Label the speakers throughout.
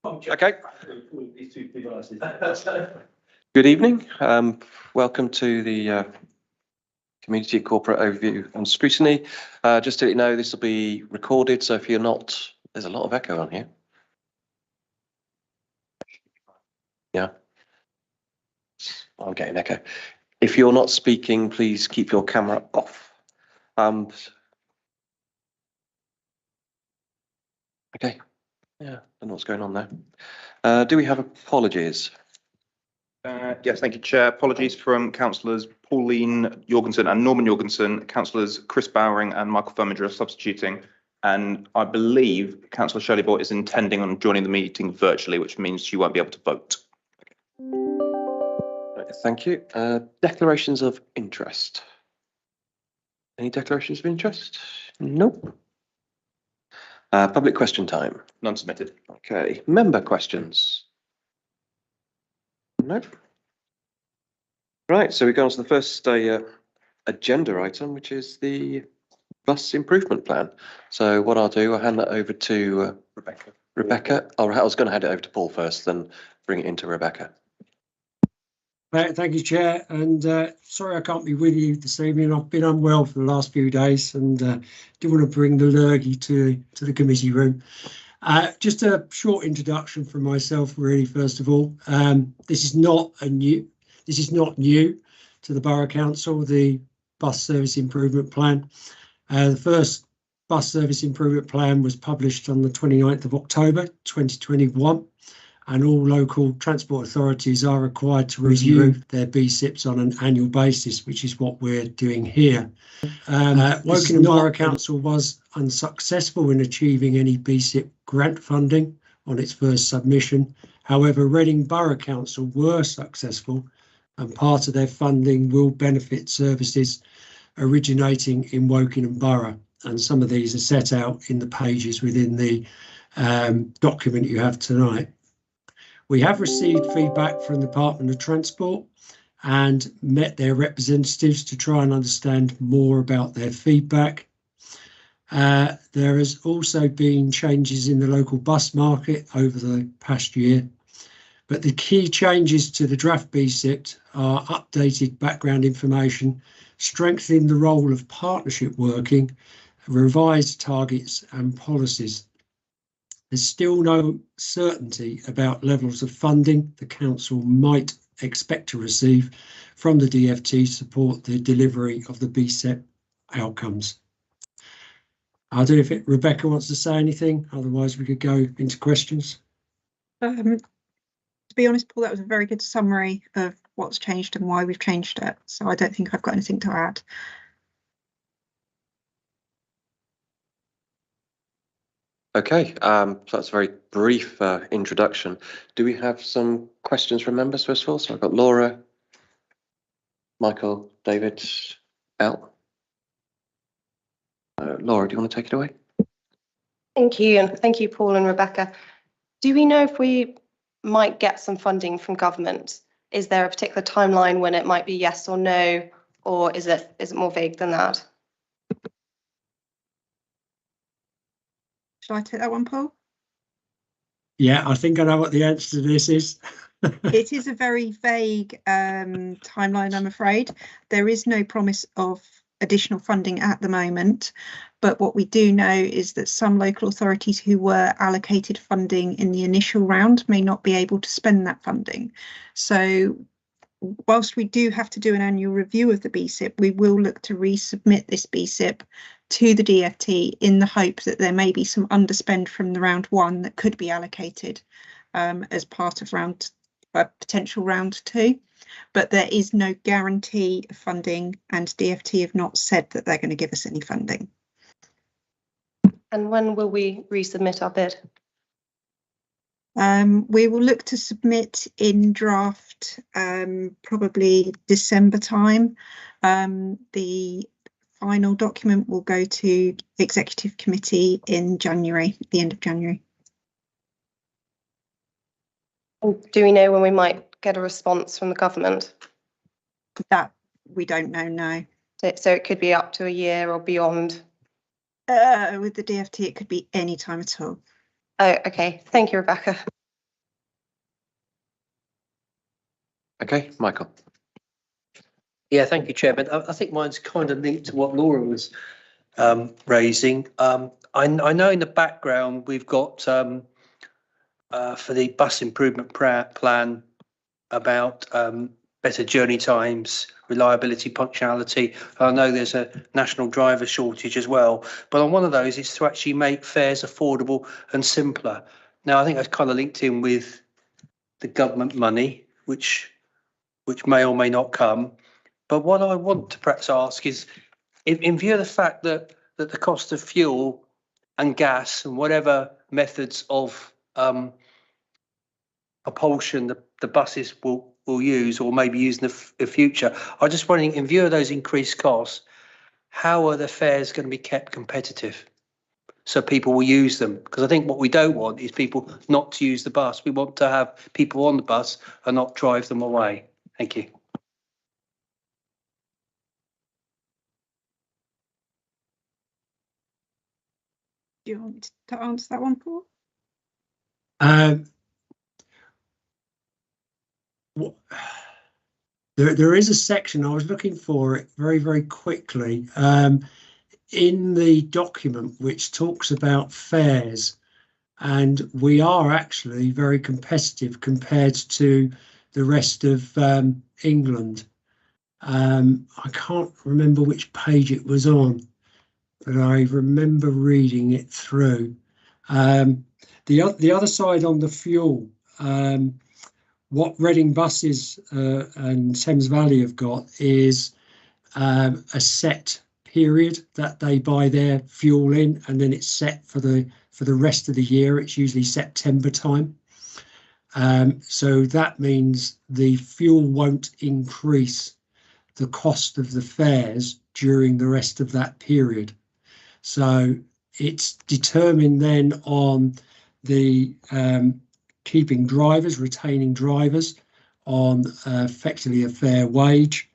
Speaker 1: Okay. Good evening. Welcome to the Community Corporate Overview and Scrutiny. Just to let you know, this will be recorded, so if you're not, there's a lot of echo on here. Yeah. I'm getting echo. If you're not speaking, please keep your camera off. Okay. Yeah, I don't know what's going on there. Do we have apologies?
Speaker 2: Yes, thank you, Chair. Apologies from Councillors Pauline Jorgensen and Norman Jorgensen. Councillors Chris Bowering and Michael Firminger are substituting. And I believe Councillor Shirley Bort is intending on joining the meeting virtually, which means she won't be able to vote.
Speaker 1: Thank you. Declarations of interest. Any declarations of interest? Nope. Public question time.
Speaker 2: None submitted.
Speaker 1: Okay. Member questions. Nope. Right, so we go on to the first agenda item, which is the bus improvement plan. So what I'll do, I'll hand that over to Rebecca. Oh, I was going to hand it over to Paul first, then bring it into Rebecca.
Speaker 3: Thank you, Chair, and sorry I can't be with you this evening. I've been unwell for the last few days and do want to bring the lurgy to the committee room. Just a short introduction from myself, really. First of all, this is not new to the Borough Council, the bus service improvement plan. The first bus service improvement plan was published on the 29th of October 2021. And all local transport authorities are required to review their BSIPs on an annual basis, which is what we're doing here. Woking Borough Council was unsuccessful in achieving any BSIP grant funding on its first submission. However, Reading Borough Council were successful, and part of their funding will benefit services originating in Woking Borough. And some of these are set out in the pages within the document you have tonight. We have received feedback from the Department of Transport and met their representatives to try and understand more about their feedback. There has also been changes in the local bus market over the past year, but the key changes to the draft BSIP are updated background information, strengthening the role of partnership working, revised targets and policies. There's still no certainty about levels of funding the council might expect to receive from the DFT to support the delivery of the BSIP outcomes. I don't know if Rebecca wants to say anything, otherwise we could go into questions.
Speaker 4: To be honest, Paul, that was a very good summary of what's changed and why we've changed it. So I don't think I've got anything to add.
Speaker 1: Okay, so that's a very brief introduction. Do we have some questions from members first of all? So I've got Laura, Michael, David, Al. Laura, do you want to take it away?
Speaker 5: Thank you, and thank you, Paul and Rebecca. Do we know if we might get some funding from government? Is there a particular timeline when it might be yes or no, or is it more vague than that?
Speaker 4: Shall I take that one, Paul?
Speaker 3: Yeah, I think I know what the answer to this is.
Speaker 4: It is a very vague timeline, I'm afraid. There is no promise of additional funding at the moment, but what we do know is that some local authorities who were allocated funding in the initial round may not be able to spend that funding. So whilst we do have to do an annual review of the BSIP, we will look to resubmit this BSIP to the DFT in the hope that there may be some underspend from the round one that could be allocated as part of potential round two. But there is no guarantee of funding, and DFT have not said that they're going to give us any funding.
Speaker 5: And when will we resubmit our bid?
Speaker 4: We will look to submit in draft probably December time. The final document will go to Executive Committee in January, at the end of January.
Speaker 5: Do we know when we might get a response from the government?
Speaker 4: That we don't know, no.
Speaker 5: So it could be up to a year or beyond?
Speaker 4: With the DFT, it could be any time at all.
Speaker 5: Oh, okay. Thank you, Rebecca.
Speaker 1: Okay, Michael.
Speaker 6: Yeah, thank you, Chairman. I think mine's kind of linked to what Laura was raising. I know in the background we've got for the bus improvement plan about better journey times, reliability, punctuality. I know there's a national driver shortage as well, but on one of those is to actually make fares affordable and simpler. Now, I think that's kind of linked in with the government money, which may or may not come. But what I want to perhaps ask is, in view of the fact that the cost of fuel and gas and whatever methods of propulsion the buses will use or maybe use in the future, I'm just wondering, in view of those increased costs, how are the fares going to be kept competitive so people will use them? Because I think what we don't want is people not to use the bus. We want to have people on the bus and not drive them away. Thank you.
Speaker 4: Do you want me to answer that one, Paul?
Speaker 3: There is a section, I was looking for it very, very quickly, in the document which talks about fares, and we are actually very competitive compared to the rest of England. I can't remember which page it was on, but I remember reading it through. The other side on the fuel, what Reading buses and Thames Valley have got is a set period that they buy their fuel in, and then it's set for the rest of the year. It's usually September time. So that means the fuel won't increase the cost of the fares during the rest of that period. So it's determined then on the keeping drivers, retaining drivers on effectively a fair wage.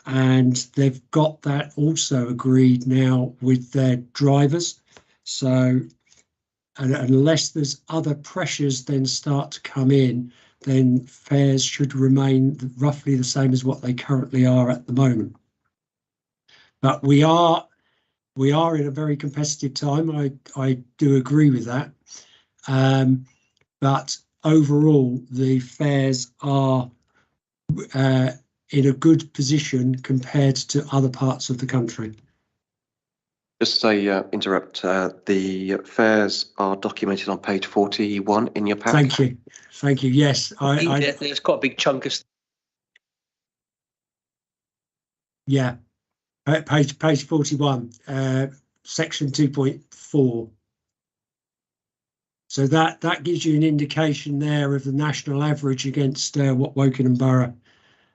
Speaker 3: And they've got that also agreed now with their drivers. So unless there's other pressures then start to come in, then fares should remain roughly the same as what they currently are at the moment. But we are in a very competitive time. I do agree with that. But overall, the fares are in a good position compared to other parts of the country.
Speaker 1: Just to interrupt, the fares are documented on page 41 in your pack.
Speaker 3: Thank you. Thank you. Yes,
Speaker 6: There's quite a big chunk of.
Speaker 3: Yeah, page 41, section 2.4. So that gives you an indication there of the national average against what Woking and Borough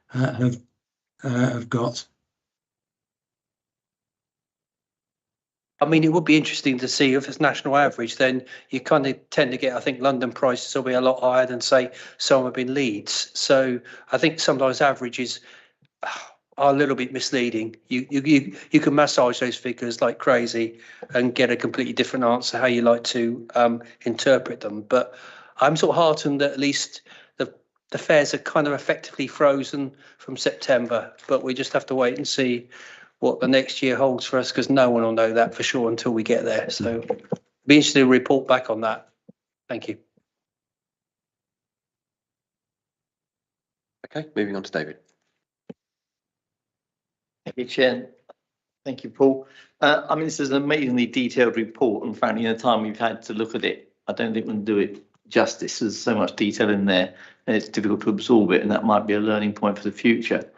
Speaker 3: have got.
Speaker 6: I mean, it would be interesting to see if it's national average, then you kind of tend to get, I think London prices will be a lot higher than, say, some have been Leeds. So I think sometimes averages are a little bit misleading. You can massage those figures like crazy and get a completely different answer how you like to interpret them. But I'm sort of heartened that at least the fares are kind of effectively frozen from September, but we just have to wait and see what the next year holds for us, because no one will know that for sure until we get there. So be interested to report back on that. Thank you.
Speaker 1: Okay, moving on to David.
Speaker 7: Thank you, Chair. Thank you, Paul. I mean, this is an amazingly detailed report, and frankly, in the time we've had to look at it, I don't think we can do it justice. There's so much detail in there, and it's difficult to absorb it, and that might be a learning point for the future.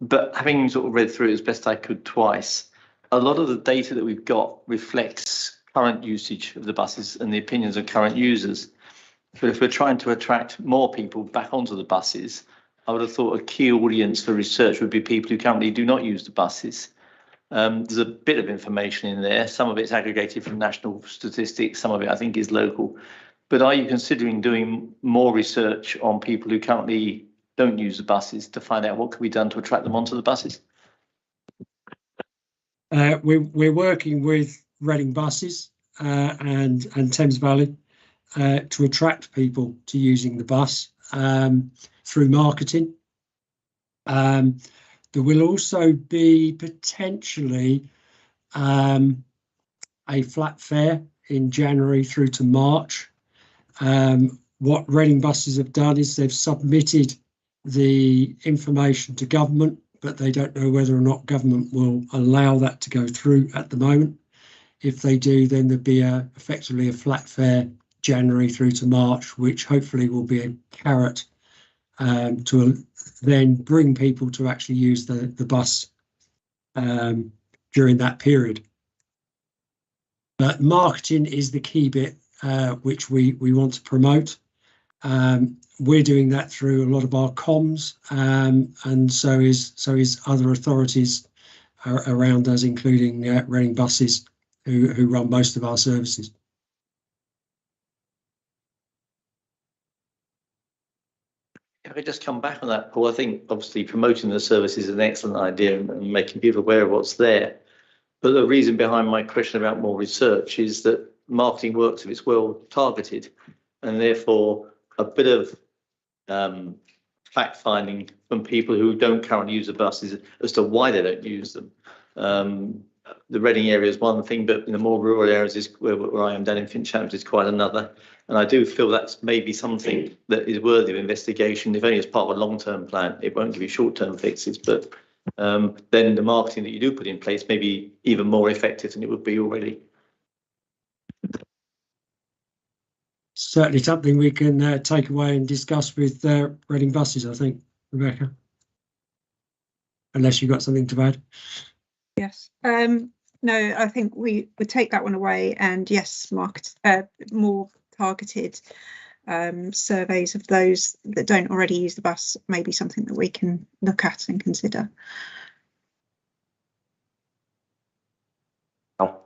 Speaker 7: But having sort of read through it as best I could twice, a lot of the data that we've got reflects current usage of the buses and the opinions of current users. But if we're trying to attract more people back onto the buses, I would have thought a key audience for research would be people who currently do not use the buses. There's a bit of information in there. Some of it's aggregated from national statistics. Some of it I think is local. But are you considering doing more research on people who currently don't use the buses to find out what can be done to attract them onto the buses?
Speaker 3: We're working with Reading buses and Thames Valley to attract people to using the bus through marketing. There will also be potentially a flat fare in January through to March. What Reading Buses have done is they've submitted the information to government, but they don't know whether or not government will allow that to go through at the moment. If they do, then there'll be effectively a flat fare January through to March, which hopefully will be a carrot to then bring people to actually use the bus during that period. But marketing is the key bit which we want to promote. We're doing that through a lot of our comms, and so is other authorities around us, including Reading Buses, who run most of our services.
Speaker 7: If I could just come back on that, Paul, I think obviously promoting the service is an excellent idea and making people aware of what's there. But the reason behind my question about more research is that marketing works if it's well targeted, and therefore a bit of fact finding from people who don't currently use the buses as to why they don't use them. The Reading area is one thing, but in the more rural areas is where I am down in Fincham is quite another. And I do feel that's maybe something that is worthy of investigation, if only as part of a long-term plan. It won't give you short-term fixes, but then the marketing that you do put in place may be even more effective than it would be already.
Speaker 3: Certainly something we can take away and discuss with Reading Buses, I think, Rebecca. Unless you've got something to add.
Speaker 4: Yes. No, I think we would take that one away, and yes, more targeted surveys of those that don't already use the bus may be something that we can look at and consider.
Speaker 2: Oh.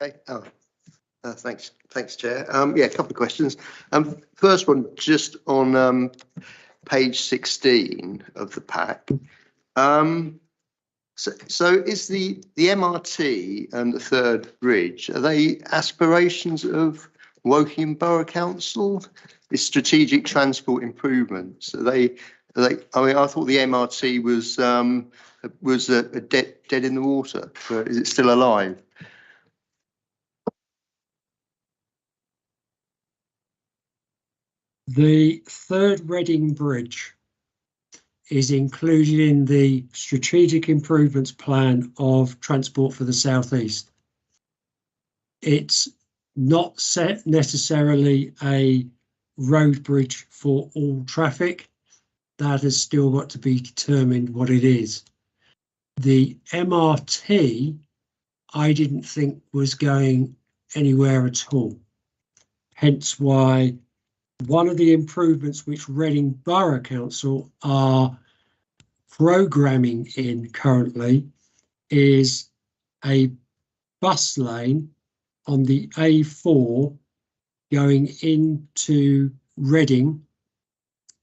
Speaker 8: Okay. Thanks, Chair. Yeah, a couple of questions. First one, just on page 16 of the pack. So is the MRT and the third bridge, are they aspirations of Woking Borough Council? Is strategic transport improvements? Are they? I mean, I thought the MRT was a dead in the water. Is it still alive?
Speaker 3: The third Reading Bridge is included in the strategic improvements plan of Transport for the South East. It's not set necessarily a road bridge for all traffic. That has still got to be determined what it is. The MRT, I didn't think was going anywhere at all. Hence why one of the improvements which Reading Borough Council are programming in currently is a bus lane on the A4 going into Reading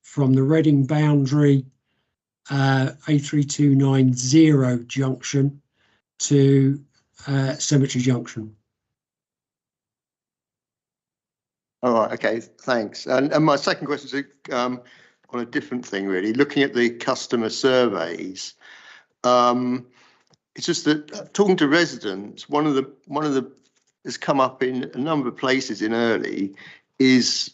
Speaker 3: from the Reading boundary A3290 junction to Cemetery Junction.
Speaker 8: All right, okay, thanks. And my second question is on a different thing, really. Looking at the customer surveys, it's just that talking to residents, one of the has come up in a number of places in Early is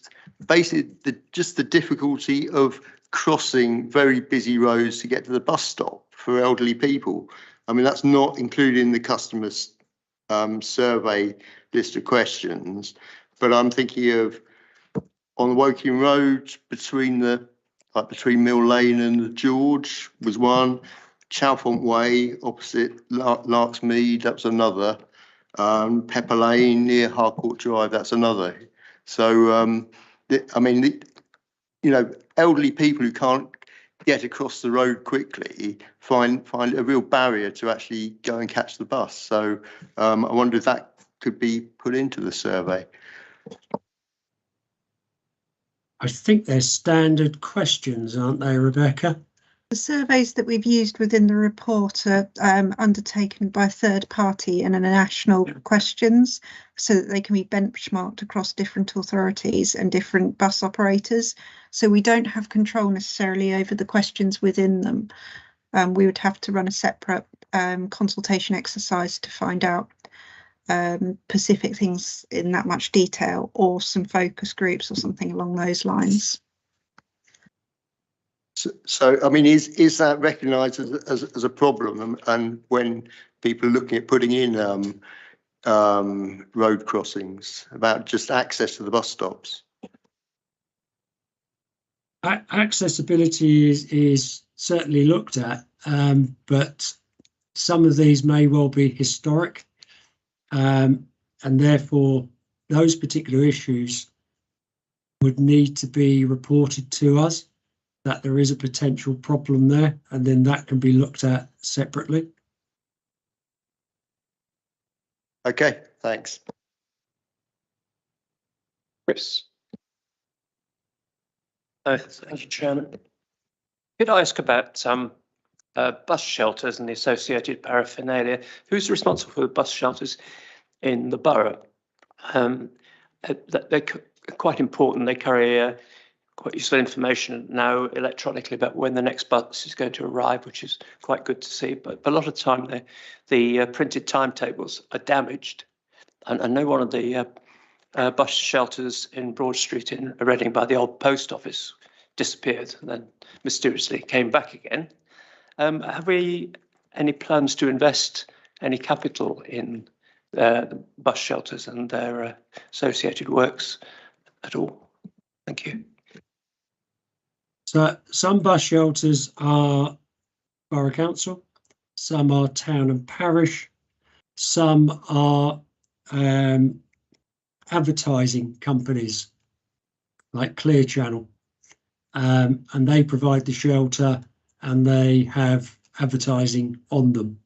Speaker 8: basically just the difficulty of crossing very busy roads to get to the bus stop for elderly people. I mean, that's not included in the customers survey list of questions. But I'm thinking of on the Woking Road between Mill Lane and the George was one. Chalfont Way opposite Larksmead, that was another. Pepper Lane near Harcourt Drive, that's another. So I mean, elderly people who can't get across the road quickly find a real barrier to actually go and catch the bus. So I wonder if that could be put into the survey.
Speaker 3: I think they're standard questions, aren't they, Rebecca?
Speaker 4: The surveys that we've used within the report are undertaken by a third party and are national questions, so that they can be benchmarked across different authorities and different bus operators. So we don't have control necessarily over the questions within them. We would have to run a separate consultation exercise to find out specific things in that much detail, or some focus groups or something along those lines.
Speaker 8: So, I mean, is that recognised as a problem? And when people are looking at putting in road crossings, about just access to the bus stops?
Speaker 3: Accessibility is certainly looked at, but some of these may well be historic, and therefore those particular issues would need to be reported to us, that there is a potential problem there, and then that can be looked at separately.
Speaker 8: Okay, thanks.
Speaker 1: Chris?
Speaker 6: Thank you, Chairman. Could I ask about bus shelters and the associated paraphernalia? Who's responsible for the bus shelters in the borough? They're quite important. They carry quite useful information now electronically about when the next bus is going to arrive, which is quite good to see. But a lot of time the printed timetables are damaged. And I know one of the bus shelters in Broad Street in Reading by the old post office disappeared and then mysteriously came back again. Have we any plans to invest any capital in bus shelters and their associated works at all? Thank you.
Speaker 3: So some bus shelters are borough council, some are town and parish, some are advertising companies like Clear Channel, and they provide the shelter and they have advertising on them.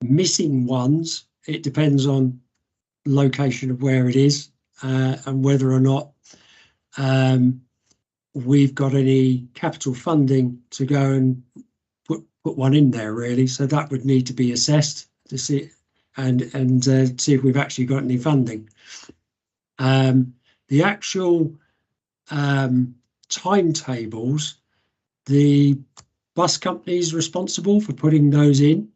Speaker 3: Missing ones, it depends on location of where it is and whether or not we've got any capital funding to go and put one in there, really. So that would need to be assessed to see and see if we've actually got any funding. The actual timetables, the bus company is responsible for putting those in.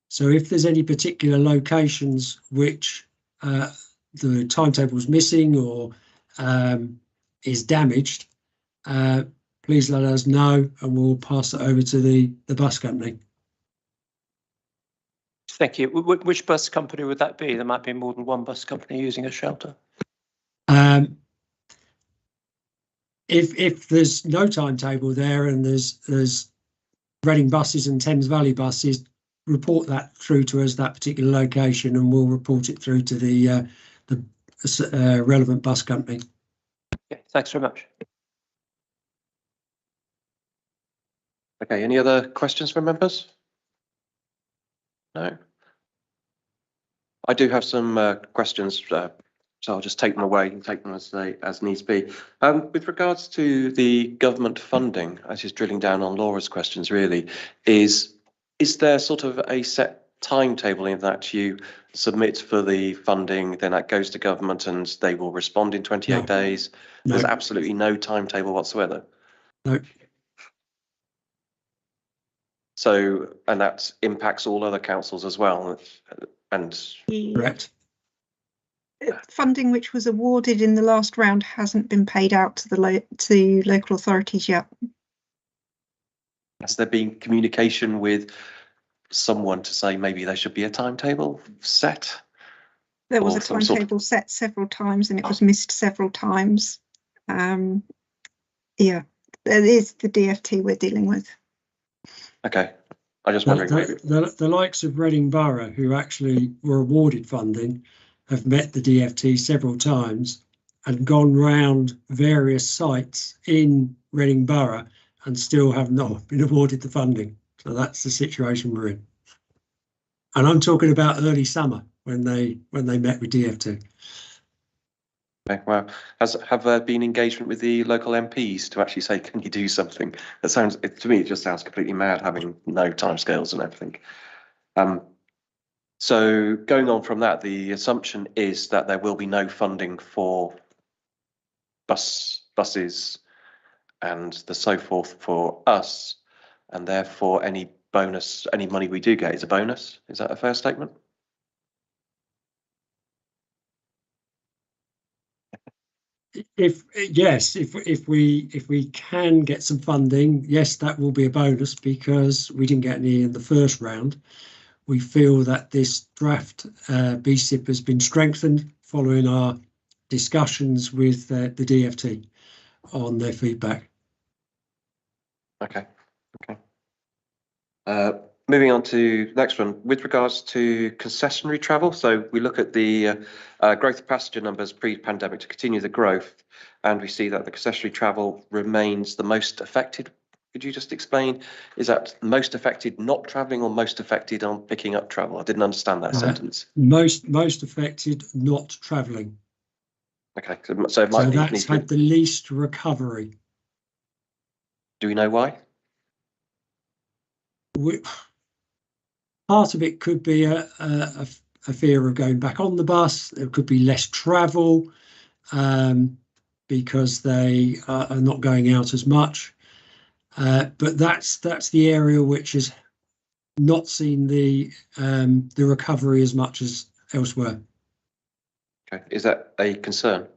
Speaker 3: So if there's any particular locations which the timetable is missing or is damaged, please let us know and we'll pass it over to the bus company.
Speaker 6: Thank you. Which bus company would that be? There might be more than one bus company using a shelter.
Speaker 3: If there's no timetable there and there's Reading buses and Thames Valley buses, report that through to us, that particular location, and we'll report it through to the relevant bus company.
Speaker 6: Okay, thanks very much.
Speaker 1: Okay, any other questions from members? No? I do have some questions, so I'll just take them away and take them as needs be. With regards to the government funding, as is drilling down on Laura's questions, really, is there sort of a set timetable in that you submit for the funding, then that goes to government and they will respond in 28 days?
Speaker 3: No.
Speaker 1: There's absolutely no timetable whatsoever.
Speaker 3: No.
Speaker 1: So, and that impacts all other councils as well, and
Speaker 3: Correct.
Speaker 4: Funding which was awarded in the last round hasn't been paid out to local authorities yet.
Speaker 1: has there been communication with someone to say maybe there should be a timetable set?
Speaker 4: There was
Speaker 1: Or
Speaker 4: a
Speaker 1: some sort of-
Speaker 4: timetable set several times and it was missed several times. Yeah, it is the DFT we're dealing with.
Speaker 1: Okay, I just wondering.
Speaker 3: The likes of Reading Borough, who actually were awarded funding, have met the DFT several times and gone round various sites in Reading Borough and still have not been awarded the funding. So that's the situation we're in. And I'm talking about early summer when they met with DFT.
Speaker 1: Okay, well, have there been engagement with the local MPs to actually say, can you do something? That sounds, to me, it just sounds completely mad having no timescales and everything. So going on from that, the assumption is that there will be no funding for buses and the so forth for us, and therefore any bonus, any money we do get is a bonus. Is that a fair statement?
Speaker 3: If we can get some funding, yes, that will be a bonus because we didn't get any in the first round. We feel that this draft BSIP has been strengthened following our discussions with the DFT on their feedback.
Speaker 1: Okay. Moving on to the next one, with regards to concessionary travel. So we look at the growth of passenger numbers pre-pandemic to continue the growth, and we see that the concessionary travel remains the most affected. Could you just explain, is that most affected not travelling or most affected on picking up travel? I didn't understand that sentence.
Speaker 3: Most affected not travelling.
Speaker 1: Okay, so it might
Speaker 3: that's had the least recovery.
Speaker 1: Do we know why?
Speaker 3: Part of it could be a fear of going back on the bus. There could be less travel because they are not going out as much. But that's the area which has not seen the recovery as much as elsewhere.
Speaker 1: Okay, is that a concern?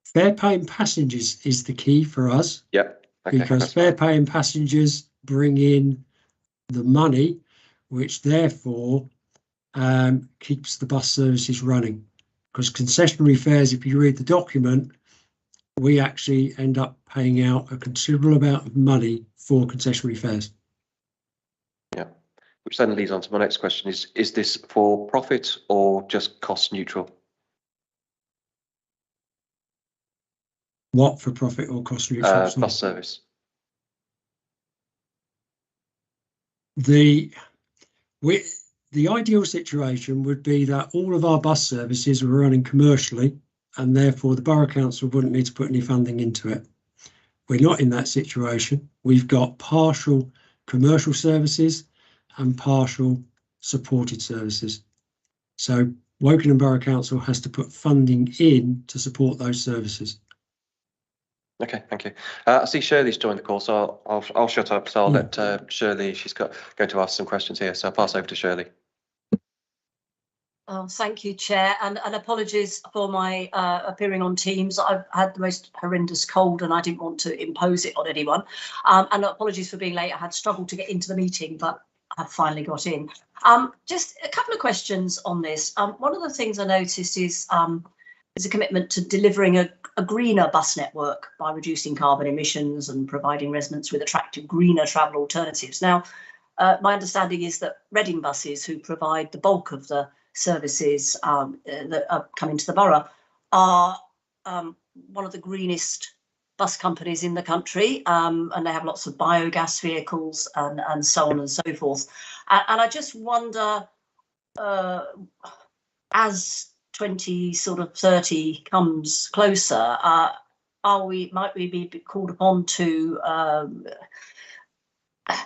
Speaker 3: Fare paying passengers is the key for us.
Speaker 1: Yep. Okay,
Speaker 3: because fare paying passengers bring in the money, which therefore keeps the bus services running. Because concessionary fares, if you read the document, we actually end up paying out a considerable amount of money for concessionary fares.
Speaker 1: Yeah, which then leads on to my next question: is this for profit or just cost neutral?
Speaker 3: What for profit or cost neutral?
Speaker 1: Bus service.
Speaker 3: The ideal situation would be that all of our bus services were running commercially, and therefore the Borough Council wouldn't need to put any funding into it. We're not in that situation. We've got partial commercial services and partial supported services. So Wokingham Borough Council has to put funding in to support those services.
Speaker 1: Okay, thank you. I see Shirley's joined the call, so I'll shut up. So I'll let Shirley. She's going to ask some questions here, so I'll pass over to Shirley.
Speaker 9: Oh, thank you, Chair, and apologies for my appearing on Teams. I've had the most horrendous cold and I didn't want to impose it on anyone. And apologies for being late. I had struggled to get into the meeting, but I've finally got in. Just a couple of questions on this. One of the things I noticed is a commitment to delivering a greener bus network by reducing carbon emissions and providing residents with attractive greener travel alternatives. Now, my understanding is that Reading buses, who provide the bulk of the services that are coming to the borough, are one of the greenest bus companies in the country, and they have lots of biogas vehicles and so on and so forth. And I just wonder, as 2030 comes closer, might we be called upon to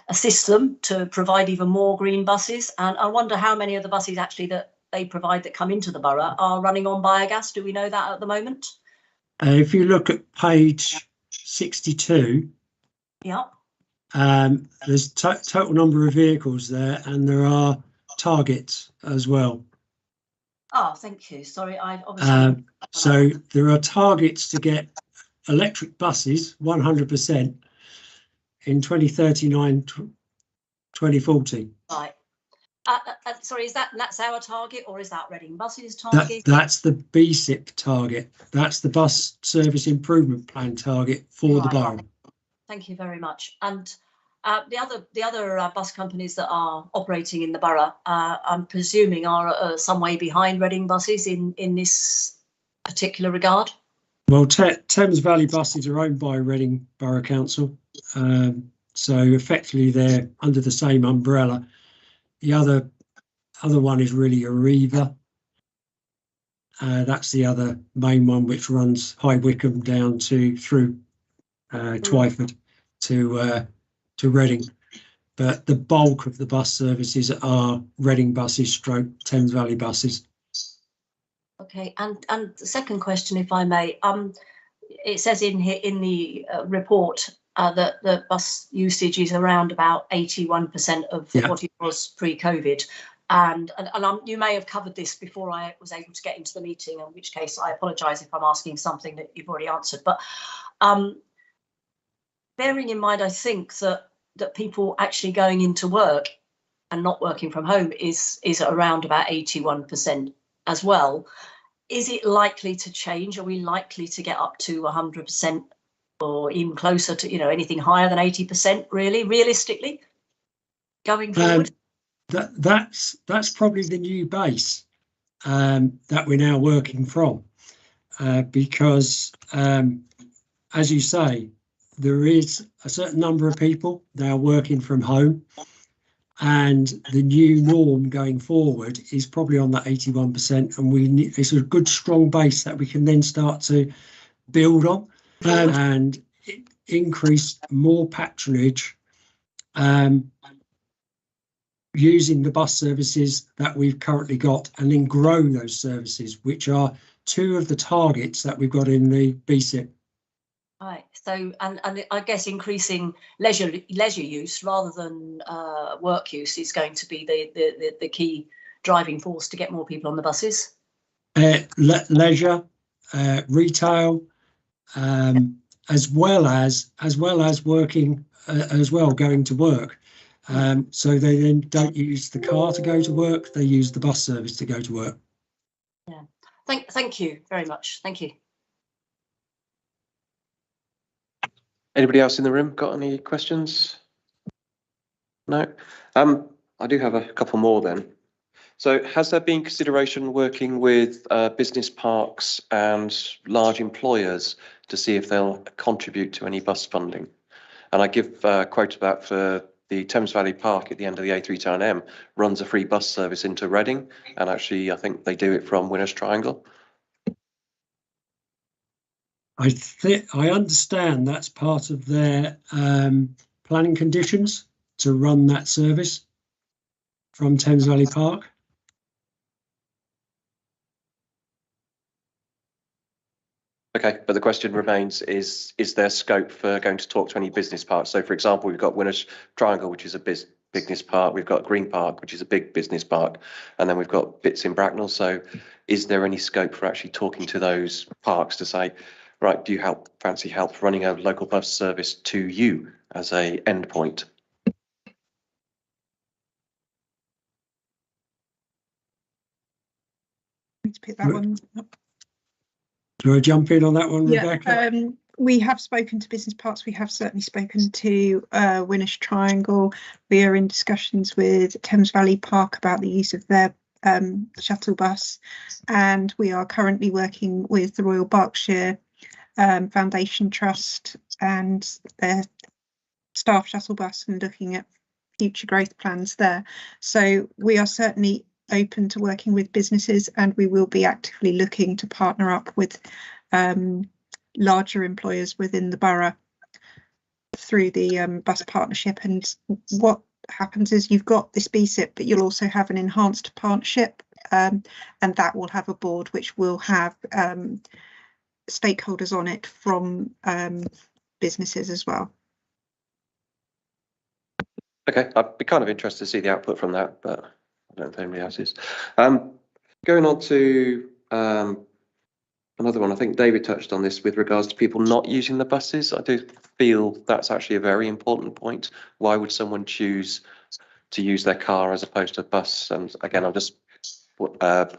Speaker 9: assist them to provide even more green buses? And I wonder how many of the buses actually that they provide that come into the borough are running on biogas. Do we know that at the moment?
Speaker 3: If you look at page 62,
Speaker 9: yeah,
Speaker 3: there's total number of vehicles there, and there are targets as well.
Speaker 9: Oh, thank you. Sorry, I obviously.
Speaker 3: So there are targets to get electric buses 100% in 2039, 2040.
Speaker 9: Right. Sorry, that's our target, or is that Reading Buses target?
Speaker 3: That's the BSIP target. That's the Bus Service Improvement Plan target for the borough.
Speaker 9: Thank you very much. And the other bus companies that are operating in the borough, I'm presuming, are some way behind Reading Buses in this particular regard.
Speaker 3: Well, Thames Valley Buses are owned by Reading Borough Council, so effectively they're under the same umbrella. The other one is really Arriva, That's the other main one, which runs High Wycombe down through Twyford to Reading. But the bulk of the bus services are Reading buses stroke Thames Valley buses.
Speaker 9: Okay, and the second question, if I may, it says in here in the report that the bus usage is around about 81% of what it was pre-COVID. And you may have covered this before I was able to get into the meeting, in which case I apologise if I'm asking something that you've already answered. But bearing in mind, I think that people actually going into work and not working from home is around about 81% as well. Is it likely to change? Are we likely to get up to 100% or even closer to, anything higher than 80%, really, realistically, going forward?
Speaker 3: That's probably the new base that we're now working from, because, as you say, there is a certain number of people now working from home, and the new norm going forward is probably on that 81%, and it's a good strong base that we can then start to build on and increase more patronage using the bus services that we've currently got, and then grow those services, which are two of the targets that we've got in the BSIP.
Speaker 9: Right. So, and I guess increasing leisure use rather than work use is going to be the key driving force to get more people on the buses.
Speaker 3: Leisure, retail, as well as working as well, going to work. So they then don't use the car to go to work; they use the bus service to go to work.
Speaker 9: Yeah. Thank you very much. Thank you.
Speaker 1: Anybody else in the room got any questions? No. I do have a couple more then. So has there been consideration working with business parks and large employers to see if they'll contribute to any bus funding? And I give a quote of that for the Thames Valley Park at the end of the A3 Town M runs a free bus service into Reading, and actually I think they do it from Winner's Triangle.
Speaker 3: I understand that's part of their planning conditions to run that service from Thames Valley Park.
Speaker 1: Okay, but the question remains, is there scope for going to talk to any business parks? So for example, we've got Winner's Triangle, which is a business park. We've got Green Park, which is a big business park. And then we've got bits in Bracknell. So is there any scope for actually talking to those parks to say, right, do you fancy help running a local bus service to you as a endpoint?
Speaker 4: Need to pick that one up.
Speaker 3: Do I jump in on that one, Rebecca?
Speaker 4: Yeah, we have spoken to business parks. We have certainly spoken to Winner's Triangle. We are in discussions with Thames Valley Park about the use of their shuttle bus, and we are currently working with the Royal Berkshire Foundation Trust and their staff shuttle bus and looking at future growth plans there. So we are certainly open to working with businesses, and we will be actively looking to partner up with larger employers within the borough through the bus partnership. And what happens is you've got this BSIP, but you'll also have an enhanced partnership, and that will have a board which will have stakeholders on it from businesses as well.
Speaker 1: Okay, I'd be kind of interested to see the output from that, but I don't know if anybody else is. Going on to another one, I think David touched on this with regards to people not using the buses. I do feel that's actually a very important point. Why would someone choose to use their car as opposed to a bus? And again, I'm just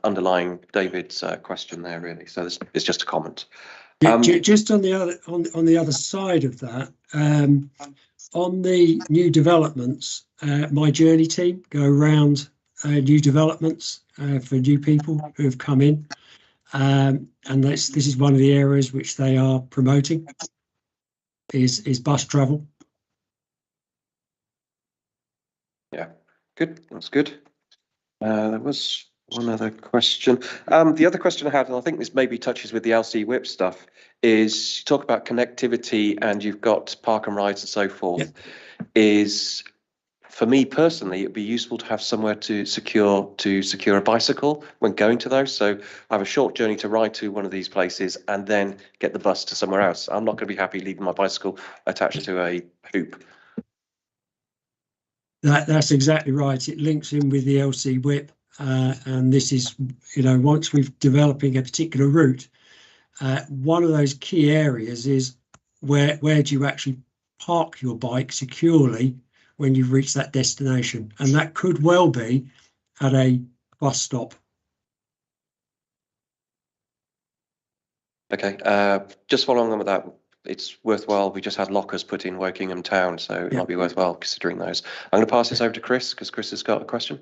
Speaker 1: underlying David's question there, really. So it's just a comment.
Speaker 3: Just on the other side of that, on the new developments, my journey team go around new developments for new people who have come in, and this is one of the areas which they are promoting is bus travel.
Speaker 1: Yeah, good. That's good. There was one other question. The other question I had, and I think this maybe touches with the LC whip stuff, is you talk about connectivity and you've got park and rides and so forth. Is, for me personally, it'd be useful to have somewhere to secure a bicycle when going to those. So I have a short journey to ride to one of these places and then get the bus to somewhere else. I'm not going to be happy leaving my bicycle attached to a hoop.
Speaker 3: That's exactly right. It links in with the LC whip, and this is, you know, once we've developing a particular route, one of those key areas is where do you actually park your bike securely when you've reached that destination, and that could well be at a bus stop.
Speaker 1: Okay, just following on with that, it's worthwhile. We just had lockers put in Wokingham town, so it might be worthwhile considering those. I'm going to pass this over to Chris because Chris has got a question.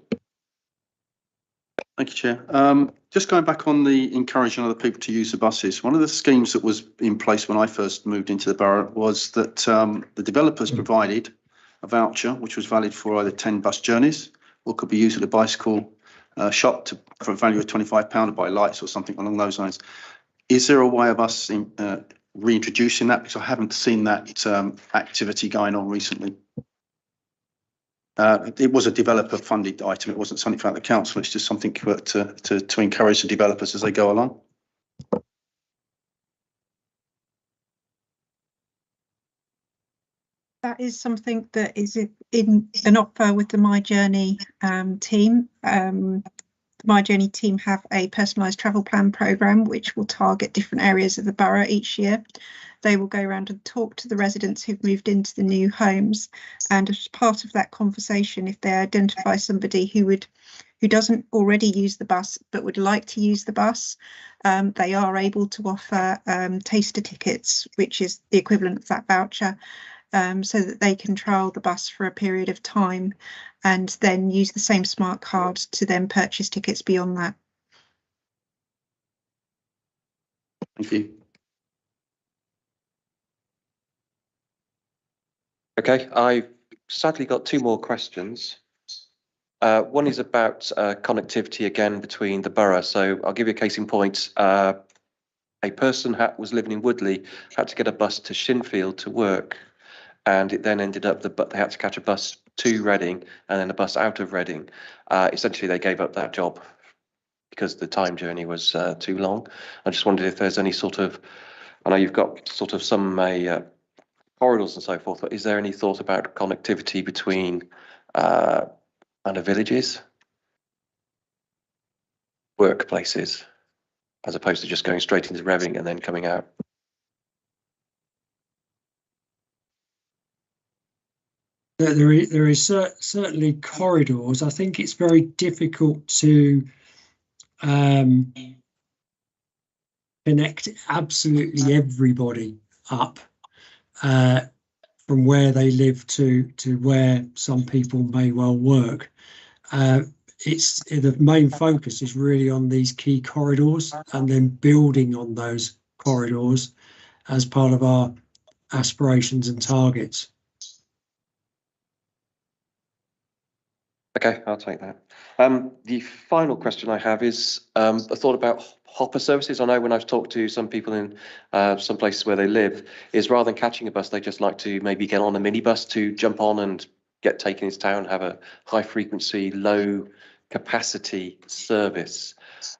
Speaker 10: Thank you, Chair. Just going back on the encouraging other people to use the buses, one of the schemes that was in place when I first moved into the borough was that the developers provided a voucher which was valid for either 10 bus journeys or could be used at a bicycle shop for a value of £25 to buy lights or something along those lines. Is there a way of us reintroducing that? Because I haven't seen that activity going on recently. It was a developer funded item. It wasn't something from the council. It's just something to encourage the developers as they go along.
Speaker 4: That is something that is in an offer with the My Journey team. The My Journey team have a personalised travel plan programme which will target different areas of the borough each year. They will go around and talk to the residents who've moved into the new homes, and as part of that conversation, if they identify somebody who doesn't already use the bus but would like to use the bus, they are able to offer taster tickets, which is the equivalent of that voucher, so that they can trial the bus for a period of time and then use the same smart card to then purchase tickets beyond that.
Speaker 10: Thank you.
Speaker 1: Okay, I've sadly got two more questions. One is about connectivity again between the borough. So I'll give you a case in point. A person was living in Woodley, had to get a bus to Shinfield to work, and it then ended up they had to catch a bus to Reading and then a bus out of Reading. Essentially, they gave up that job because the time journey was too long. I just wondered if there's any sort of, I know you've got sort of some corridors and so forth, but is there any thought about connectivity between villages, workplaces, as opposed to just going straight into Reading and then coming out?
Speaker 3: There is certainly corridors. I think it's very difficult to connect absolutely everybody up from where they live to where some people may well work. It's the main focus is really on these key corridors and then building on those corridors as part of our aspirations and targets.
Speaker 1: Okay, I'll take that. The final question I have is a thought about hopper services. I know when I've talked to some people in some places where they live, is rather than catching a bus, they just like to maybe get on a minibus to jump on and get taken into town, have a high frequency, low capacity service.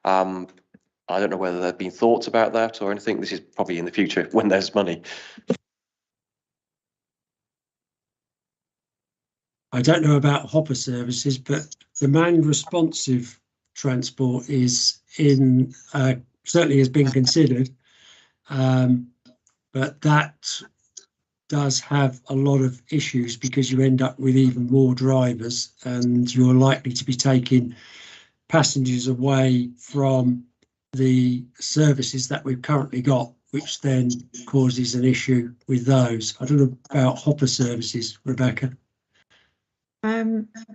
Speaker 1: I don't know whether there have been thoughts about that or anything. This is probably in the future when there's money.
Speaker 3: I don't know about hopper services, but demand responsive transport is in certainly has been considered, but that does have a lot of issues because you end up with even more drivers and you're likely to be taking passengers away from the services that we've currently got, which then causes an issue with those. I don't know about hopper services, Rebecca.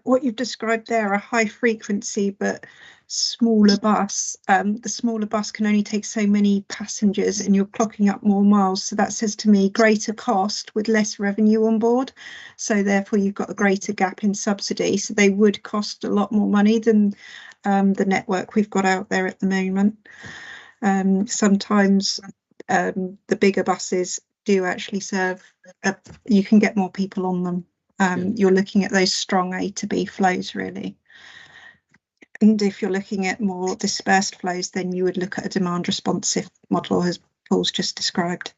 Speaker 4: What you've described there, a high frequency but smaller bus. The smaller bus can only take so many passengers and you're clocking up more miles. So that says to me greater cost with less revenue on board. So therefore you've got a greater gap in subsidy. So they would cost a lot more money than the network we've got out there at the moment. Sometimes the bigger buses do actually serve, you can get more people on them. You're looking at those strong A to B flows really. And if you're looking at more dispersed flows, then you would look at a demand responsive model as Paul's just described.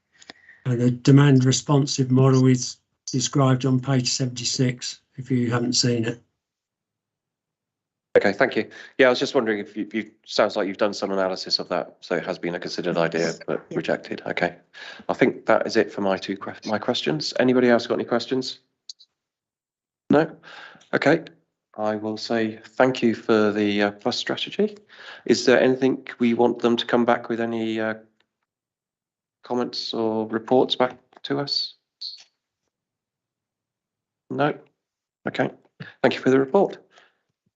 Speaker 3: And the demand responsive model is described on page 76, if you haven't seen it.
Speaker 1: Okay, thank you. Yeah, I was just wondering if you sounds like you've done some analysis of that, so it has been a considered idea but
Speaker 4: Yeah.
Speaker 1: rejected. Okay, I think that is it for my my questions. Anybody else got any questions? No? Okay, I will say thank you for the bus strategy. Is there anything we want them to come back with, any comments or reports back to us? No? Okay, thank you for the report.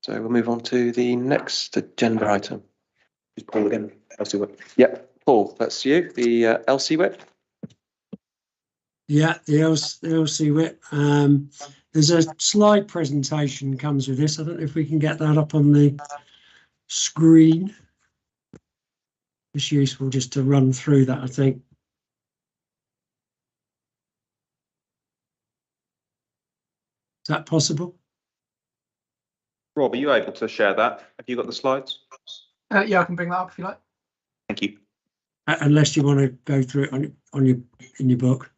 Speaker 1: So we'll move on to the next agenda item.
Speaker 2: Is Paul again? LC Whip.
Speaker 1: Yeah, Paul, that's you, the LC whip.
Speaker 3: Yeah, the LC whip. There's a slide presentation comes with this. I don't know if we can get that up on the screen. It's useful just to run through that, I think. Is that possible?
Speaker 2: Rob, are you able to share that? Have you got the slides?
Speaker 11: Yeah, I can bring that up if you like.
Speaker 2: Thank you.
Speaker 3: Unless you want to go through it in your book,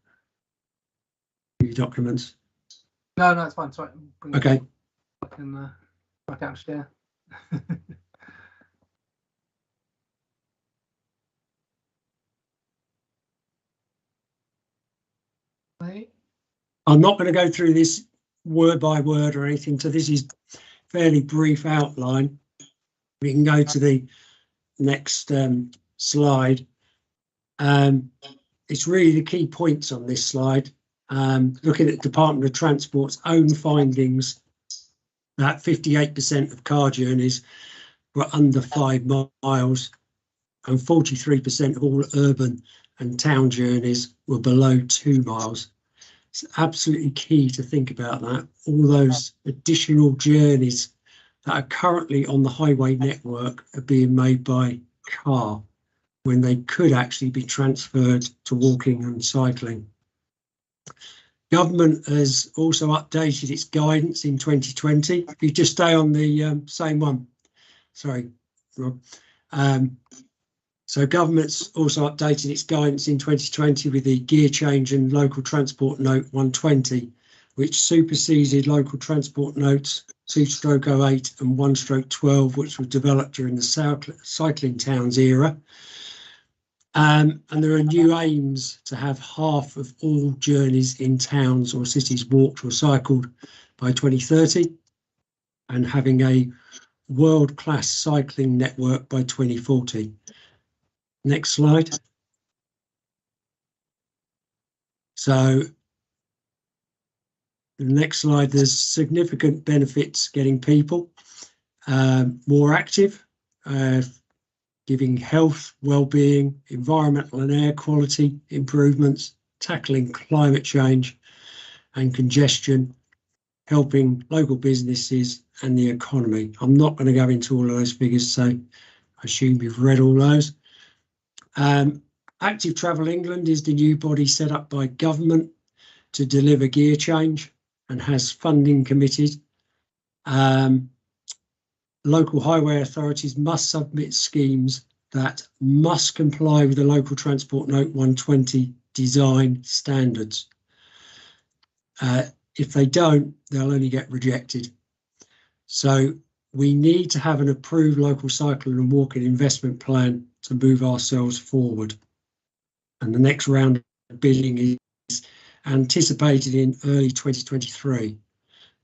Speaker 3: your documents.
Speaker 11: No, it's fine. Sorry.
Speaker 3: Okay.
Speaker 11: I can back out share.
Speaker 3: I'm not going to go through this word by word or anything, so this is fairly brief outline. We can go to the next slide. It's really the key points on this slide. Looking at Department of Transport's own findings, that 58% of car journeys were under 5 miles and 43% of all urban and town journeys were below 2 miles. It's absolutely key to think about that. All those additional journeys that are currently on the highway network are being made by car when they could actually be transferred to walking and cycling. Government has also updated its guidance in 2020. If you just stay on the same one, sorry, Rob. So government's also updated its guidance in 2020 with the gear change and local transport note 120, which superseded local transport notes 2/08 and 1/12, which were developed during the cycling towns era. And there are new aims to have half of all journeys in towns or cities walked or cycled by 2030 and having a world-class cycling network by 2040. Next slide. So the next slide, there's significant benefits getting people more active, giving health, well-being, environmental and air quality improvements, tackling climate change and congestion, helping local businesses and the economy. I'm not going to go into all of those figures, so I assume you've read all those. Active Travel England is the new body set up by government to deliver gear change and has funding committed. Local highway authorities must submit schemes that must comply with the Local Transport Note 120 design standards. If they don't, they'll only get rejected. So we need to have an approved local cycling and walking investment plan to move ourselves forward. And the next round of bidding is anticipated in early 2023.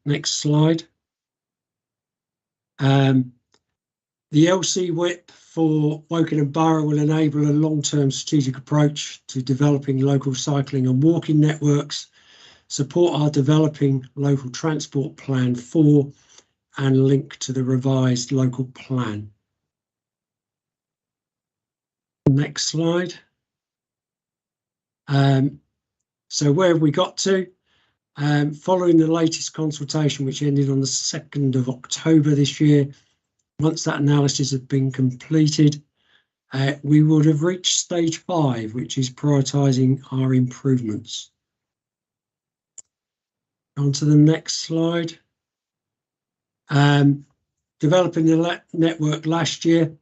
Speaker 3: Next slide. The LC whip for Woking and Borough will enable a long-term strategic approach to developing local cycling and walking networks, support our developing local transport plan for and link to the revised local plan. Next slide. So where have we got to? Following the latest consultation, which ended on the 2nd of October this year, once that analysis had been completed, we would have reached stage 5, which is prioritising our improvements. On to the next slide. Developing the network last year.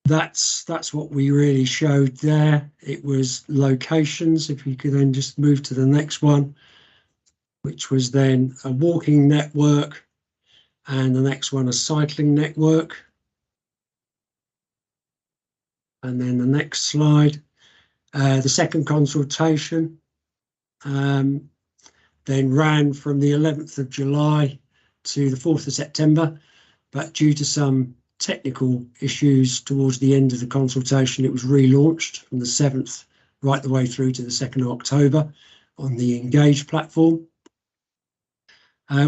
Speaker 3: That's what we really showed there. It was locations. If you could then just move to the next one, which was then a walking network, and the next one a cycling network. And then the next slide, the second consultation then ran from the 11th of July to the 4th of September, but due to some technical issues towards the end of the consultation, it was relaunched from the 7th right the way through to the 2nd of October on the Engage platform.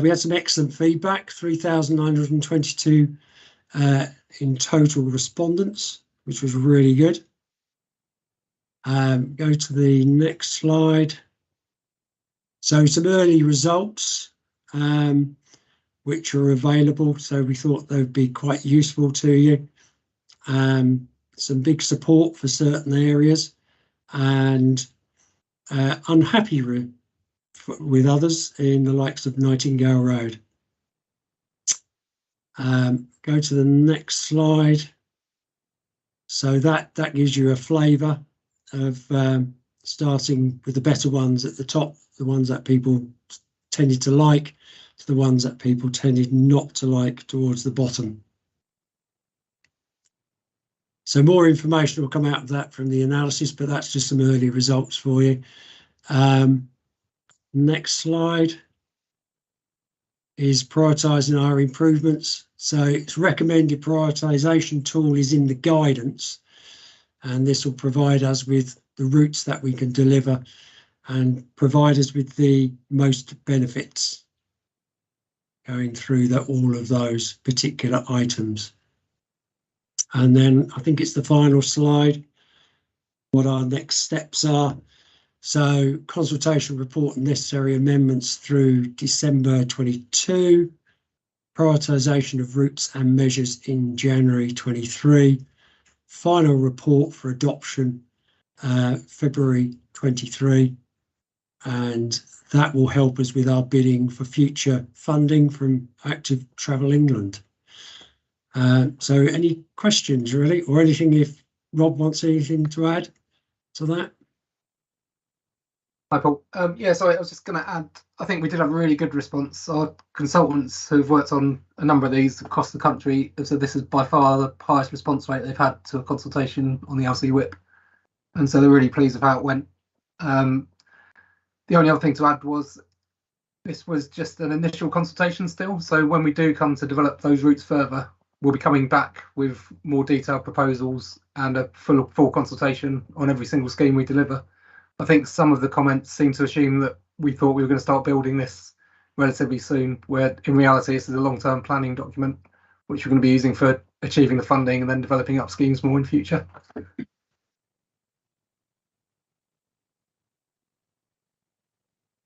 Speaker 3: We had some excellent feedback, 3,922 in total respondents, which was really good. Go to the next slide. So some early results which are available, so we thought they'd be quite useful to you. Some big support for certain areas, and unhappy with others in the likes of Nightingale Road. Go to the next slide. So that gives you a flavour of starting with the better ones at the top, the ones that people tended to like, to the ones that people tended not to like towards the bottom. So more information will come out of that from the analysis, but that's just some early results for you. Next slide is prioritising our improvements. So its recommended prioritisation tool is in the guidance, and this will provide us with the routes that we can deliver and provide us with the most benefits going through all of those particular items. And then I think it's the final slide, what our next steps are. So consultation report and necessary amendments through December 22, prioritisation of routes and measures in January 23, final report for adoption February 23, and that will help us with our bidding for future funding from Active Travel England. So any questions really, or anything if Rob wants anything to add to that?
Speaker 11: Hi, Paul. Yeah, sorry, I was just going to add, I think we did have a really good response. Our consultants who've worked on a number of these across the country have said this is by far the highest response rate they've had to a consultation on the LC whip. And so they're really pleased with how it went. The only other thing to add was this was just an initial consultation still. So when we do come to develop those routes further, we'll be coming back with more detailed proposals and a full consultation on every single scheme we deliver. I think some of the comments seem to assume that we thought we were going to start building this relatively soon, where in reality this is a long-term planning document, which we're going to be using for achieving the funding and then developing up schemes more in future.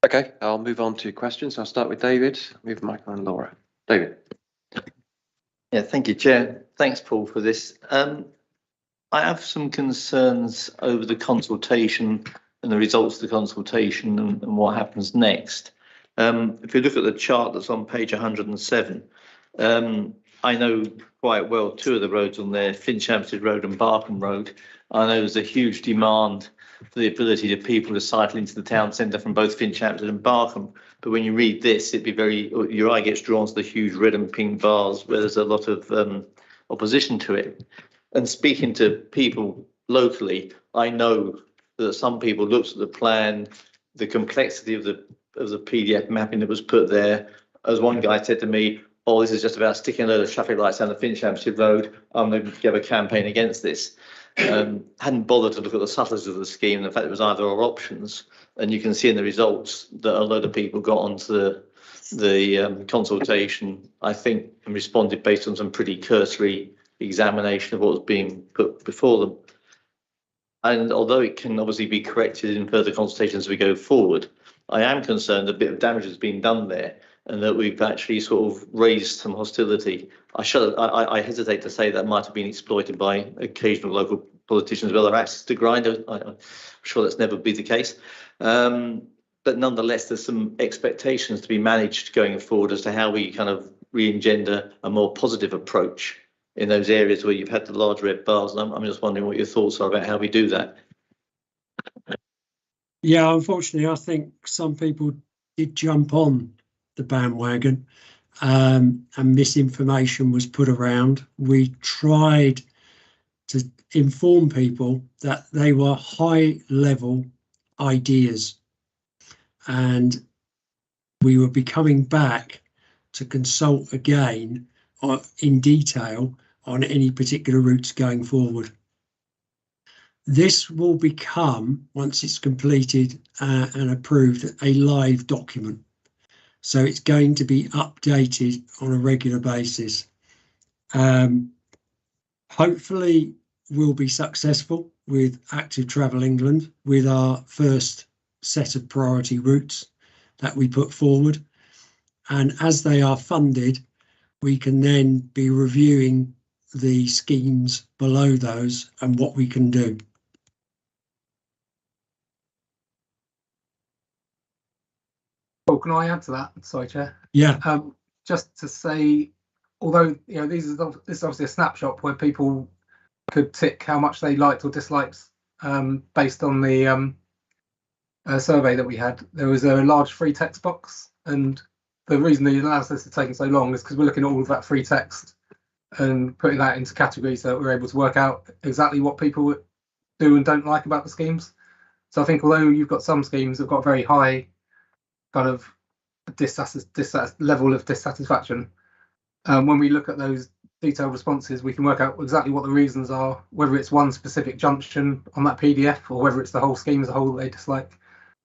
Speaker 1: Okay, I'll move on to questions. I'll start with David, move Michael and Laura. David.
Speaker 7: Yeah, thank you, Chair. Thanks, Paul, for this. I have some concerns over the consultation and the results of the consultation and what happens next. If you look at the chart that's on page 107, I know quite well two of the roads on there, Finchampstead Road and Barkham Road. I know there's a huge demand for the ability of people to cycle into the town centre from both Finchampstead and Barkham. But when you read this, it'd be your eye gets drawn to the huge red and pink bars where there's a lot of opposition to it. And speaking to people locally, I know that some people looked at the plan, the complexity of the PDF mapping that was put there. As one guy said to me, "Oh, this is just about sticking a load of traffic lights down the Finchampstead Road. I'm going to give a campaign against this." Hadn't bothered to look at the subtleties of the scheme, the fact it was either or options. And you can see in the results that a load of people got onto the consultation, I think, and responded based on some pretty cursory examination of what was being put before them. And although it can obviously be corrected in further consultations as we go forward, I am concerned a bit of damage has been done there. and that we've actually sort of raised some hostility. I hesitate to say that might have been exploited by occasional local politicians with other axes to grind. I'm sure that's never been the case. But nonetheless, there's some expectations to be managed going forward as to how we kind of re-engender a more positive approach in those areas where you've had the large red bars. And I'm just wondering what your thoughts are about how we do that.
Speaker 3: Yeah, unfortunately, I think some people did jump on the bandwagon, and misinformation was put around. We tried to inform people that they were high level ideas, and we will be coming back to consult again in detail on any particular routes going forward. This will become, once it's completed and approved, a live document. So it's going to be updated on a regular basis. Hopefully we'll be successful with Active Travel England with our first set of priority routes that we put forward. And as they are funded, we can then be reviewing the schemes below those and what we can do.
Speaker 11: Oh, can I add to that? Sorry, Chair.
Speaker 3: Yeah.
Speaker 11: Just to say, although this is obviously a snapshot where people could tick how much they liked or disliked based on the survey that we had. There was a large free text box, and the reason the analysis is taking so long is because we're looking at all of that free text and putting that into categories so that we're able to work out exactly what people do and don't like about the schemes. So I think although you've got some schemes that have got very high kind of level of dissatisfaction, when we look at those detailed responses, we can work out exactly what the reasons are, whether it's one specific junction on that PDF or whether it's the whole scheme as a whole that they dislike.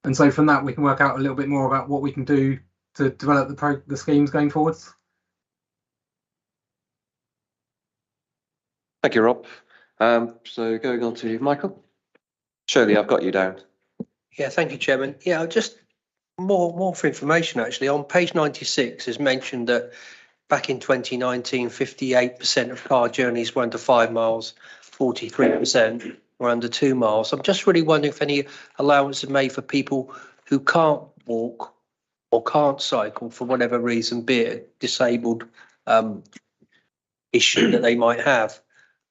Speaker 11: And so from that, we can work out a little bit more about what we can do to develop the schemes going forwards.
Speaker 1: Thank you, Rob. So going on to Michael. Shirley, I've got you down.
Speaker 6: Yeah, thank you, Chairman. Yeah, just more for information, actually. On page 96, it's mentioned that back in 2019, 58% of car journeys were under 5 miles, 43% were under 2 miles. I'm just really wondering if any allowance is made for people who can't walk or can't cycle for whatever reason, be it a disabled issue that they might have.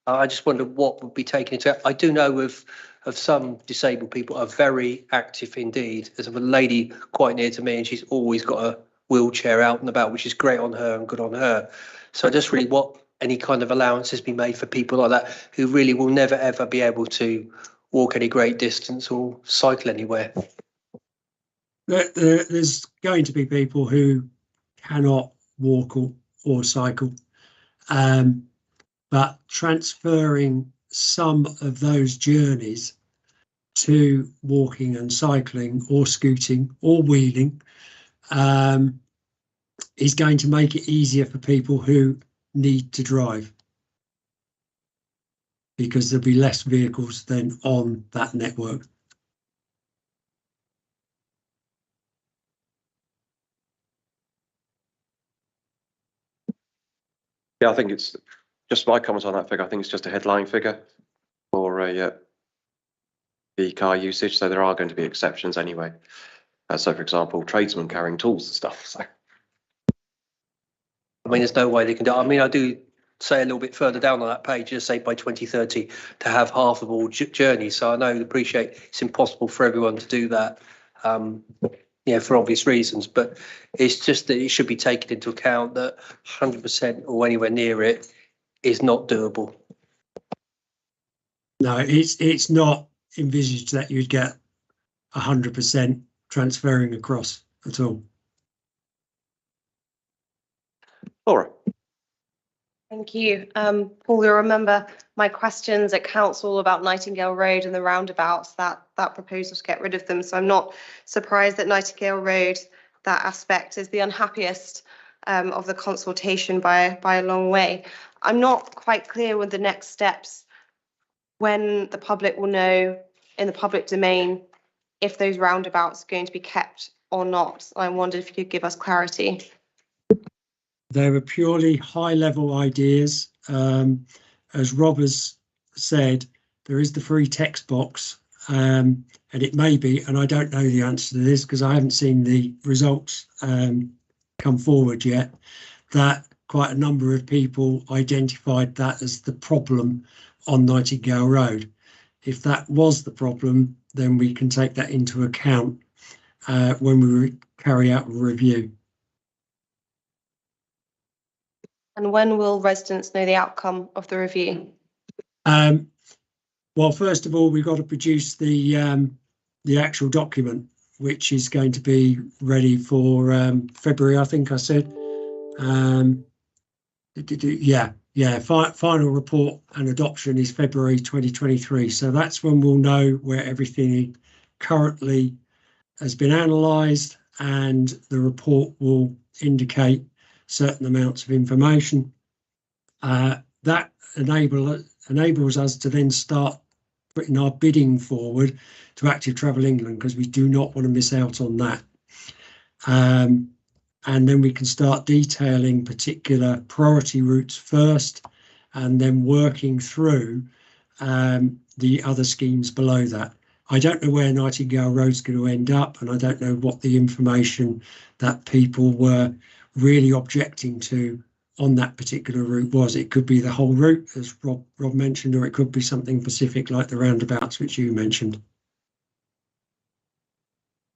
Speaker 6: I just wonder what would be taken into account. I do know of some disabled people are very active indeed. There's a lady quite near to me and she's always got a wheelchair out and about, which is great on her and good on her. So just really what any kind of allowances be made for people like that who really will never ever be able to walk any great distance or cycle anywhere.
Speaker 3: There's going to be people who cannot walk or cycle, but transferring some of those journeys to walking and cycling or scooting or wheeling is going to make it easier for people who need to drive, because there'll be less vehicles then on that network.
Speaker 1: Yeah, I think it's just my comment on that figure. I think it's just a headline figure for the car usage. So there are going to be exceptions anyway. So, for example, tradesmen carrying tools and stuff. So,
Speaker 6: I mean, there's no way they can do it. I mean, I do say a little bit further down on that page, just say by 2030 to have half of all journeys. So I know, appreciate it's impossible for everyone to do that. For obvious reasons, but it's just that it should be taken into account that 100% or anywhere near it is not doable.
Speaker 3: No, it's not envisaged that you'd get 100% transferring across at all.
Speaker 1: Laura.
Speaker 5: Thank you. Paul, you'll remember my questions at council about Nightingale Road and the roundabouts, that proposal to get rid of them. So I'm not surprised that Nightingale Road, that aspect, is the unhappiest of the consultation by a long way. I'm not quite clear with the next steps when the public will know in the public domain if those roundabouts are going to be kept or not. I wondered if you could give us clarity.
Speaker 3: They were purely high-level ideas. As Rob has said, there is the free text box, and it may be, and I don't know the answer to this because I haven't seen the results come forward yet, that quite a number of people identified that as the problem on Nightingale Road. If that was the problem, then we can take that into account when we carry out a review.
Speaker 5: And when will residents know the outcome of the review?
Speaker 3: Well, first of all, we've got to produce the actual document, which is going to be ready for February, I think I said. Final report and adoption is February 2023. So that's when we'll know where everything currently has been analysed, and the report will indicate certain amounts of information. That enables us to then start putting our bidding forward to Active Travel England, because we do not want to miss out on that. And then we can start detailing particular priority routes first, and then working through the other schemes below that. I don't know where Nightingale Road's going to end up, and I don't know what the information that people were really objecting to on that particular route was. It could be the whole route, as Rob mentioned, or it could be something specific like the roundabouts, which you mentioned.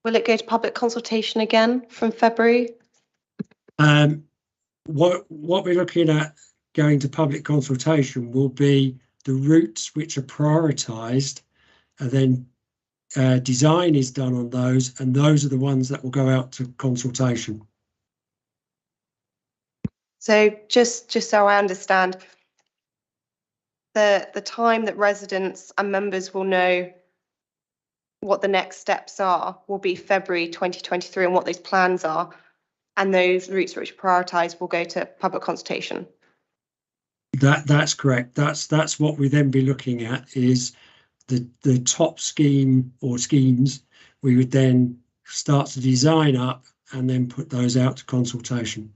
Speaker 5: Will it go to public consultation again from February?
Speaker 3: What we're looking at going to public consultation will be the routes which are prioritised, and then design is done on those, and those are the ones that will go out to consultation.
Speaker 5: So just so I understand, the time that residents and members will know what the next steps are will be February 2023, and what those plans are, and those routes which are prioritised will go to public consultation.
Speaker 3: That's correct. That's what we then be looking at, is the top scheme or schemes. We would then start to design up and then put those out to consultation.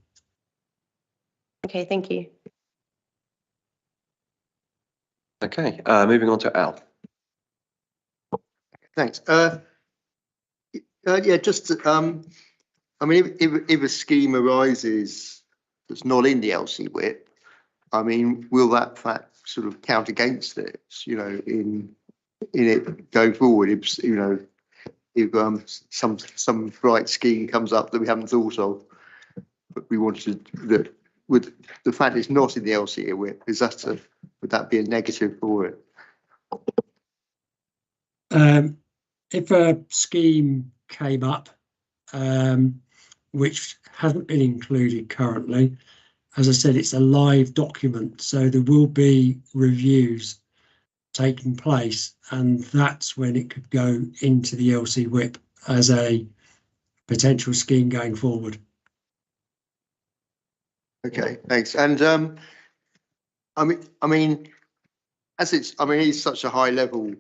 Speaker 5: Okay, thank you.
Speaker 1: Okay, moving on to Al.
Speaker 8: Thanks. Yeah, just I mean, if a scheme arises that's not in the LC whip, I mean, will that fact sort of count against it? You know, in it going forward, if you know, if some bright scheme comes up that we haven't thought of, but we wanted that, with the fact it's not in the LC whip, would that be a negative for it?
Speaker 3: If a scheme came up which hasn't been included currently, as I said, it's a live document, so there will be reviews taking place, and that's when it could go into the LC whip as a potential scheme going forward.
Speaker 8: Okay, thanks. And I mean, as it's such a high level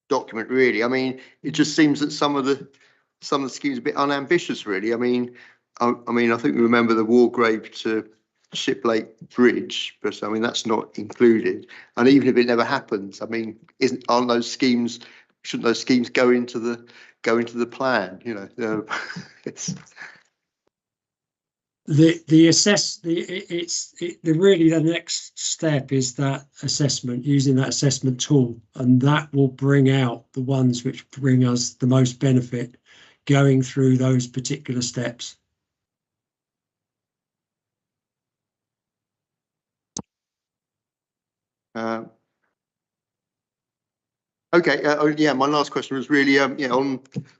Speaker 8: document, really. I mean, it just seems that some of the schemes are a bit unambitious, really. I mean, I think we remember the Wargrave to Shiplake Bridge, but I mean that's not included. And even if it never happens, I mean, shouldn't those schemes go into the plan? You know, it's.
Speaker 3: Really the next step is that assessment, using that assessment tool, and that will bring out the ones which bring us the most benefit going through those particular steps.
Speaker 8: Okay. Yeah, my last question was really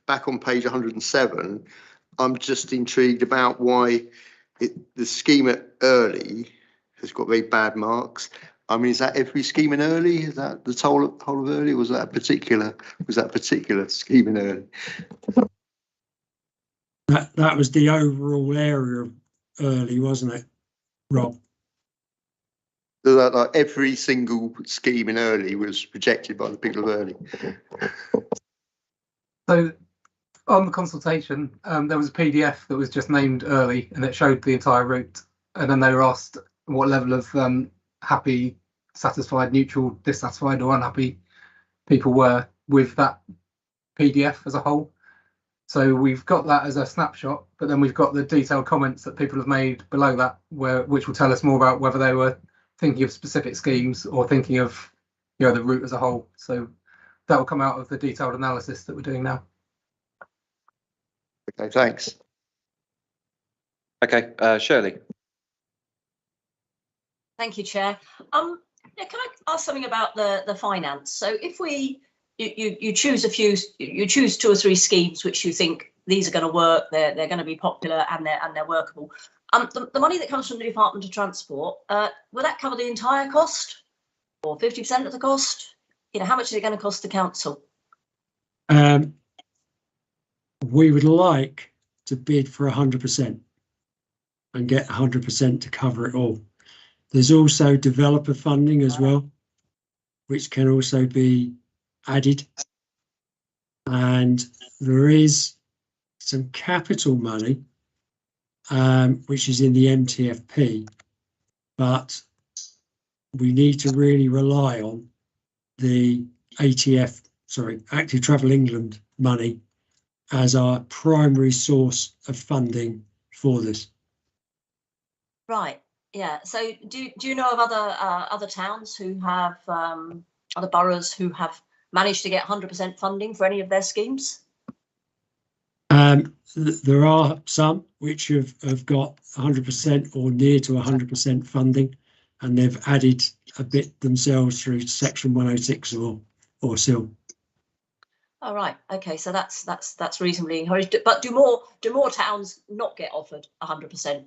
Speaker 8: back on page 107. I'm just intrigued about why the scheme at Early has got very bad marks. I mean, is that every scheme in Early? Is that the whole of Early? Was that particular scheme in Early?
Speaker 3: That was the overall area of Early, wasn't it, Rob?
Speaker 8: So that, like, every single scheme in Early was rejected by the people of Early.
Speaker 11: So on the consultation, there was a PDF that was just named Early, and it showed the entire route. and then they were asked what level of happy, satisfied, neutral, dissatisfied or unhappy people were with that PDF as a whole. So we've got that as a snapshot, but then we've got the detailed comments that people have made below that, which will tell us more about whether they were thinking of specific schemes or thinking of, you know, the route as a whole. So that will come out of the detailed analysis that we're doing now.
Speaker 8: Okay, thanks.
Speaker 1: Okay, Shirley.
Speaker 9: Thank you, Chair. Yeah, can I ask something about the finance? So if you choose you choose 2 or 3 schemes which you think these are going to work, they're going to be popular and they're workable. The money that comes from the Department of Transport, will that cover the entire cost or 50% of the cost? You know, how much is it going to cost the council?
Speaker 3: We would like to bid for 100% and get 100% to cover it all. There's also developer funding as well, which can also be added. And there is some capital money, which is in the MTFP, but we need to really rely on the Active Travel England money as our primary source of funding for this.
Speaker 9: Right. Yeah. So do you know of other towns who have other boroughs who have managed to get 100% funding for any of their schemes?
Speaker 3: There are some which have got 100% or near to 100% funding, and they've added a bit themselves through Section 106 or SIL.
Speaker 9: All right. Okay. So that's reasonably encouraged. But do more towns not get offered 100%?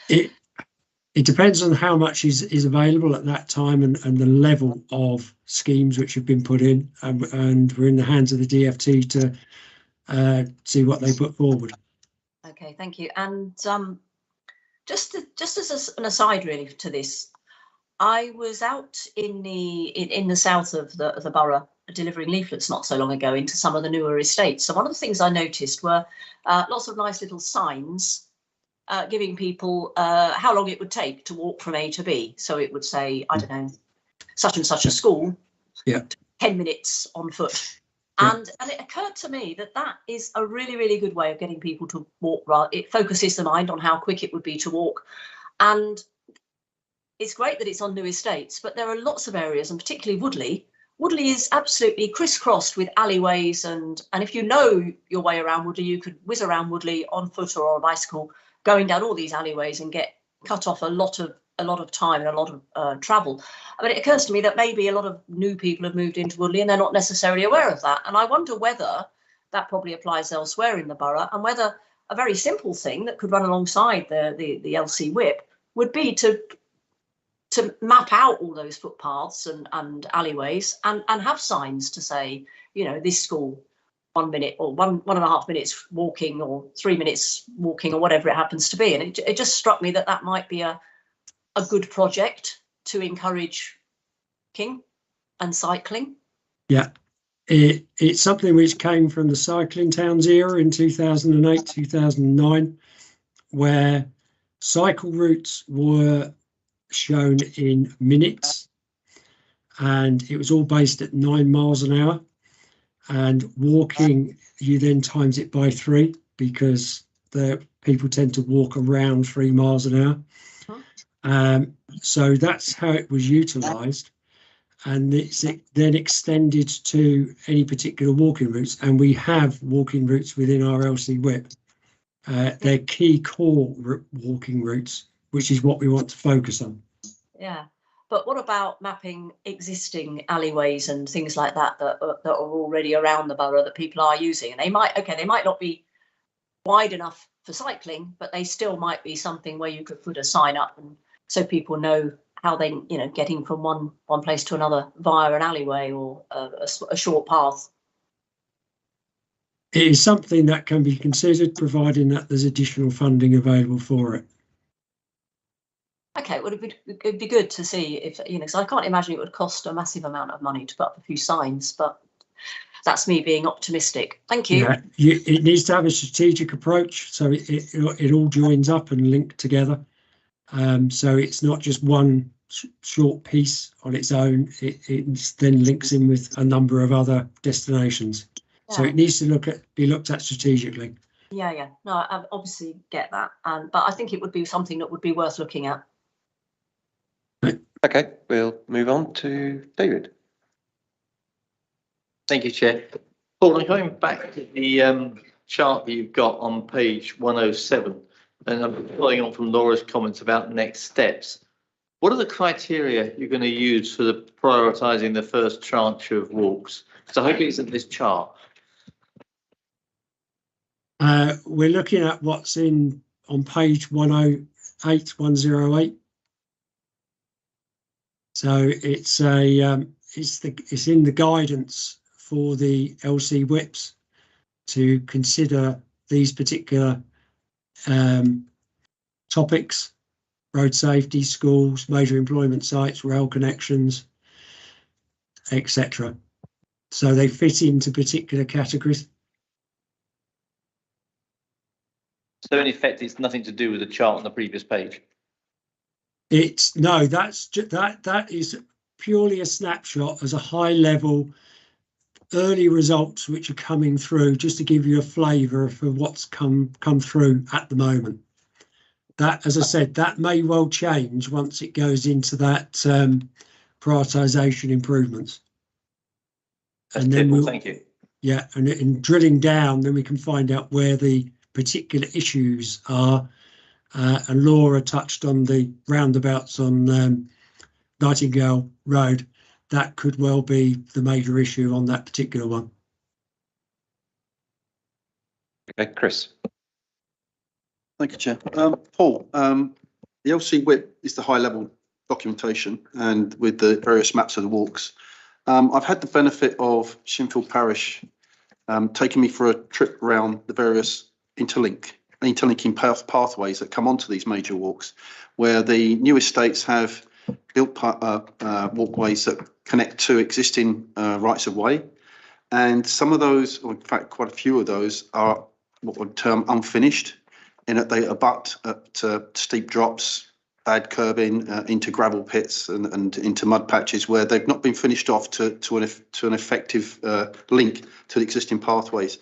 Speaker 3: It depends on how much is available at that time and the level of schemes which have been put in, and we're in the hands of the DFT to see what they put forward.
Speaker 9: Okay, thank you. And just as an aside, really, to this, I was out in the south of the borough delivering leaflets not so long ago into some of the newer estates. So one of the things I noticed were lots of nice little signs giving people how long it would take to walk from A to B. So it would say, I don't know, such and such a school, 10 minutes on foot. And it occurred to me that is a really, really good way of getting people to walk. It focuses the mind on how quick it would be to walk. And it's great that it's on new estates, but there are lots of areas, and particularly Woodley. Woodley is absolutely crisscrossed with alleyways. And if you know your way around Woodley, you could whiz around Woodley on foot or on a bicycle, going down all these alleyways and get cut off a lot of time and a lot of travel. I mean, it occurs to me that maybe a lot of new people have moved into Woodley and they're not necessarily aware of that. And I wonder whether that probably applies elsewhere in the borough, and whether a very simple thing that could run alongside the LC whip would be to map out all those footpaths and alleyways and have signs to say, you know, this school, 1 minute or 1.5 minutes walking, or 3 minutes walking, or whatever it happens to be. And it just struck me that might be a good project to encourage walking and cycling. Yeah,
Speaker 3: it's something which came from the Cycling Towns era in 2008, 2009, where cycle routes were shown in minutes, and it was all based at 9 miles an hour. And walking, you then times it by 3, because the people tend to walk around 3 miles an hour. So that's how it was utilised, and it's then extended to any particular walking routes. And we have walking routes within our LC whip. They're key core walking routes, which is what we want to focus on.
Speaker 9: Yeah. But what about mapping existing alleyways and things like that that are already around the borough that people are using? And they might not be wide enough for cycling, but they still might be something where you could put a sign up, and so people know how they, you know, getting from one place to another via an alleyway or a short path.
Speaker 3: It is something that can be considered, providing that there's additional funding available for it.
Speaker 9: Okay, well, it'd be good to see if, you know, because I can't imagine it would cost a massive amount of money to put up a few signs. But that's me being optimistic. Thank you.
Speaker 3: Yeah, it needs to have a strategic approach, so it all joins up and linked together. So it's not just one short piece on its own. It then links in with a number of other destinations. So
Speaker 9: Yeah.
Speaker 3: it needs to be looked at strategically.
Speaker 9: Yeah. No, I obviously get that, but I think it would be something that would be worth looking at.
Speaker 1: Okay, we'll move on to David.
Speaker 7: Thank you, Chair. Paul, I'm going back to the chart that you've got on page 107, and I'm following on from Laura's comments about next steps. What are the criteria you're going to use for the prioritising the first tranche of walks? Because I hope it's in this chart.
Speaker 3: We're looking at what's on page 108, 108. So it's in the guidance for the LC whips to consider these particular topics: road safety, schools, major employment sites, rail connections, etc. So they fit into particular categories.
Speaker 7: So in effect, it's nothing to do with the chart on the previous page.
Speaker 3: That is purely a snapshot as a high level early results which are coming through, just to give you a flavour for what's come through at the moment. That, as I said, that may well change once it goes into that prioritisation improvements.
Speaker 7: That's
Speaker 3: and then
Speaker 7: simple, thank you.
Speaker 3: Yeah, and in drilling down, then we can find out where the particular issues are. And Laura touched on the roundabouts on Nightingale Road. That could well be the major issue on that particular one.
Speaker 1: Okay, Chris.
Speaker 10: Thank you, Chair. Paul, the LC whip is the high level documentation and with the various maps of the walks. I've had the benefit of Shinfield Parish taking me for a trip around the various interlinking pathways that come onto these major walks, where the new estates have built walkways that connect to existing rights of way. And some of those, or in fact, quite a few of those, are what would term unfinished, in that they abut at steep drops, bad curbing, into gravel pits and into mud patches where they've not been finished off to an effective link to the existing pathways.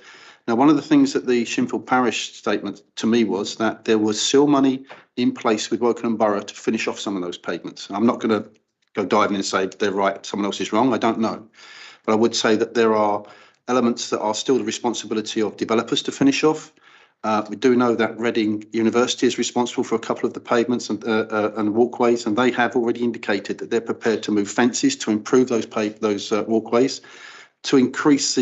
Speaker 10: Now, one of the things that the Shinfield Parish statement to me was that there was still money in place with Wokingham Borough to finish off some of those pavements. I'm not going to go diving and say they're right, someone else is wrong. I don't know. But I would say that there are elements that are still the responsibility of developers to finish off. We do know that Reading University is responsible for a couple of the pavements and walkways, and they have already indicated that they're prepared to move fences to improve those walkways, to increase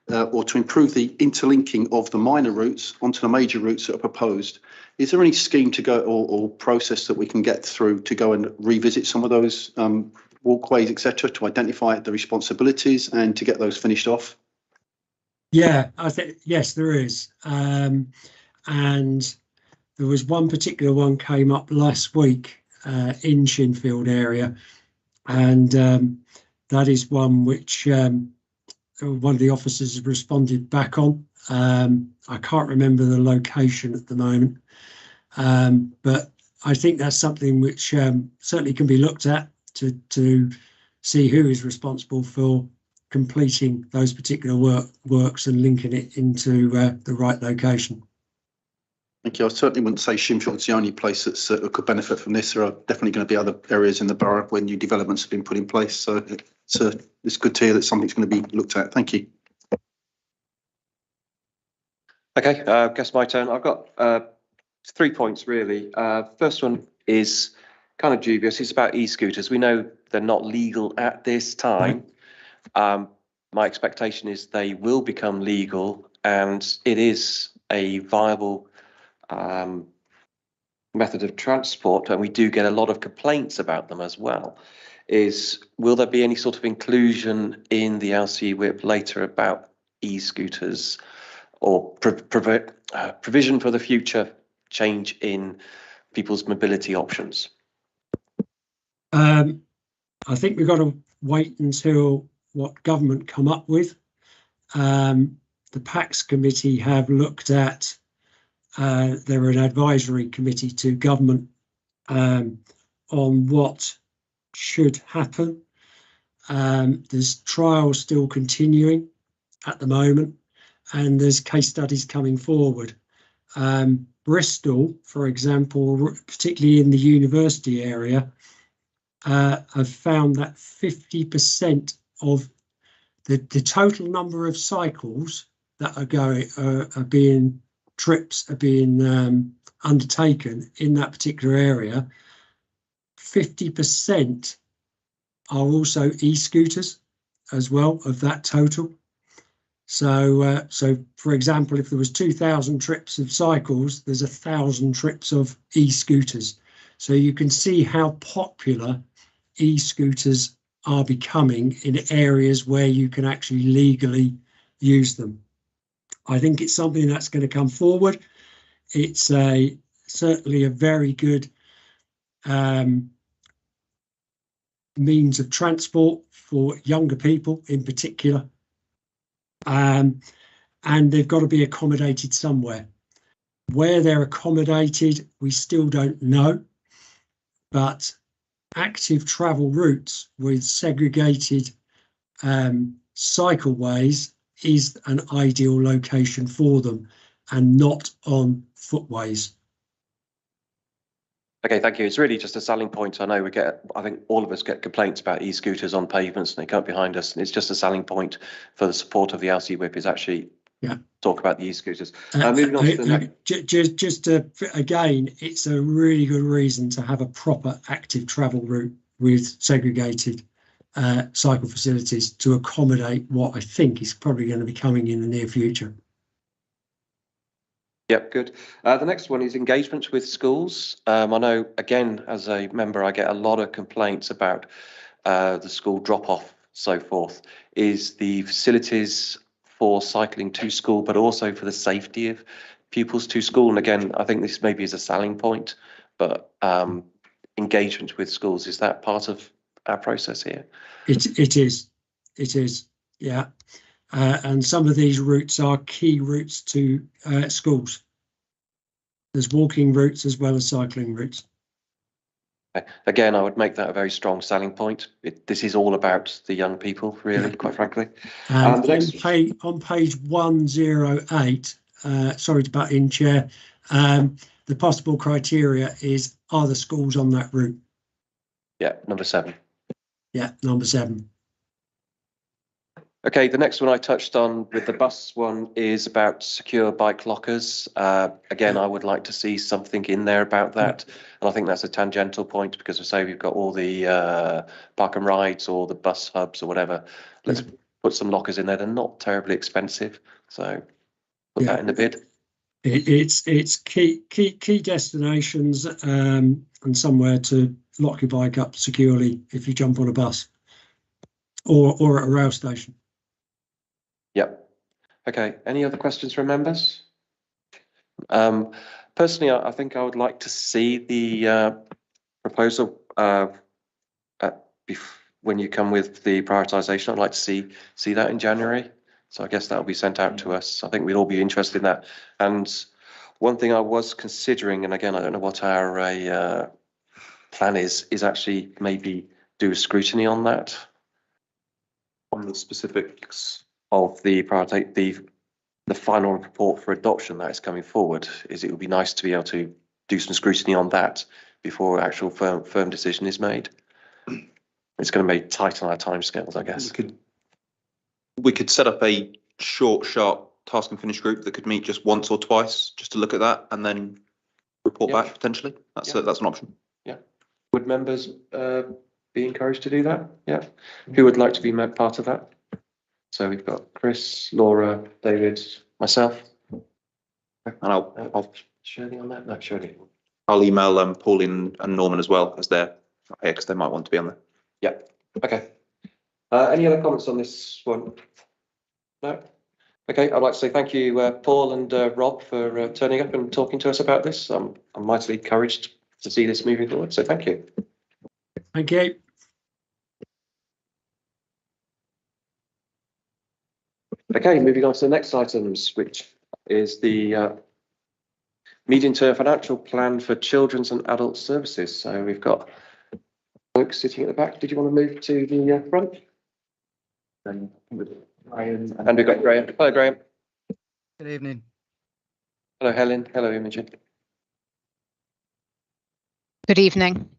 Speaker 10: or to improve the interlinking of the minor routes onto the major routes that are proposed. Is there any scheme to go or process that we can get through to go and revisit some of those walkways, etc., to identify the responsibilities and to get those finished off?
Speaker 3: Yeah, I think yes, there is. And there was one particular one came up last week in Shinfield area, and that is one which one of the officers has responded back on. I can't remember the location at the moment, but I think that's something which certainly can be looked at to see who is responsible for completing those particular works and linking it into the right location.
Speaker 10: Thank you. I certainly wouldn't say Shinfield's the only place that could benefit from this. There are definitely going to be other areas in the borough where new developments have been put in place. So it's good to hear that something's going to be looked at. Thank you.
Speaker 1: Okay, I guess my turn. I've got 3 points really. First one is kind of dubious. It's about e-scooters. We know they're not legal at this time. My expectation is they will become legal, and it is a viable method of transport, and we do get a lot of complaints about them as well. Will there be any sort of inclusion in the LCE whip later about e-scooters or provision for the future change in people's mobility options?
Speaker 3: I think we've got to wait until what government come up with. the PACS committee have looked at, they're an advisory committee to government on what should happen. There's trials still continuing at the moment, and there's case studies coming forward. Bristol, for example, particularly in the university area, have found that 50% of the total number of cycles that are being undertaken in that particular area, 50% are also e-scooters as well of that total. So, for example, if there was 2,000 trips of cycles, there's 1,000 trips of e-scooters. So you can see how popular e-scooters are becoming in areas where you can actually legally use them. I think it's something that's going to come forward. It's certainly a very good means of transport for younger people in particular. And they've got to be accommodated somewhere. Where they're accommodated, we still don't know, but active travel routes with segregated cycleways is an ideal location for them, and not on footways.
Speaker 1: Okay, thank you. It's really just a selling point. I know I think all of us get complaints about e-scooters on pavements and they come up behind us, and it's just a selling point for the support of the LC Whip is actually talk about the e-scooters. Moving on to the next.
Speaker 3: Just again, it's a really good reason to have a proper active travel route with segregated cycle facilities to accommodate what I think is probably going to be coming in the near future.
Speaker 1: Yep, good. The next one is engagement with schools. I know, again, as a member, I get a lot of complaints about the school drop-off, so forth. Is the facilities for cycling to school, but also for the safety of pupils to school? And again, I think this maybe is a selling point, but engagement with schools, is that part of our process here?
Speaker 3: It is, yeah. And some of these routes are key routes to schools. There's walking routes as well as cycling routes.
Speaker 1: Again, I would make that a very strong selling point. This is all about the young people, really, quite frankly.
Speaker 3: And on page 108, sorry to butt in, Chair, the possible criteria is, are the schools on that route?
Speaker 1: Yeah, number 7.
Speaker 3: Yeah, number 7.
Speaker 1: Okay, the next one I touched on with the bus one is about secure bike lockers. Again, I would like to see something in there about that. And I think that's a tangential point because we say we've got all the park and rides or the bus hubs or whatever. Let's put some lockers in there. They're not terribly expensive. So put that in the bid.
Speaker 3: It's key destinations and somewhere to lock your bike up securely if you jump on a bus or at a rail station.
Speaker 1: Yep. Okay. Any other questions from members? Personally, I think I would like to see the proposal when you come with the prioritisation. I'd like to see that in January. So I guess that will be sent out to us. I think we'd all be interested in that. And one thing I was considering, and again, I don't know what our plan is actually maybe do a scrutiny on that, on the specifics of the final report for adoption that is coming forward. It would be nice to be able to do some scrutiny on that before actual firm decision is made. It's going to be tight on our timescales, I guess.
Speaker 2: We could set up a short, sharp task and finish group that could meet just once or twice just to look at that and then report back potentially. That's an option.
Speaker 1: Yeah. Would members be encouraged to do that? Yeah. Who would like to be part of that? So we've got Chris, Laura, David, myself.
Speaker 2: And I'll
Speaker 1: Shirley on that? No, Shirley.
Speaker 2: I'll email Pauline and Norman as well as because they might want to be on there.
Speaker 1: Yeah. Okay. Any other comments on this one? No. Okay. I'd like to say thank you, Paul and Rob, for turning up and talking to us about this. I'm mightily encouraged to see this moving forward. So thank you.
Speaker 3: Thank you.
Speaker 1: Okay, moving on to the next items, which is the medium-term financial plan for children's and adult services. So we've got folks sitting at the back. Did you want to move to the front? And we've got Graham. Hello, Graham.
Speaker 12: Good evening.
Speaker 1: Hello, Helen. Hello, Imogen.
Speaker 13: Good evening.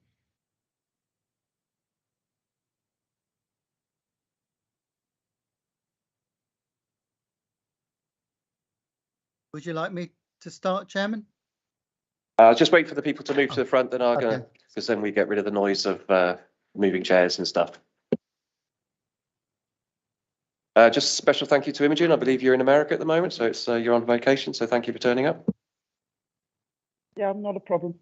Speaker 12: Would you like me to start, Chairman?
Speaker 1: Just wait for the people to move to the front, then I'm
Speaker 12: okay.
Speaker 1: going to, because then we get rid of the noise of moving chairs and stuff. Just a special thank you to Imogen. I believe you're in America at the moment, so it's you're on vacation. So thank you for turning up.
Speaker 14: Yeah, not a problem.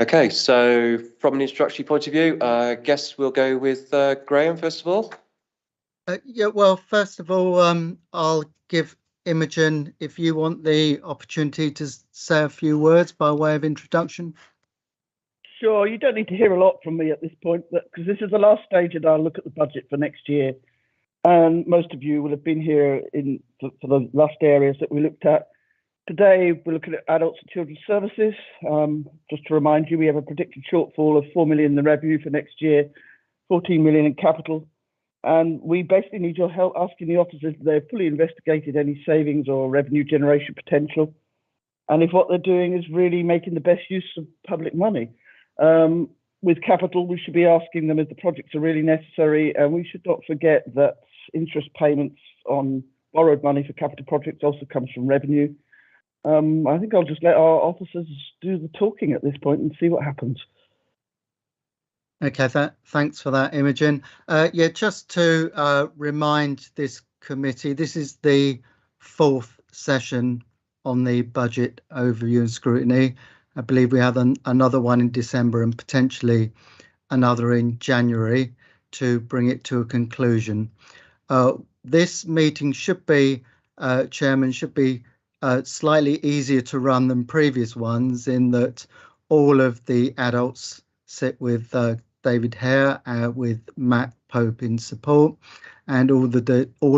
Speaker 1: Okay, so from an introductory point of view, I guess we'll go with Graham first of all.
Speaker 12: Yeah, well, first of all, I'll give Imogen, if you want the opportunity to say a few words by way of introduction.
Speaker 14: Sure, you don't need to hear a lot from me at this point, because this is the last stage and I'll look at the budget for next year. And most of you will have been here for the last areas that we looked at. Today, we're looking at adults and children's services. Just to remind you, we have a predicted shortfall of 4 million in the revenue for next year, 14 million in capital. And we basically need your help asking the officers if they've fully investigated any savings or revenue generation potential. And if what they're doing is really making the best use of public money. With capital, we should be asking them if the projects are really necessary. And we should not forget that interest payments on borrowed money for capital projects also comes from revenue. I think I'll just let our officers do the talking at this point and see what happens.
Speaker 12: Okay, thanks for that, Imogen. Yeah, just to remind this committee, this is the 4th session on the budget overview and scrutiny. I believe we have another one in December and potentially another in January to bring it to a conclusion. This meeting should be, Chairman, should be slightly easier to run than previous ones in that all of the adults sit with David Hare, with Matt Pope in support, and all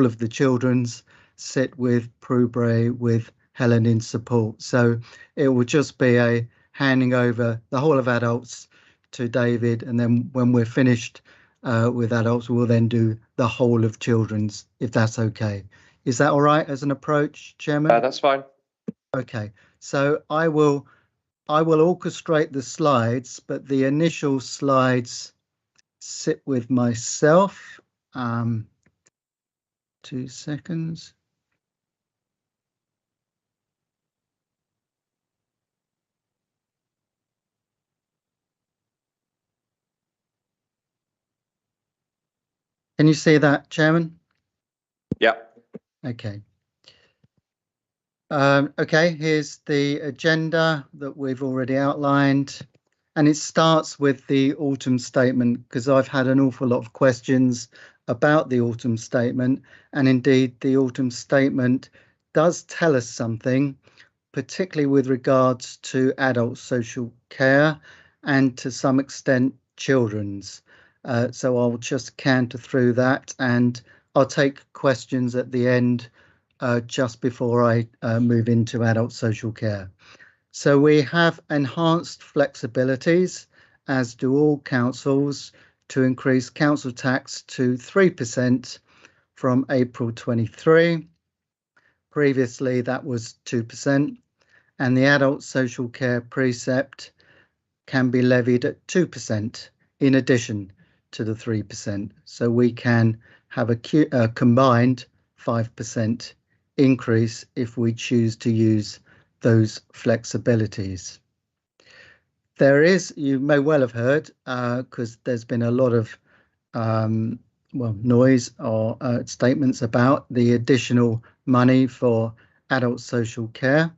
Speaker 12: of the children's sit with Prue Bray with Helen in support. So it will just be a handing over the whole of adults to David, and then when we're finished with adults, we'll then do the whole of children's, if that's okay. Is that all right as an approach, Chairman?
Speaker 1: That's fine.
Speaker 12: Okay, so I will orchestrate the slides, but the initial slides sit with myself. 2 seconds. Can you see that, Chairman?
Speaker 1: Yeah.
Speaker 12: Okay. Okay, here's the agenda that we've already outlined, and it starts with the autumn statement because I've had an awful lot of questions about the autumn statement, and indeed the autumn statement does tell us something, particularly with regards to adult social care and to some extent children's. So I'll just canter through that and I'll take questions at the end just before I move into adult social care. So we have enhanced flexibilities, as do all councils, to increase council tax to 3% from April 23. Previously, that was 2%, and the adult social care precept can be levied at 2% in addition to the 3%. So we can have a combined 5% increase if we choose to use those flexibilities. There is, you may well have heard, because there's been a lot of noise or statements about the additional money for adult social care,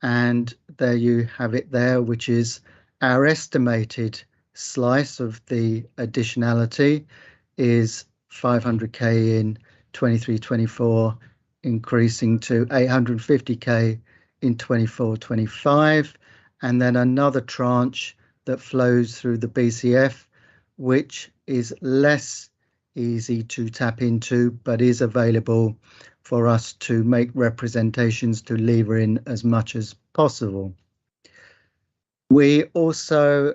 Speaker 12: and there you have it there, which is our estimated slice of the additionality is 500k in 23-24 increasing to 850k in 24-25, and then another tranche that flows through the BCF, which is less easy to tap into, but is available for us to make representations to lever in as much as possible. We also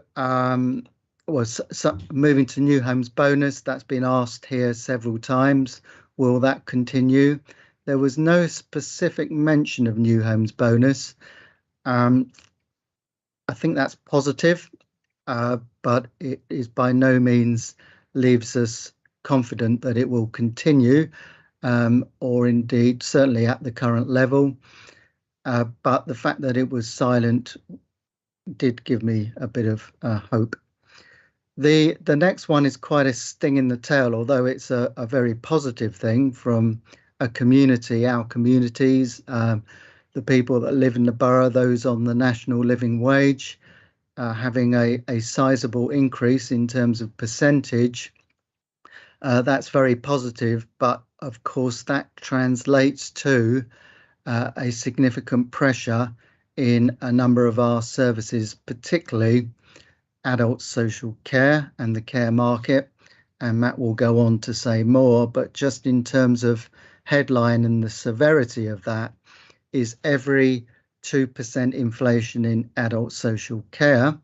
Speaker 12: moving to new homes bonus. That's been asked here several times. Will that continue? There was no specific mention of new homes bonus. I think that's positive, but it is by no means leaves us confident that it will continue, or indeed certainly at the current level. But the fact that it was silent did give me a bit of hope. The next one is quite a sting in the tail, although it's a very positive thing from a community, our communities, the people that live in the borough, those on the national living wage, having a sizable increase in terms of percentage. That's very positive, but of course that translates to a significant pressure in a number of our services, particularly adult social care and the care market. And Matt will go on to say more, but just in terms of headline and the severity of that is every 2% inflation in adult social care,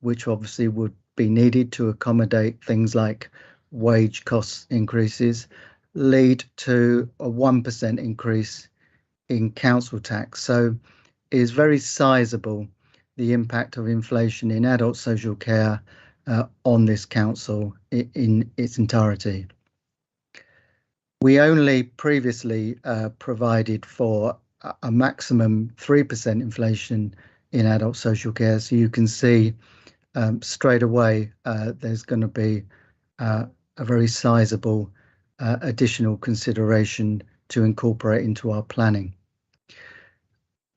Speaker 12: which obviously would be needed to accommodate things like wage cost increases, lead to a 1% increase in council tax. So it is very sizable, the impact of inflation in adult social care on this council in its entirety. We only previously provided for a maximum 3% inflation in adult social care. So you can see straight away there's going to be a very sizable additional consideration to incorporate into our planning.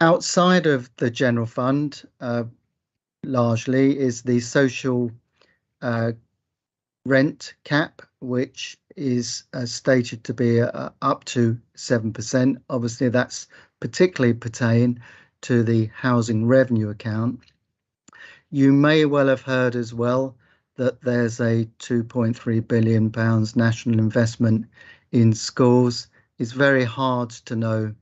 Speaker 12: Outside of the general fund, largely is the social rent cap, which is stated to be up to 7%. Obviously, that's particularly pertain to the housing revenue account. You may well have heard as well that there's a £2.3 billion national investment in schools. It's very hard to know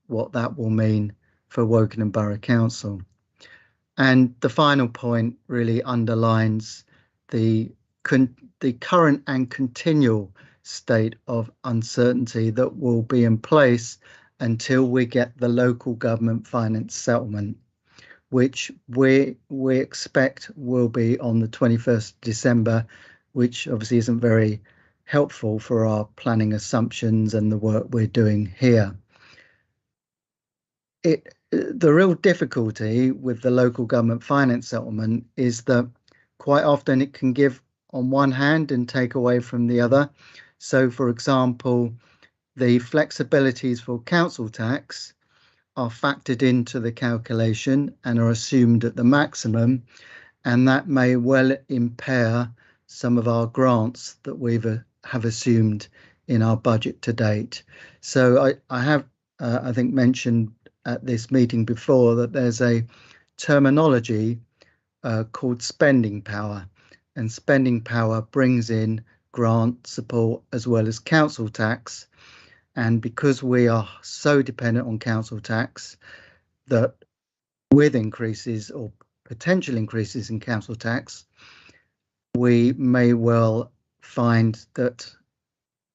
Speaker 12: what that will mean for Wokingham Borough Council. And the final point really underlines the current and continual state of uncertainty that will be in place until we get the local government finance settlement, which we expect will be on the 21st of December, which obviously isn't very helpful for our planning assumptions and the work we're doing here. The real difficulty with the local government finance settlement is that quite often it can give on one hand and take away from the other. So, for example, the flexibilities for council tax are factored into the calculation and are assumed at the maximum, and that may well impair some of our grants that we have assumed in our budget to date. So I have, I think, mentioned at this meeting before that there's a terminology called spending power, and spending power brings in grant support as well as council tax. And because we are so dependent on council tax, that with increases or potential increases in council tax, we may well find that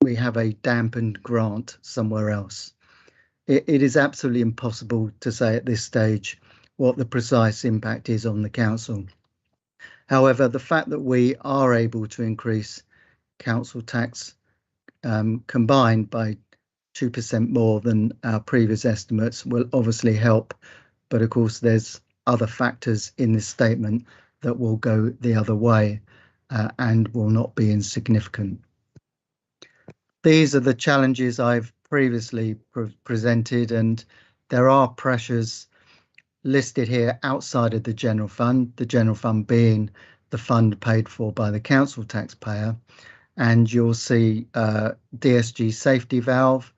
Speaker 12: we have a dampened grant somewhere else. It is absolutely impossible to say at this stage what the precise impact is on the council. However, the fact that we are able to increase council tax combined by 2% more than our previous estimates will obviously help. But of course, there's other factors in this statement that will go the other way and will not be insignificant. These are the challenges I've previously presented, and there are pressures listed here outside of the general fund being the fund paid for by the council taxpayer. And you'll see DSG safety valve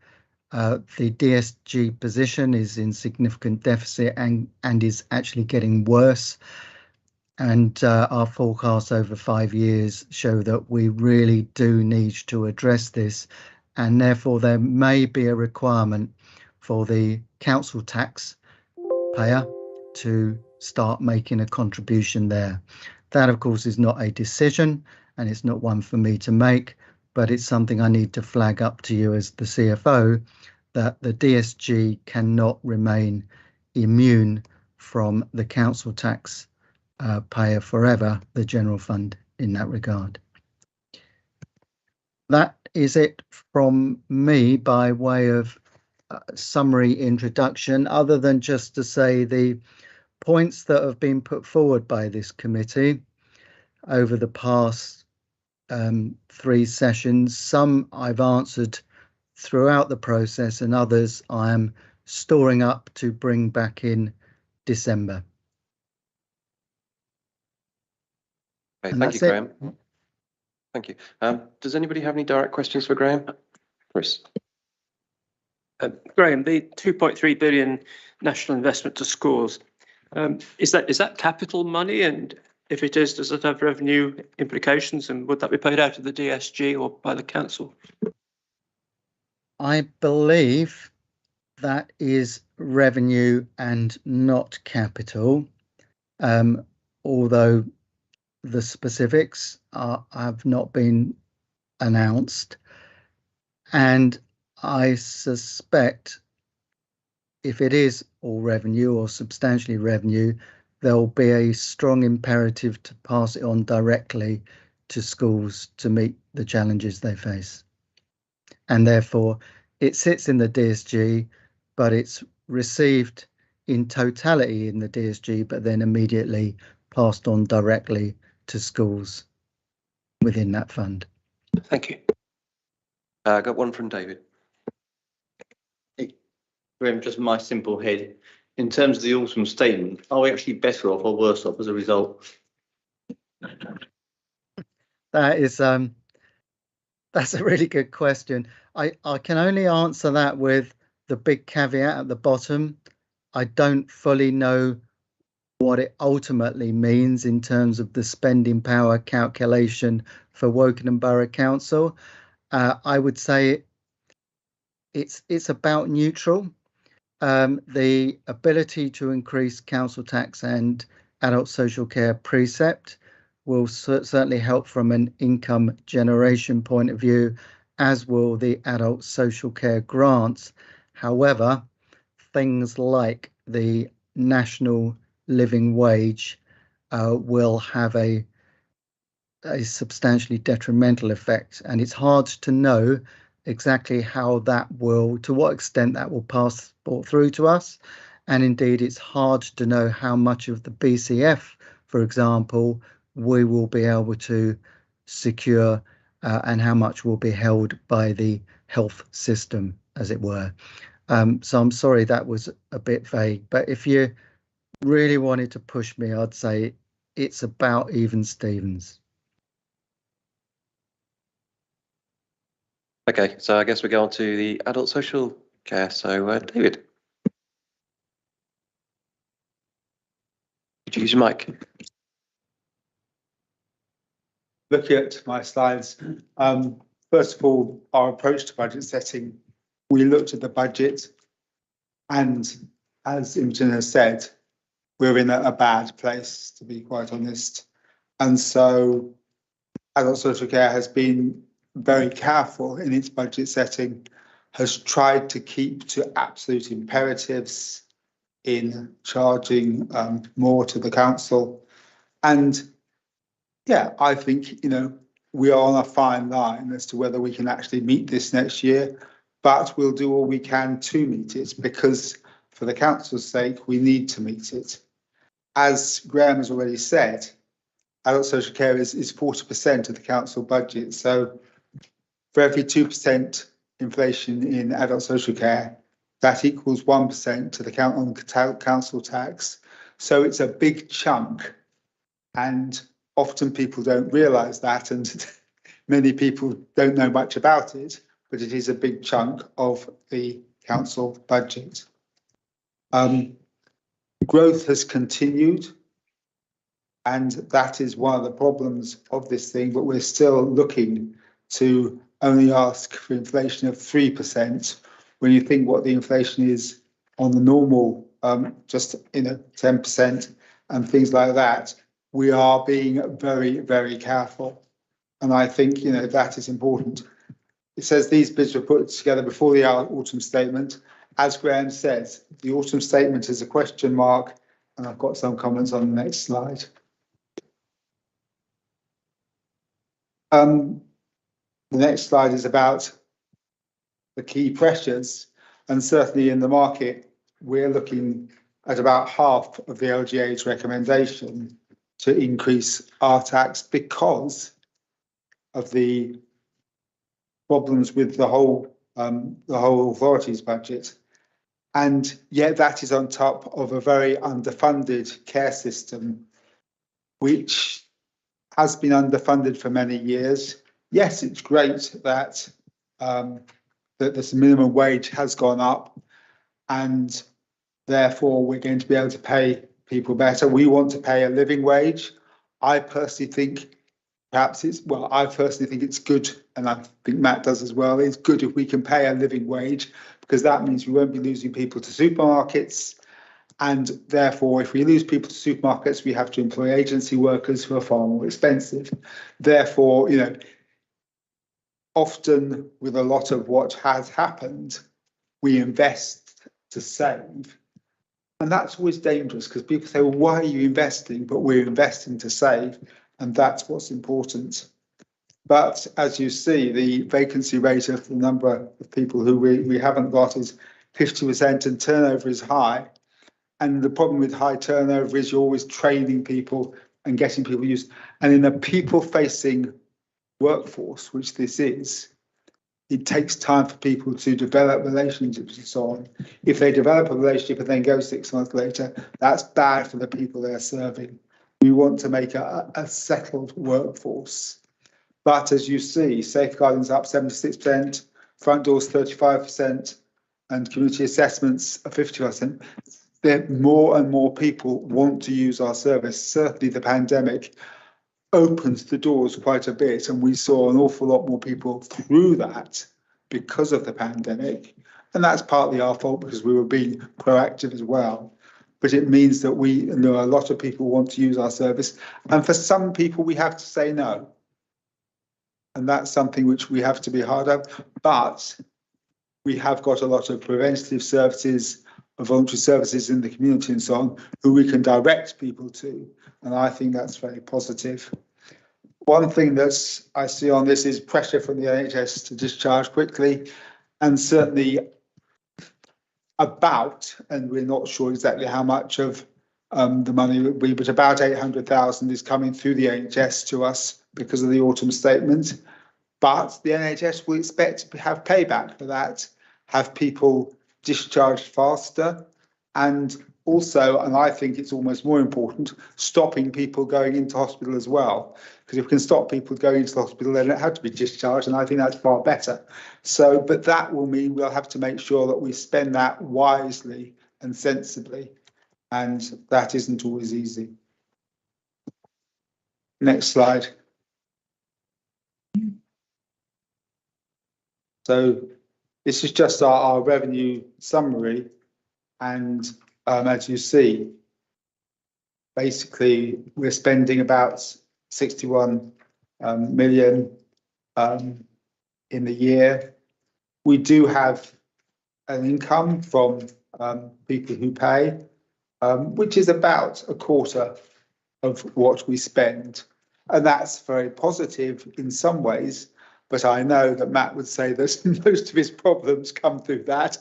Speaker 12: The DSG position is in significant deficit and is actually getting worse. And our forecasts over 5 years show that we really do need to address this, and therefore there may be a requirement for the council tax payer to start making a contribution there. That, of course, is not a decision, and it's not one for me to make, but it's something I need to flag up to you as the CFO, that the DSG cannot remain immune from the council tax payer forever, the general fund, in that regard. That is it from me by way of summary introduction, other than just to say the points that have been put forward by this committee over the past 3 sessions. Some I've answered throughout the process, and others I am storing up to bring back in December.
Speaker 1: Okay,
Speaker 12: And
Speaker 1: thank you,
Speaker 12: that's it.
Speaker 1: Graham. Thank you. Does anybody have any direct questions for Graham? Chris?
Speaker 13: Graham, the 2.3 billion national investment to schools, is that capital money? And if it is, does it have revenue implications? And would that be paid out of the DSG or by the council?
Speaker 12: I believe that is revenue and not capital, although the specifics have not been announced. And I suspect if it is all revenue or substantially revenue, there'll be a strong imperative to pass it on directly to schools to meet the challenges they face. And therefore, it sits in the DSG, but it's received in totality in the DSG, but then immediately passed on directly to schools within that fund.
Speaker 13: Thank you.
Speaker 1: I got one from David.
Speaker 7: Graham, just my simple head. In terms of the autumn statement, are we actually better off or worse off as a result?
Speaker 12: That is that's a really good question. I can only answer that with the big caveat at the bottom. I don't fully know what it ultimately means in terms of the spending power calculation for Wokingham Borough Council. I would say it's about neutral. The ability to increase council tax and adult social care precept will certainly help from an income generation point of view, as will the adult social care grants. However, things like the national living wage will have a substantially detrimental effect, and it's hard to know exactly how that will, to what extent that will pass through to us. And indeed, it's hard to know how much of the BCF, for example, we will be able to secure and how much will be held by the health system, as it were. So I'm sorry that was a bit vague, but if you really wanted to push me, I'd say it's about even Stevens.
Speaker 1: Okay, so I guess we go on to the adult social care. So David, could you use your mic?
Speaker 15: Looking at my slides, first of all, our approach to budget setting, we looked at the budget, and as Imogen has said, we're in a bad place, to be quite honest. And so adult social care has been very careful in its budget setting, has tried to keep to absolute imperatives in charging more to the council. And yeah, I think, we are on a fine line as to whether we can actually meet this next year, but we'll do all we can to meet it, because for the council's sake, we need to meet it. As Graham has already said, adult social care is 40% of the council budget. So for every 2% inflation in adult social care, that equals 1% to the council tax. So it's a big chunk, and often people don't realise that, and many people don't know much about it. but it is a big chunk of the council budget. Growth has continued, and that is one of the problems of this thing, but we're still looking to only ask for inflation of 3% when you think what the inflation is on the normal, just 10% and things like that. We are being very, very careful, and I think that is important. It says these bids were put together before the autumn statement. As Graham says, the autumn statement is a question mark, and I've got some comments on the next slide. The next slide is about the key pressures, and certainly in the market, we're looking at about half of the LGA's recommendation to increase our tax because of the problems with the whole authority's budget. And yet that is on top of a very underfunded care system, which has been underfunded for many years. Yes, it's great that that this minimum wage has gone up, and therefore we're going to be able to pay people better. We want to pay a living wage. I personally think I personally think it's good, and I think Matt does as well. It's good if we can pay a living wage, because that means we won't be losing people to supermarkets. And therefore, if we lose people to supermarkets, we have to employ agency workers who are far more expensive. Therefore, often with a lot of what has happened, we invest to save. And that's always dangerous, because people say, well, why are you investing? But we're investing to save, and that's what's important. But as you see, the vacancy rate of the number of people who we haven't got is 50%, and turnover is high. And the problem with high turnover is you're always training people and getting people used. And in a people-facing workforce, which this is, it takes time for people to develop relationships and so on. If they develop a relationship and then go 6 months later, that's bad for the people they're serving. We want to make a settled workforce. But as you see, safeguarding's up 76%, front doors 35%, and community assessments are 50%. That more and more people want to use our service. Certainly the pandemic opened the doors quite a bit, and we saw an awful lot more people through that because of the pandemic. And that's partly our fault, because we were being proactive as well. But it means that a lot of people want to use our service, and for some people we have to say no. And that's something which we have to be hard at. But we have got a lot of preventative services, voluntary services in the community and so on, who we can direct people to. And I think that's very positive. One thing that I see on this is pressure from the NHS to discharge quickly, and certainly and we're not sure exactly how much of the money will be, but about 800,000 is coming through the NHS to us because of the autumn statement. But the NHS will expect to have payback for that, have people discharged faster, and also, and I think it's almost more important, stopping people going into hospital as well. Because if we can stop people going into the hospital, they don't have to be discharged, and I think that's far better. So, but that will mean we'll have to make sure that we spend that wisely and sensibly, and that isn't always easy. Next slide. So this is just our revenue summary, and as you see, basically we're spending about 61 million in the year. We do have an income from people who pay, which is about a quarter of what we spend, and that's very positive in some ways. But I know that Matt would say that most of his problems come through that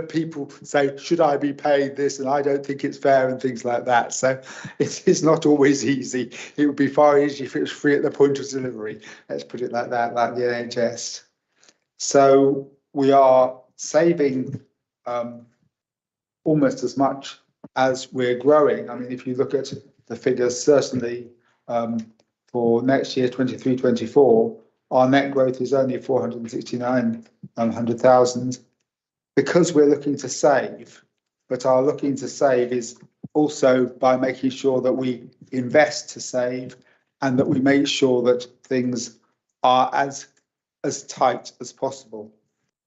Speaker 15: people say, should I be paid this? And I don't think it's fair, and things like that. So it is not always easy. It would be far easier if it was free at the point of delivery. Let's put it like that, like the NHS. So we are saving almost as much as we're growing. I mean, if you look at the figures, certainly for next year, 23-24, our net growth is only 469,100,000 because we're looking to save. But our looking to save is also by making sure that we invest to save and that we make sure that things are as tight as possible.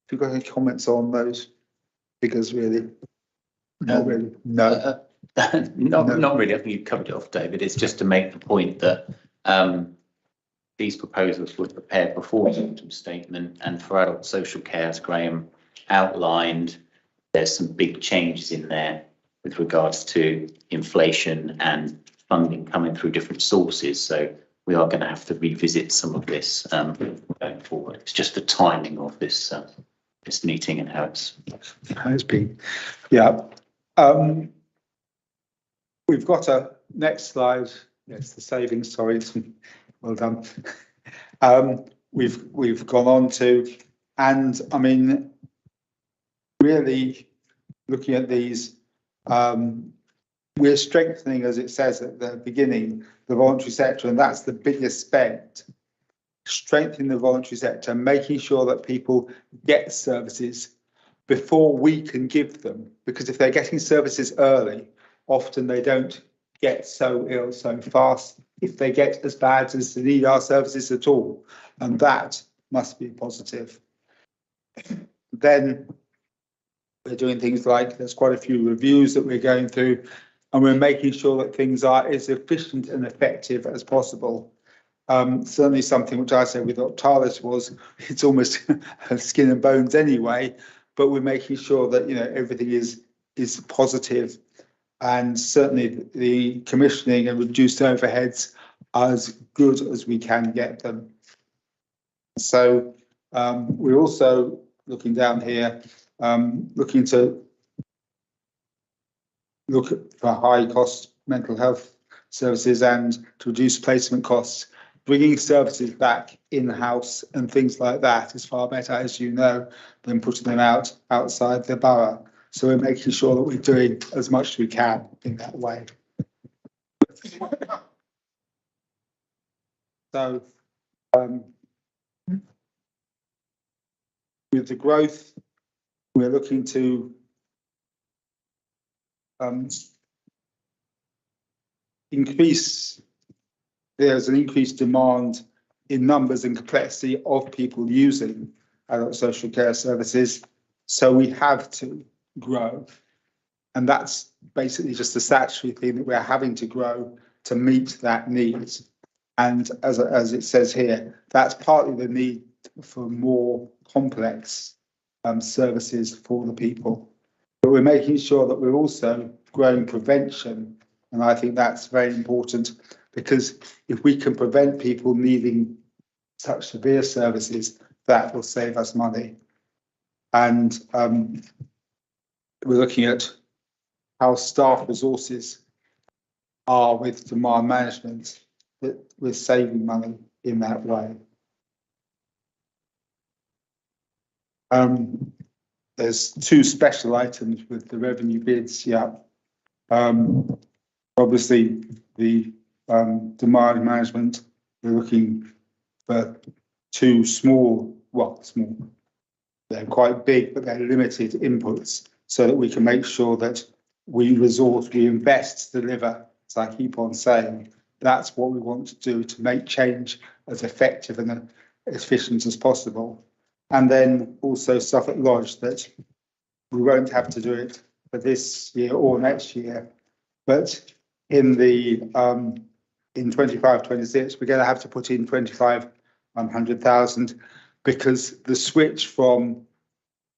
Speaker 15: Have you got any comments on those figures, really? Not really. No.
Speaker 16: Not really. I think you covered it off, David. It's just to make the point that these proposals were prepared before the autumn statement, and for adult social care, as Graham outlined, there's some big changes in there with regards to inflation and funding coming through different sources. So we are going to have to revisit some of this going forward. It's just the timing of this this meeting and how it's
Speaker 15: been. Yeah. We've got a next slide. It's the savings. Sorry, it's well done. We've gone on to, and I mean, really looking at these, we're strengthening, as it says at the beginning, the voluntary sector, and that's the biggest spend. Strengthening the voluntary sector, making sure that people get services before we can give them, because if they're getting services early, often they don't get so ill so fast if they get as bad as they need our services at all, and that must be positive. Then we're doing things like, there's quite a few reviews that we're going through, and we're making sure that things are as efficient and effective as possible. Certainly something which I said with Octalis was, it's almost skin and bones anyway, but we're making sure that, you know, everything is positive, and certainly the commissioning and reduced overheads are as good as we can get them. So we're also looking down here, looking to look for high cost mental health services and to reduce placement costs. Bringing services back in-house and things like that is far better, as you know, than putting them outside the borough. So we're making sure that we're doing as much as we can in that way. So with the growth, we're looking to increase. There's an increased demand in numbers and complexity of people using adult social care services, so we have to grow, and that's basically just a statutory thing that we're having to grow to meet that need. And as it says here, that's partly the need for more complex services for the people, but we're making sure that we're also growing prevention, and I think that's very important, because if we can prevent people needing such severe services, that will save us money. And we're looking at how staff resources are with demand management, that we're saving money in that way. There's two special items with the revenue bids. Yeah. Obviously the demand management, we're looking for two small, they're quite big, but they're limited inputs, so that we can make sure that we invest to deliver, as I keep on saying. That's what we want to do, to make change as effective and efficient as possible. And then also Suffolk Lodge, that we won't have to do it for this year or next year, but in the in 25-26, we're going to have to put in 100,000, because the switch from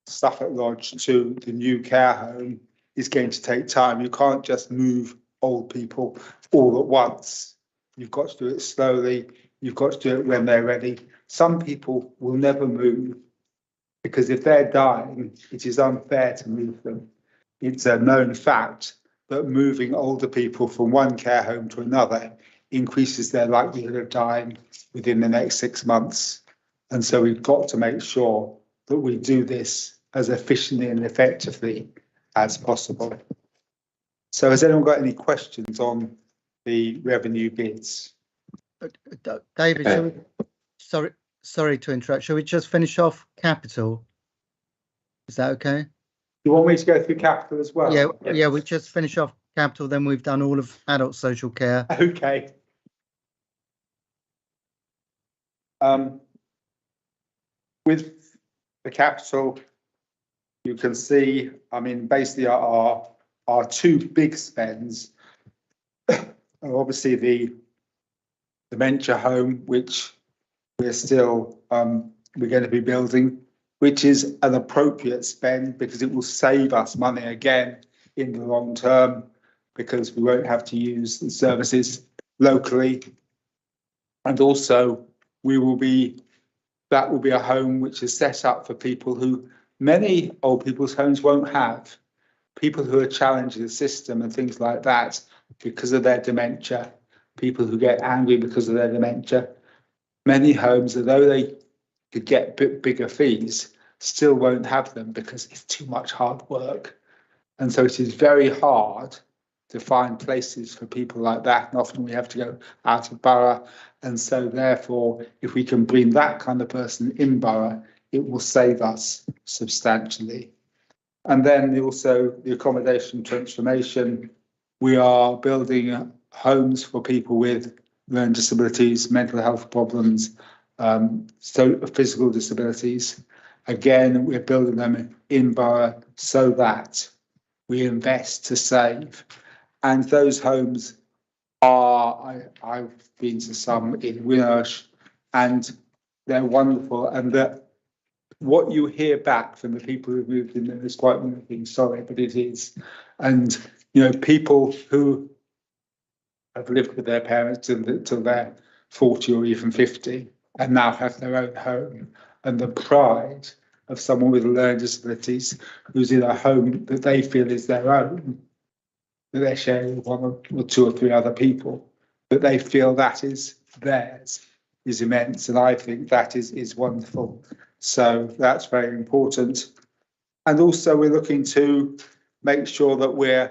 Speaker 15: Suffolk Lodge to the new care home is going to take time. You can't just move old people all at once. You've got to do it slowly. You've got to do it when they're ready. Some people will never move, because if they're dying, it is unfair to move them. It's a known fact that moving older people from one care home to another increases their likelihood of dying within the next 6 months. And so we've got to make sure that we do this as efficiently and effectively as possible. So has anyone got any questions on the revenue bids?
Speaker 12: David, sorry to interrupt. Shall we just finish off capital? Is that okay?
Speaker 15: You want me to go through capital as well?
Speaker 12: Yeah, we just finish off capital, then we've done all of adult social care.
Speaker 15: Okay. With the capital, you can see, I mean, basically our two big spends are obviously the dementia home, which we're still we're going to be building, which is an appropriate spend because it will save us money again in the long term, because we won't have to use the services locally. And also that will be a home which is set up for people who many old people's homes won't have. People who are challenging the system and things like that because of their dementia, people who get angry because of their dementia. Many homes, although they could get bigger fees, still won't have them because it's too much hard work. And so it is very hard to find places for people like that. And often we have to go out of borough. And so therefore, if we can bring that kind of person in borough, it will save us substantially. And then also the accommodation transformation. We are building homes for people with learning disabilities, mental health problems, so physical disabilities. Again, we're building them in borough so that we invest to save. And those homes are, I've been to some in Winnersh, and they're wonderful. And that what you hear back from the people who've moved in them is quite moving, sorry, but it is. And, you know, people who have lived with their parents till they're 40 or even 50 and now have their own home, and the pride of someone with learning disabilities who's in a home that they feel is their own, that they're sharing with one or two or three other people, that they feel that is theirs, is immense. And I think that is wonderful. So that's very important. And also we're looking to make sure that we're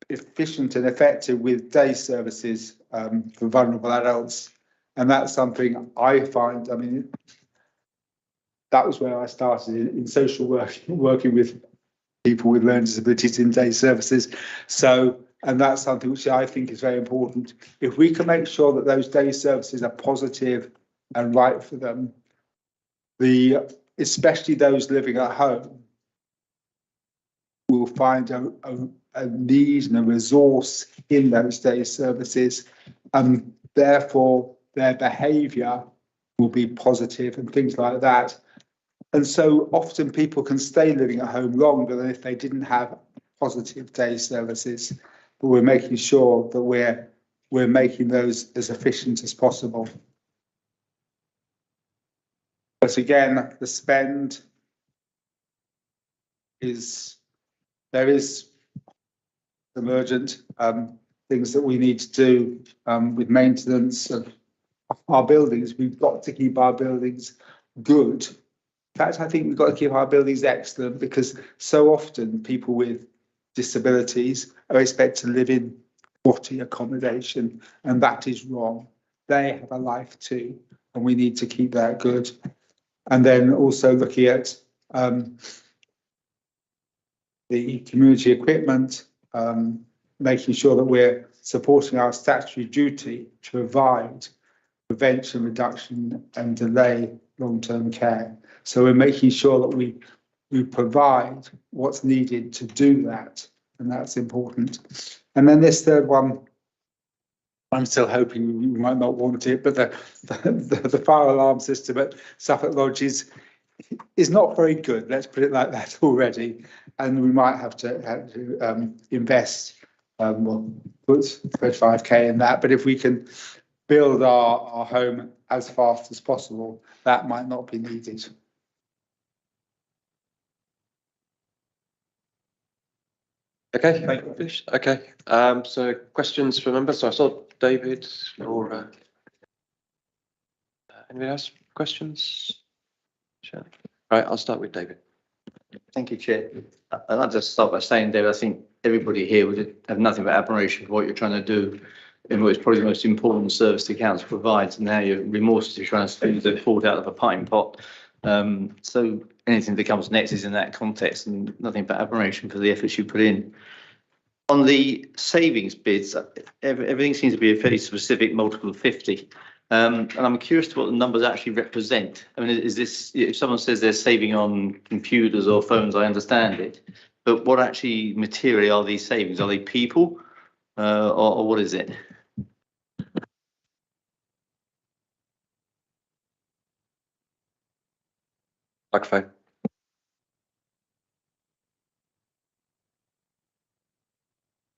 Speaker 15: efficient and effective with day services for vulnerable adults. And that's something I find, I mean, that was where I started in social work, working with people with learning disabilities in day services. So, and that's something which I think is very important. If we can make sure that those day services are positive and right for them, especially those living at home, will find a need and a resource in those day services, and therefore their behaviour will be positive and things like that. And so often people can stay living at home longer than if they didn't have positive day services. But we're making sure that we're making those as efficient as possible. But again, the spend is, there is emergent things that we need to do with maintenance of our buildings. We've got to keep our buildings good. In fact, I think we've got to keep our buildings excellent, because so often people with disabilities are expected to live in squatty accommodation, and that is wrong. They have a life too, and we need to keep that good. And then also looking at the community equipment, making sure that we're supporting our statutory duty to provide prevention, reduction and delay long-term care. So we're making sure that we provide what's needed to do that, and that's important. And then this third one, I'm still hoping you might not want it, but the fire alarm system at Suffolk Lodge is not very good, let's put it like that already, and we might have to invest, well, put 35k in that. But if we can build our home as fast as possible, that might not be needed.
Speaker 1: Okay, thank you. Okay, so questions for members. So I saw David or anybody else? Questions? Sure. Right, I'll start with David.
Speaker 7: Thank you, Chair. I'd like to start by saying, David, I think everybody here would have nothing but admiration for what you're trying to do it's probably the most important service the council provides, and now you're remorselessly trying to squeeze it pulled out of a pine pot. So anything that comes next is in that context, and nothing but admiration for the efforts you put in. On the savings bids, everything seems to be a fairly specific multiple of 50. And I'm curious to what the numbers actually represent. I mean, is this, if someone says they're saving on computers or phones, I understand it. But what actually materially are these savings? Are they people or what is it?
Speaker 1: Microphone.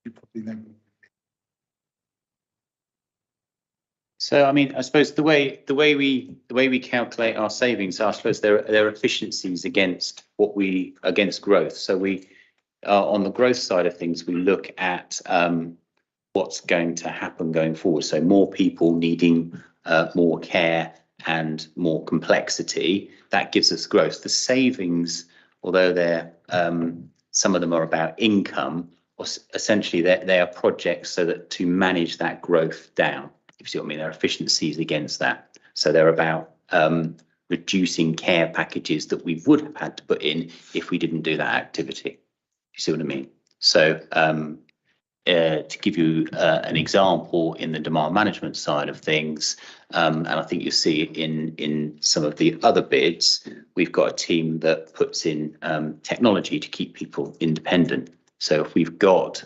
Speaker 15: You probably know.
Speaker 16: So, I mean, I suppose the way we calculate our savings, I suppose there are efficiencies against against growth. So we on the growth side of things, we look at what's going to happen going forward. So more people needing more care and more complexity, that gives us growth. The savings, although they're some of them are about income, or essentially they are projects so that to manage that growth down. If you see what I mean, there are efficiencies against that. So they're about reducing care packages that we would have had to put in if we didn't do that activity. You see what I mean? So to give you an example in the demand management side of things, and I think you'll see in some of the other bids, we've got a team that puts in technology to keep people independent. So if we've got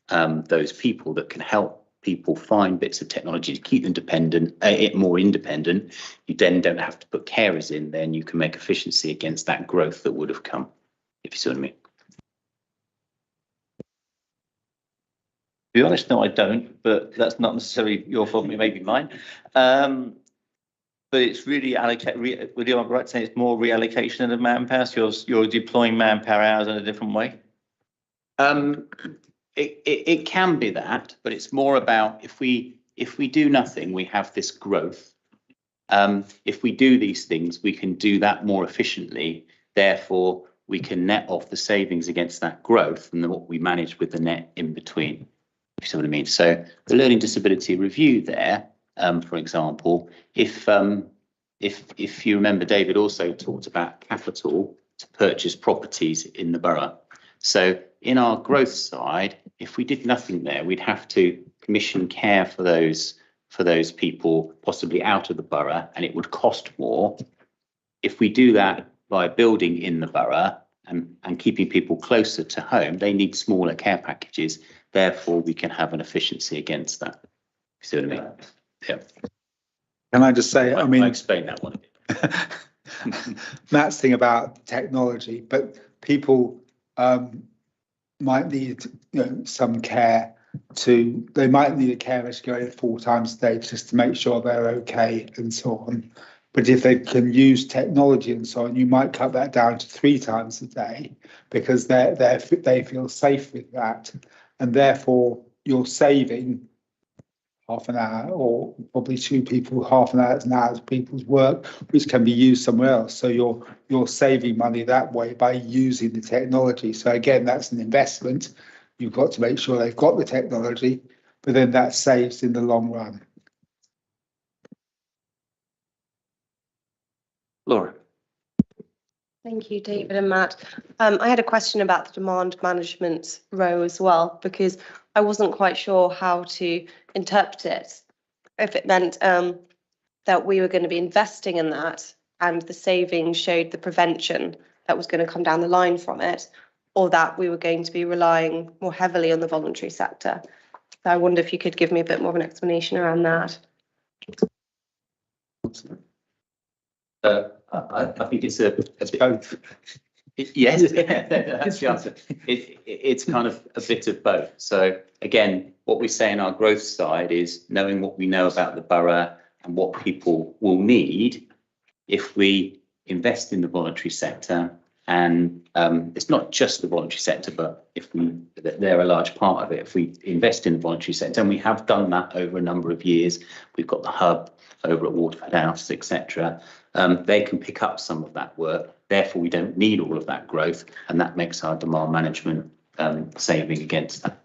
Speaker 16: those people that can help people find bits of technology to keep them more independent, you then don't have to put carers in, then you can make efficiency against that growth that would have come, if you see what I mean.
Speaker 7: To be honest, no, I don't, but that's not necessarily your fault, it may be mine. But it's really allocate. Would you right saying it's more reallocation of manpower? So you're deploying manpower hours in a different way?
Speaker 16: It can be that, but it's more about if we do nothing, we have this growth. If we do these things, we can do that more efficiently. Therefore, we can net off the savings against that growth and then what we manage with the net in between. If you see what I mean. So the learning disability review there, for example, if you remember, David also talked about capital to purchase properties in the borough. So in our growth side, if we did nothing there, we'd have to commission care for those people possibly out of the borough, and it would cost more. If we do that by building in the borough and keeping people closer to home, they need smaller care packages. Therefore, we can have an efficiency against that. You see what I mean? Yeah.
Speaker 15: Can I just say, I mean,
Speaker 16: I explained that one.
Speaker 15: Matt's thing about technology, but people might need, some care they might need a carer to go in 4 times a day just to make sure they're okay and so on. But if they can use technology and so on, you might cut that down to 3 times a day because they feel safe with that. And therefore you're saving half an hour or probably 2 people, half an hour's people's work, which can be used somewhere else. So you're saving money that way by using the technology. So again, that's an investment. You've got to make sure they've got the technology, but then that saves in the long run.
Speaker 1: Laura.
Speaker 5: Thank you, David and Matt. I had a question about the demand management row as well, because I wasn't quite sure how to interpret it. If it meant that we were going to be investing in that and the savings showed the prevention that was going to come down the line from it, or that we were going to be relying more heavily on the voluntary sector. So I wonder if you could give me a bit more of an explanation around that.
Speaker 16: I think it's both. Yes, that's the answer. It's kind of a bit of both. So again, what we say in our growth side is knowing what we know about the borough and what people will need. If we invest in the voluntary sector, and it's not just the voluntary sector, but they're a large part of it. If we invest in the voluntary sector, and we have done that over a number of years, we've got the hub over at Waterford House, etc. They can pick up some of that work. Therefore, we don't need all of that growth, and that makes our demand management saving against that.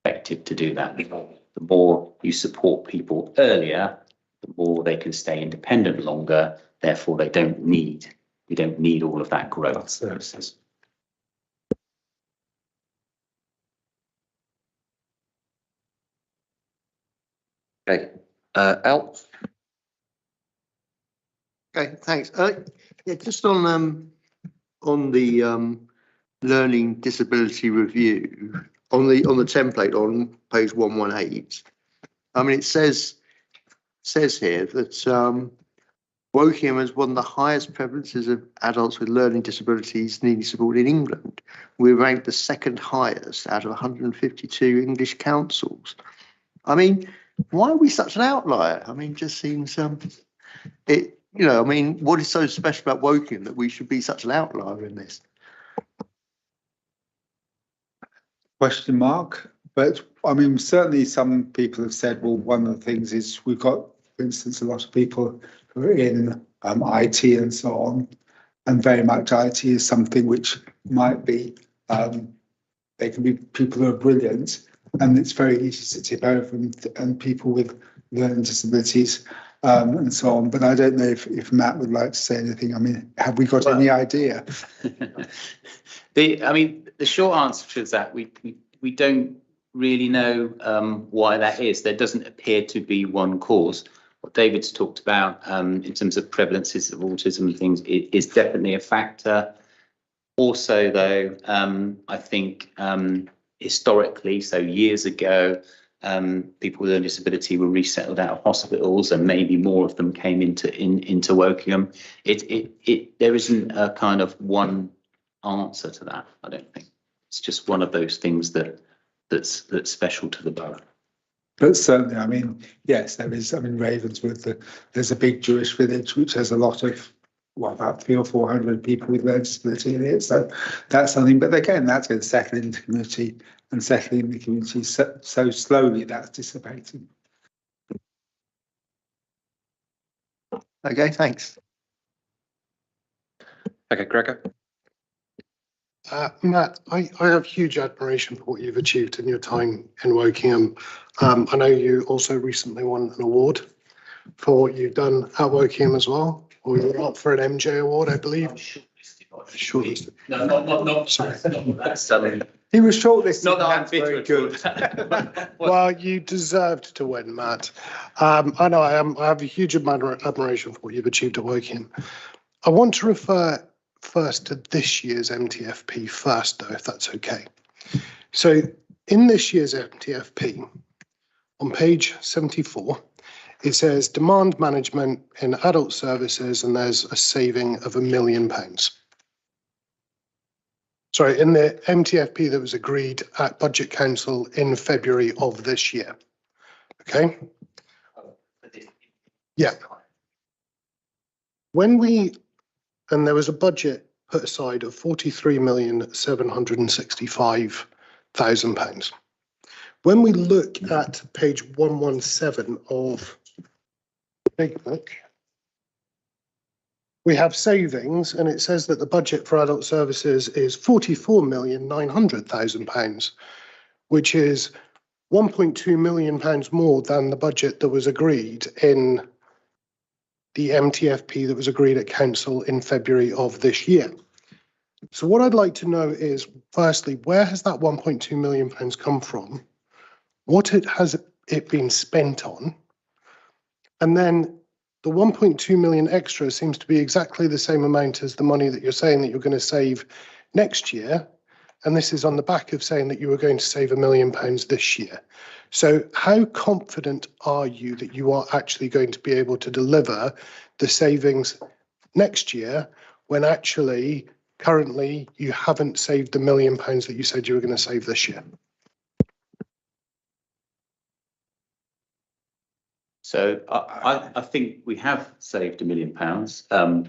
Speaker 16: effective to do that. The more you support people earlier, the more they can stay independent longer. Therefore, we don't need all of that growth services.
Speaker 1: Okay, Al?
Speaker 8: Okay, thanks. Yeah, just on the learning disability review, on the template on page 118. I mean, it says here that Wokingham has one of the highest prevalences of adults with learning disabilities needing support in England. We're ranked the second highest out of 152 English councils. I mean, why are we such an outlier? I mean, just seems it. You know, I mean, what is so special about Wokingham that we should be such an outlier in this?
Speaker 15: Question mark. But I mean, certainly some people have said, well, one of the things is we've got, for instance, a lot of people who are in IT and so on, and very much IT is something which might be, they can be people who are brilliant, and it's very easy to tip over and people with learning disabilities and so on. But I don't know if Matt would like to say anything. I mean, have we got any idea?
Speaker 16: The short answer to that, we don't really know why that is. There doesn't appear to be one cause. What David's talked about in terms of prevalences of autism and things is definitely a factor. Also, though, I think historically, so years ago, people with a disability were resettled out of hospitals, and maybe more of them came into Wokingham. There isn't a kind of one answer to that. I don't think it's just one of those things that's special to the borough.
Speaker 15: But certainly, I mean, yes, there is. I mean, Ravenswood, there's a big Jewish village which has a lot of, well, about 300 or 400 people with learning disability in it. So that's something. But again, that's going to settle into the community and settle in the community. So slowly, that's dissipating.
Speaker 8: Okay, thanks.
Speaker 1: Okay, Gregor?
Speaker 17: Matt, I have huge admiration for what you've achieved in your time in Wokingham. I know you also recently won an award for what you've done at Wokingham as well, or you were up for an MJ award, I believe. Shortlisted.
Speaker 16: No, not sorry.
Speaker 15: He was shortlisted.
Speaker 16: Not that I'm
Speaker 15: very
Speaker 16: good.
Speaker 17: Well, you deserved to win, Matt. I know I have a huge admiration for what you've achieved at Wokingham. I want to refer first to this year's MTFP first, though, if that's okay. So in this year's MTFP, on page 74, it says demand management in adult services, and there's a saving of £1 million. Sorry, in the MTFP that was agreed at Budget Council in February of this year. Okay? Yeah. And there was a budget put aside of £43,765,000. When we look at page 117 of the Big Book, we have savings, and it says that the budget for adult services is £44,900,000, which is £1.2 million more than the budget that was agreed in the MTFP that was agreed at council in February of this year. So what I'd like to know is, firstly, where has that £1.2 million come from? What has it been spent on? And then the 1.2 million extra seems to be exactly the same amount as the money that you're saying that you're going to save next year. And this is on the back of saying that you were going to save £1 million this year. So how confident are you that you are actually going to be able to deliver the savings next year when actually currently you haven't saved the £1 million that you said you were going to save this year?
Speaker 16: So I think we have saved £1 million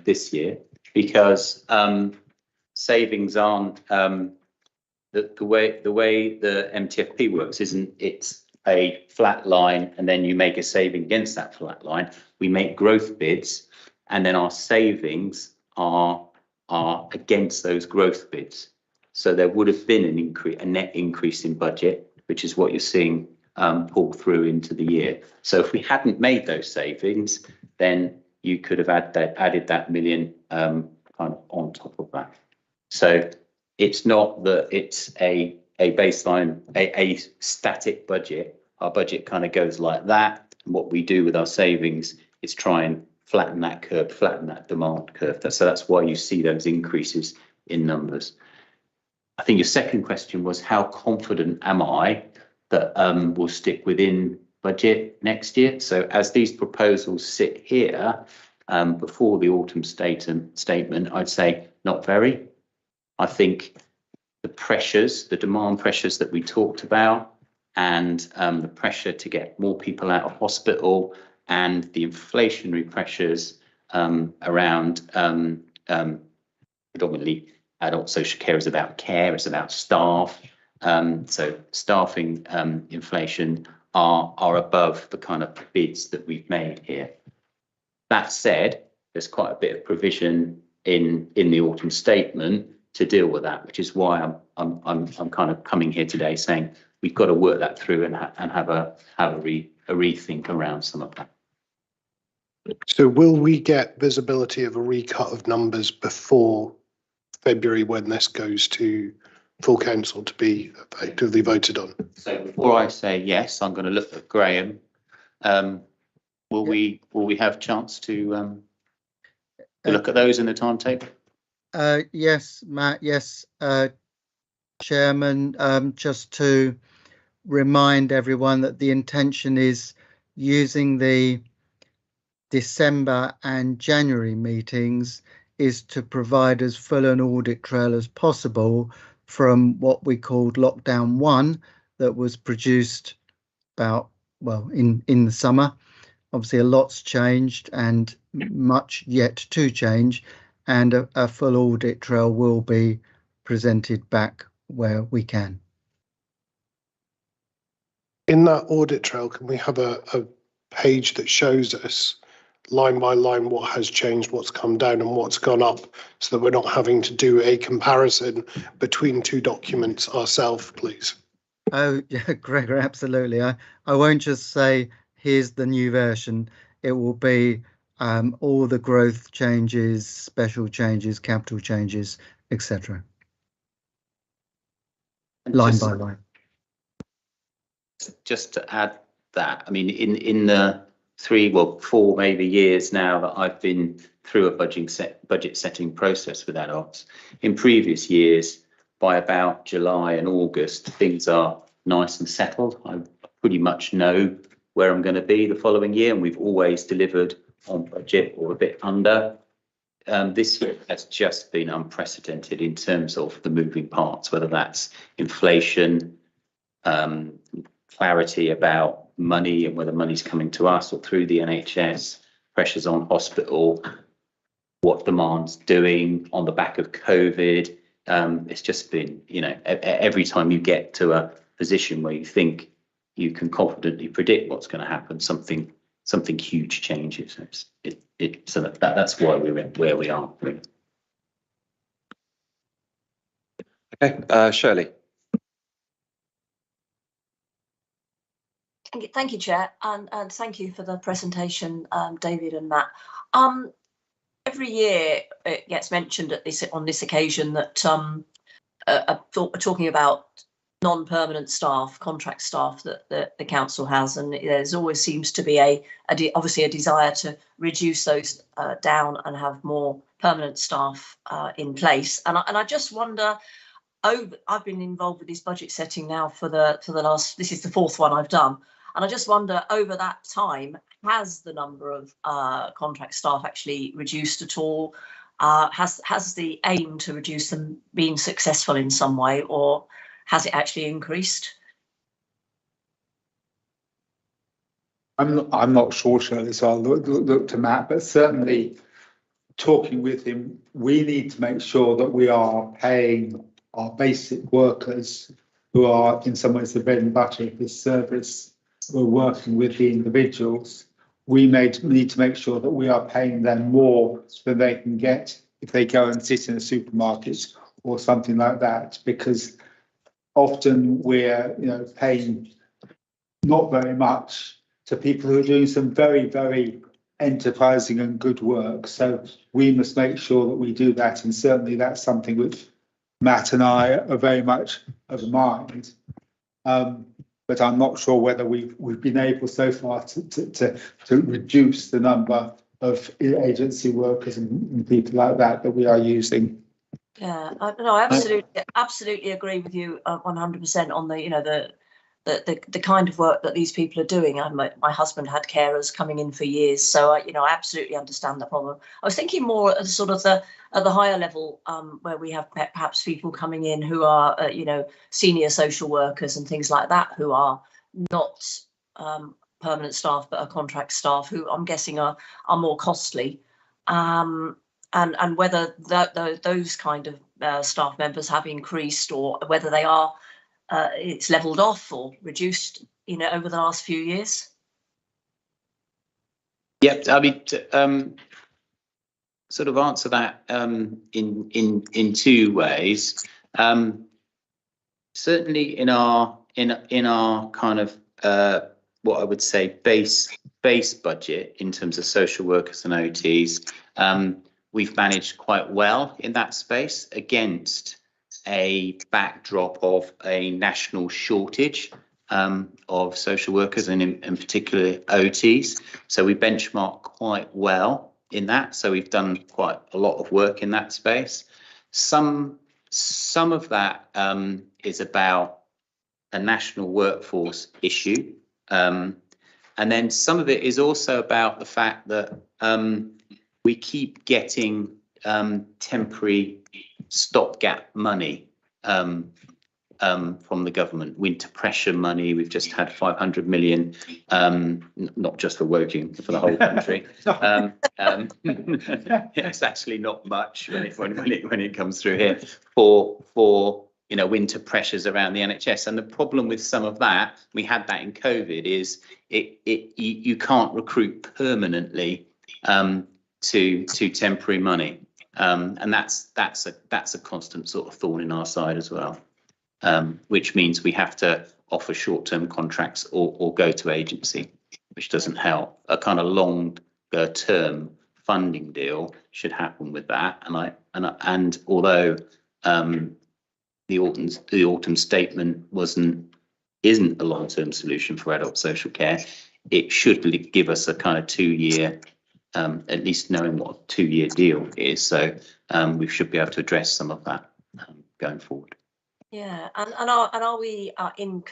Speaker 16: this year, because savings aren't the way the MTFP works. It's a flat line, and then you make a saving against that flat line. We make growth bids, and then our savings are against those growth bids. So there would have been a net increase in budget which is what you're seeing pull through into the year. So if we hadn't made those savings, then you could have added that million kind of on top of that. So it's not that it's a baseline, a static budget. Our budget kind of goes like that. And what we do with our savings is try and flatten that curve, flatten that demand curve. So that's why you see those increases in numbers. I think your second question was, how confident am I that we'll stick within budget next year? So as these proposals sit here before the autumn statement, I'd say not very. I think the pressures, the demand pressures that we talked about, and the pressure to get more people out of hospital, and the inflationary pressures around predominantly adult social care is about care, it's about staff. So staffing inflation are above the kind of bids that we've made here. That said, there's quite a bit of provision in the autumn statement to deal with that, which is why I'm kind of coming here today saying we've got to work that through and have a rethink around some of that.
Speaker 17: So will we get visibility of a recut of numbers before February when this goes to full council to be effectively voted on?
Speaker 16: So before I say yes, I'm going to look at Graham. Will we have a chance to look at those in the timetable?
Speaker 12: Yes, Matt. Yes, Chairman. Just to remind everyone that the intention is using the December and January meetings is to provide as full an audit trail as possible from what we called lockdown 1 that was produced about, well, in the summer. Obviously a lot's changed and much yet to change, and a full audit trail will be presented back where we can.
Speaker 17: In that audit trail, can we have a page that shows us line by line what has changed, what's come down and what's gone up, so that we're not having to do a comparison between two documents ourselves, please?
Speaker 12: Oh, yeah, Gregor, absolutely. I won't just say, here's the new version. It will be all the growth changes, special changes, capital changes, etc. Line by line.
Speaker 16: Just to add that, I mean, in the 4 maybe years now that I've been through a budget setting process with adults, in previous years, by about July and August, things are nice and settled. I pretty much know where I'm going to be the following year, and we've always delivered on budget or a bit under. This year has just been unprecedented in terms of the moving parts, whether that's inflation, clarity about money and whether money's coming to us or through the NHS, pressures on hospital, what demand's doing on the back of COVID. It's just been, you know, every time you get to a position where you think you can confidently predict what's going to happen, something huge changes. So that's why we're where we are.
Speaker 1: Okay, Shirley.
Speaker 9: Thank you, Chair, and thank you for the presentation, David and Matt. Every year it gets mentioned on this occasion that we're talking about non-permanent staff, contract staff that the council has, and there's always seems to be obviously a desire to reduce those down and have more permanent staff in place. And I just wonder. I've been involved with this budget setting now for the last. This is the 4th one I've done. And I just wonder, over that time, has the number of contract staff actually reduced at all? Has the aim to reduce them been successful in some way, or has it actually increased?
Speaker 15: I'm not sure, Shirley, so I'll look to Matt, but certainly talking with him, we need to make sure that we are paying our basic workers, who are in some ways the bread and butter of this service. We're working with the individuals. We need to make sure that we are paying them more than they can get if they go and sit in a supermarket or something like that, because often we're, paying not very much to people who are doing some very, very enterprising and good work. So we must make sure that we do that. And certainly that's something which Matt and I are very much of mind. But I'm not sure whether we've been able so far to reduce the number of agency workers and people like that we are using.
Speaker 9: Yeah, no, I absolutely agree with you 100% on the kind of work that these people are doing. My husband had carers coming in for years, so I absolutely understand the problem. I was thinking more at sort of at the higher level, where we have perhaps people coming in who are senior social workers and things like that, who are not permanent staff but are contract staff, who I'm guessing are more costly. And whether those kind of staff members have increased, or whether they are it's levelled off or reduced, over the last few years.
Speaker 16: Yep, I mean, sort of answer that in two ways. Certainly in our kind of what I would say base budget in terms of social workers and OTs. We've managed quite well in that space against a backdrop of a national shortage of social workers and in particular OTs. So we benchmark quite well in that. So we've done quite a lot of work in that space. Some of that is about a national workforce issue. And then some of it is also about the fact that we keep getting temporary stopgap money from the government, winter pressure money. We've just had 500 million, not just for Woking, for the whole country. It's actually not much when it comes through here for winter pressures around the NHS. And the problem with some of that, we had that in COVID, is you can't recruit permanently to temporary money. And that's a constant sort of thorn in our side as well, which means we have to offer short-term contracts or go to agency, which doesn't help. A kind of long-term funding deal should happen with that. And although the autumn statement isn't a long-term solution for adult social care, it should give us a kind of 2-year. At least knowing what a 2-year deal is, so we should be able to address some of that going forward.
Speaker 9: Yeah, and are we in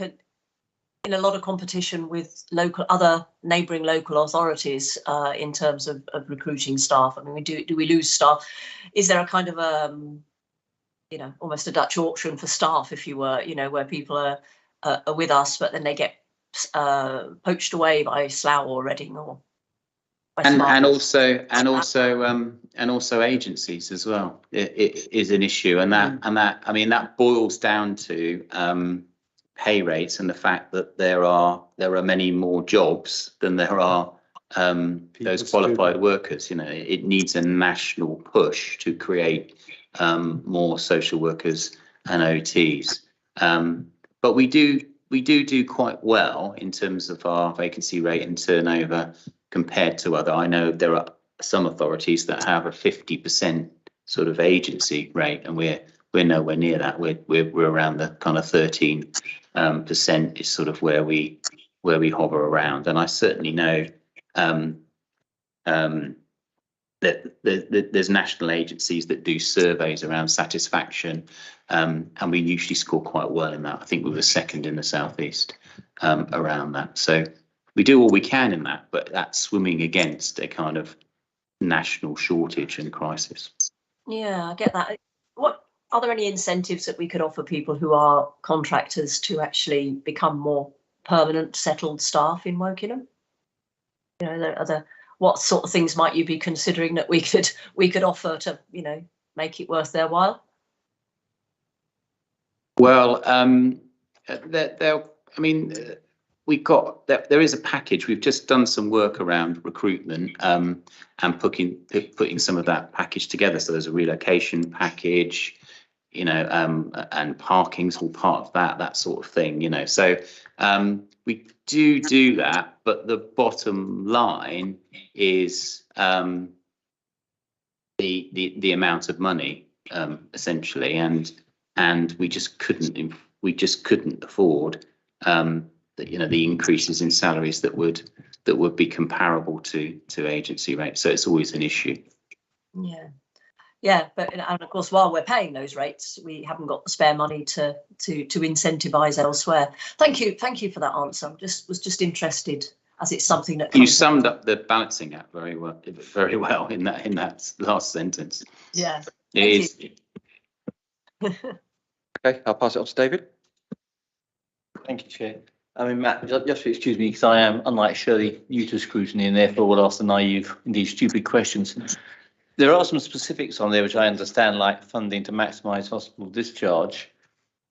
Speaker 9: a lot of competition with other neighbouring local authorities in terms of recruiting staff? I mean, do we lose staff? Is there a kind of almost a Dutch auction for staff, if you were, where people are with us, but then they get poached away by Slough or Reading or. And
Speaker 16: also agencies as well. It is an issue, and that boils down to pay rates and the fact that there are many more jobs than there are those qualified workers. It needs a national push to create more social workers and OTs. But we do quite well in terms of our vacancy rate and turnover compared to other. I know there are some authorities that have a 50% sort of agency rate, and we're nowhere near that. We're around the kind of 13% is sort of where we hover around. And I certainly know that there's national agencies that do surveys around satisfaction, and we usually score quite well in that. I think we were second in the southeast around that. So we do all we can in that, but that's swimming against a kind of national shortage and crisis.
Speaker 9: Yeah, I get that. Are there any incentives that we could offer people who are contractors to actually become more permanent, settled staff in Wokingham? What sort of things might you be considering that we could offer to make it worth their while?
Speaker 16: Well, there is a package. We've just done some work around recruitment and putting some of that package together. So there's a relocation package. you know, and parking's all part of that sort of thing, you know. So we do that, but the bottom line is the amount of money, essentially, and we just couldn't afford the increases in salaries that would be comparable to agency rates. So it's always an issue.
Speaker 9: Yeah, but and of course, while we're paying those rates, we haven't got the spare money to incentivise elsewhere. Thank you for that answer. I was just interested, as it's something that
Speaker 16: you summed up the balancing act very well in that last sentence.
Speaker 9: Yeah.
Speaker 16: It is.
Speaker 1: Okay, I'll pass it on to David.
Speaker 7: Thank you, Chair. I mean, Matt, just excuse me, because I am, unlike Shirley, new to scrutiny and therefore will ask the naive, indeed stupid questions. There are some specifics on there which I understand, like funding to maximise hospital discharge.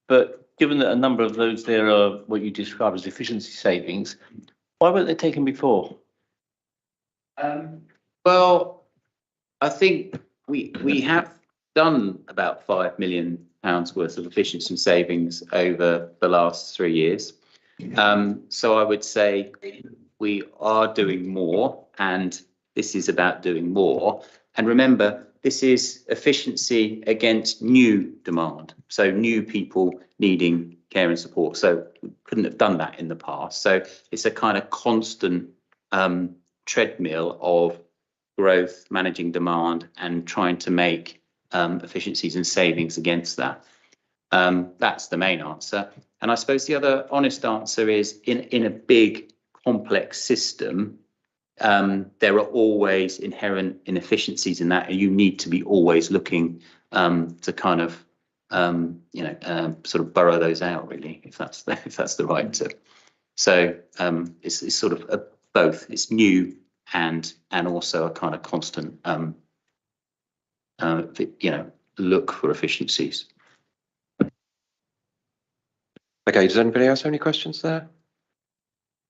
Speaker 7: But given that a number of those there are what you describe as efficiency savings, why weren't they taken before?
Speaker 16: Well, I think we have done about £5 million worth of efficiency savings over the last 3 years. So I would say we are doing more, and this is about doing more. And remember, this is efficiency against new demand, so new people needing care and support. So we couldn't have done that in the past. So it's a kind of constant treadmill of growth, managing demand, and trying to make efficiencies and savings against that. That's the main answer. And I suppose the other honest answer is in a big complex system, there are always inherent inefficiencies in that, and you need to be always looking to kind of sort of burrow those out, really, if that's the right term. So it's sort of both. It's new and also a kind of constant look for efficiencies.
Speaker 1: Okay, does anybody else have any questions there?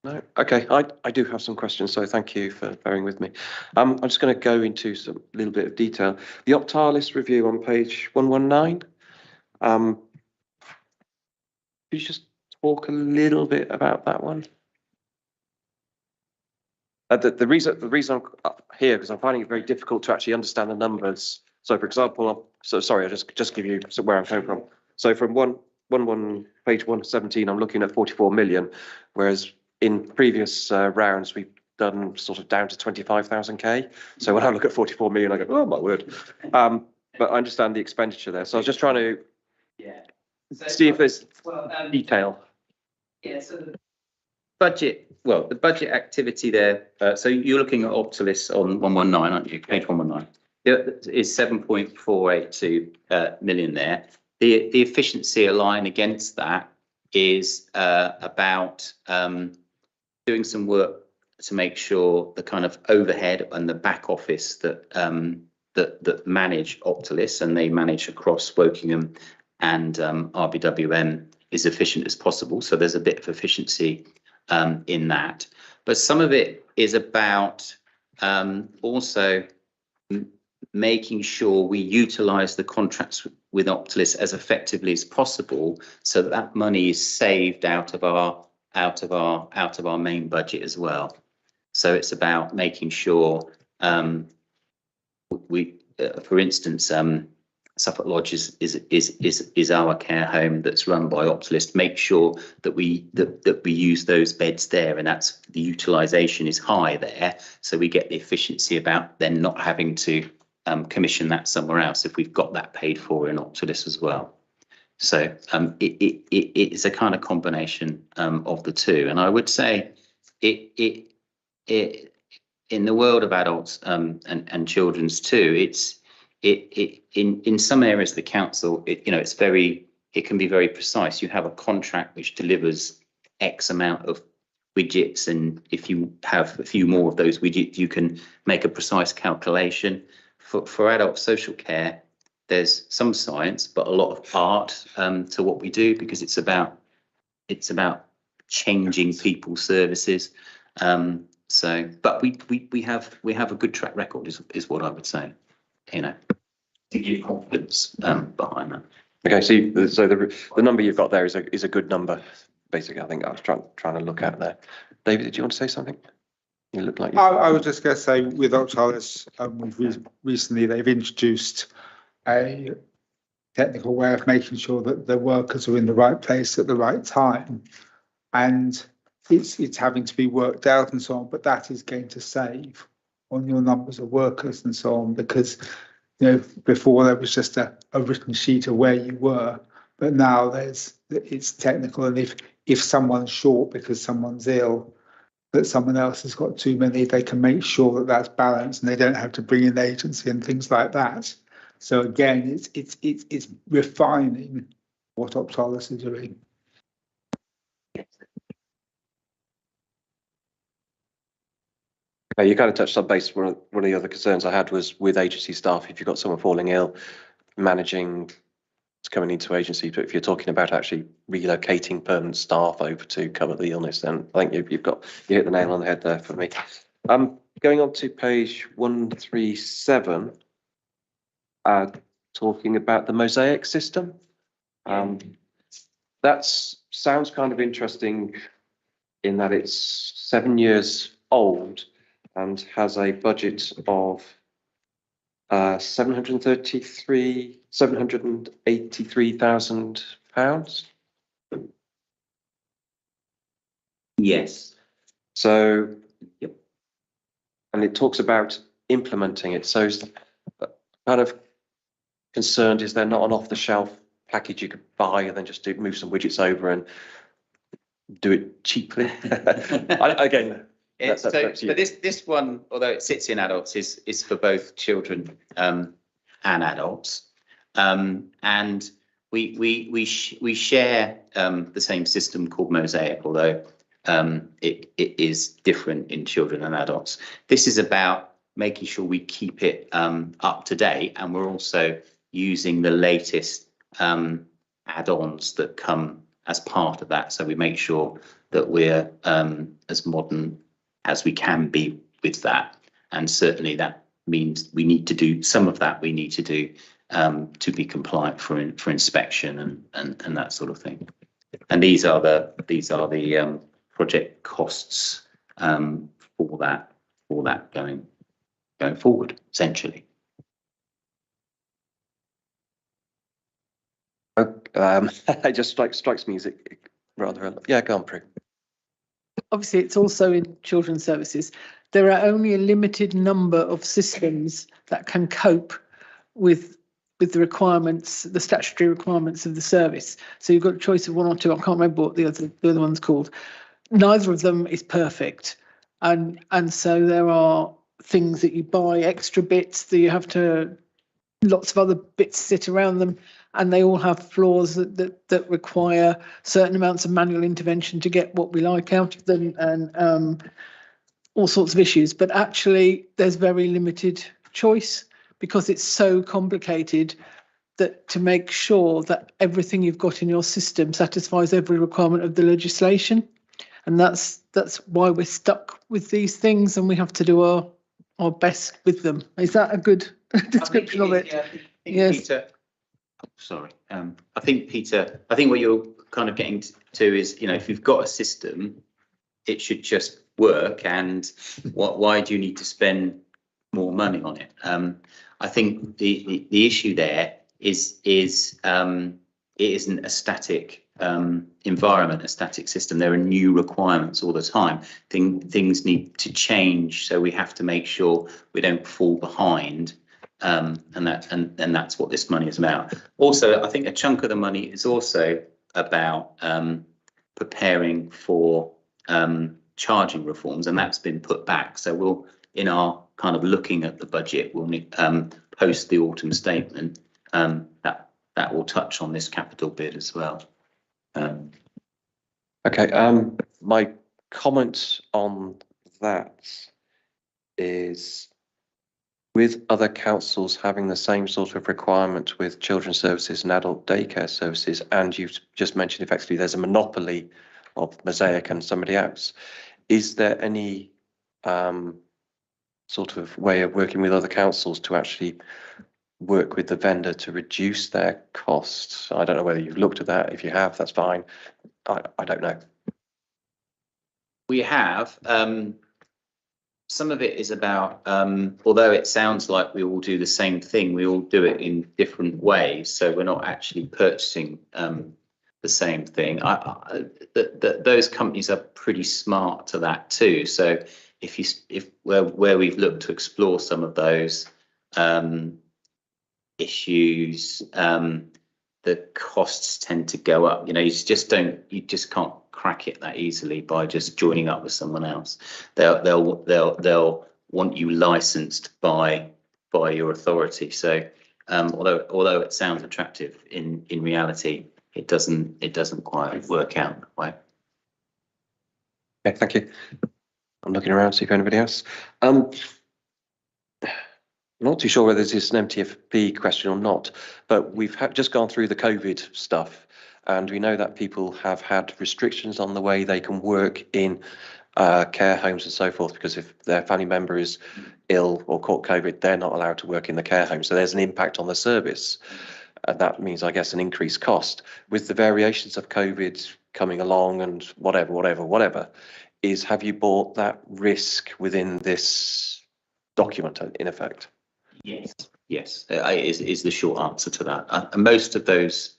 Speaker 1: No? Okay, I do have some questions, so thank you for bearing with me. I'm just going to go into some little bit of detail. The Optalis review on page 119. Could you just talk a little bit about that one? The reason I'm up here, because I'm finding it very difficult to actually understand the numbers. So, for example, sorry, I'll just give you where I'm coming from. So, from page 117, I'm looking at 44 million, whereas in previous rounds we've done sort of down to 25,000 So when I look at 44 million, I go, oh my word. But I understand the expenditure there. So I was just trying to see if there's detail.
Speaker 16: Yeah, so the budget activity there, so you're looking at Optalis on 119, aren't you? Page 119. Is 7.482 million there. The efficiency line against that is about doing some work to make sure the kind of overhead and the back office that manage Optalis, and they manage across Wokingham and RBWM, is efficient as possible. So there's a bit of efficiency in that, but some of it is about also making sure we utilise the contracts with Optalis as effectively as possible, so that money is saved out of our main budget as well. So it's about making sure we, for instance, Suffolk Lodge is our care home that's run by Optalis. Make sure that we use those beds there, and that's the utilisation is high there, so we get the efficiency about then not having to commission that somewhere else if we've got that paid for in Optalis as well. So it's a kind of combination of the two, and I would say it in the world of adults and children's too. It's in some areas of the council, it can be very precise. You have a contract which delivers X amount of widgets, and if you have a few more of those widgets, you can make a precise calculation. For adult social care, there's some science, but a lot of art to what we do, because it's about changing people's services. But we have a good track record, is what I would say. To give confidence behind that.
Speaker 1: Okay, so the number you've got there is a good number. Basically, I think I was trying to look at there. David, did you want to say something? You look like you.
Speaker 15: I was just going to say with Octalis, recently they've introduced a technical way of making sure that the workers are in the right place at the right time, and it's having to be worked out and so on. But that is going to save on your numbers of workers and so on, because before there was just a written sheet of where you were, but now it's technical, and if someone's short because someone's ill, but someone else has got too many, they can make sure that that's balanced, and they don't have to bring in agency and things like that. So again, it's refining what Optalis is doing.
Speaker 1: You kind of touched on base. One of the other concerns I had was with agency staff. If you've got someone falling ill, managing coming into agency, but if you're talking about actually relocating permanent staff over to cover the illness, then I think you hit the nail on the head there for me. Going on to page 137, talking about the mosaic system. That sounds kind of interesting in that it's 7 years old and has a budget of £783,000.
Speaker 16: Yes.
Speaker 1: So,
Speaker 16: yep.
Speaker 1: And it talks about implementing it. So, kind of concerned, is there not an off-the-shelf package you could buy and then just move some widgets over and do it cheaply? Again.
Speaker 16: So this one, although it sits in adults, is for both children and adults, and we share the same system called Mosaic, although it is different in children and adults. This is about making sure we keep it up to date, and we're also using the latest add-ons that come as part of that. So we make sure that we're as modern as we can be with that, and certainly that means we need to do some of that. We need to do to be compliant for inspection and that sort of thing. And these are the project costs for that going forward, essentially.
Speaker 1: It just strikes me as rather. Yeah, go on, Prue.
Speaker 18: Obviously, it's also in children's services. There are only a limited number of systems that can cope with the requirements, the statutory requirements of the service. So you've got a choice of one or two. I can't remember what the other one's called. Neither of them is perfect, and so there are things that you buy, extra bits that you have to, lots of other bits sit around them, and they all have flaws that require certain amounts of manual intervention to get what we like out of them, and all sorts of issues. But actually, there's very limited choice because it's so complicated that to make sure that everything you've got in your system satisfies every requirement of the legislation. And that's why we're stuck with these things, and we have to do our best with them. Is that a good description of it?
Speaker 16: Yeah,
Speaker 18: yes.
Speaker 16: Peter, sorry. I think what you're kind of getting to is, if you've got a system, it should just work. And why do you need to spend more money on it? I think the issue there is it isn't a static environment, a static system. There are new requirements all the time. Things need to change, so we have to make sure we don't fall behind. And that's what this money is about. Also, I think a chunk of the money is also about preparing for charging reforms, and that's been put back. So we'll, in our kind of looking at the budget, we'll post the autumn statement that will touch on this capital bid as well.
Speaker 1: Okay. My comment on that is, with other councils having the same sort of requirement with children's services and adult daycare services, and you've just mentioned effectively there's a monopoly of Mosaic and somebody else, is there any sort of way of working with other councils to actually work with the vendor to reduce their costs? I don't know whether you've looked at that. If you have, that's fine. I don't know.
Speaker 16: We have. Some of it is about, although it sounds like we all do the same thing, we all do it in different ways. So we're not actually purchasing the same thing. Those companies are pretty smart to that too. So where we've looked to explore some of those issues, the costs tend to go up. You just can't crack it that easily by just joining up with someone else. They'll want you licensed by your authority. So although it sounds attractive, in reality, it doesn't quite work out that way.
Speaker 1: Okay, thank you. I'm looking around to see if anybody else. I'm not too sure whether this is an MTFP question or not, but we've just gone through the COVID stuff, and we know that people have had restrictions on the way they can work in care homes and so forth, because if their family member is ill or caught COVID, they're not allowed to work in the care home. So there's an impact on the service. And that means, I guess, an increased cost. With the variations of COVID coming along and whatever, have you bought that risk within this document in effect?
Speaker 16: Yes, is the short answer to that. Most of those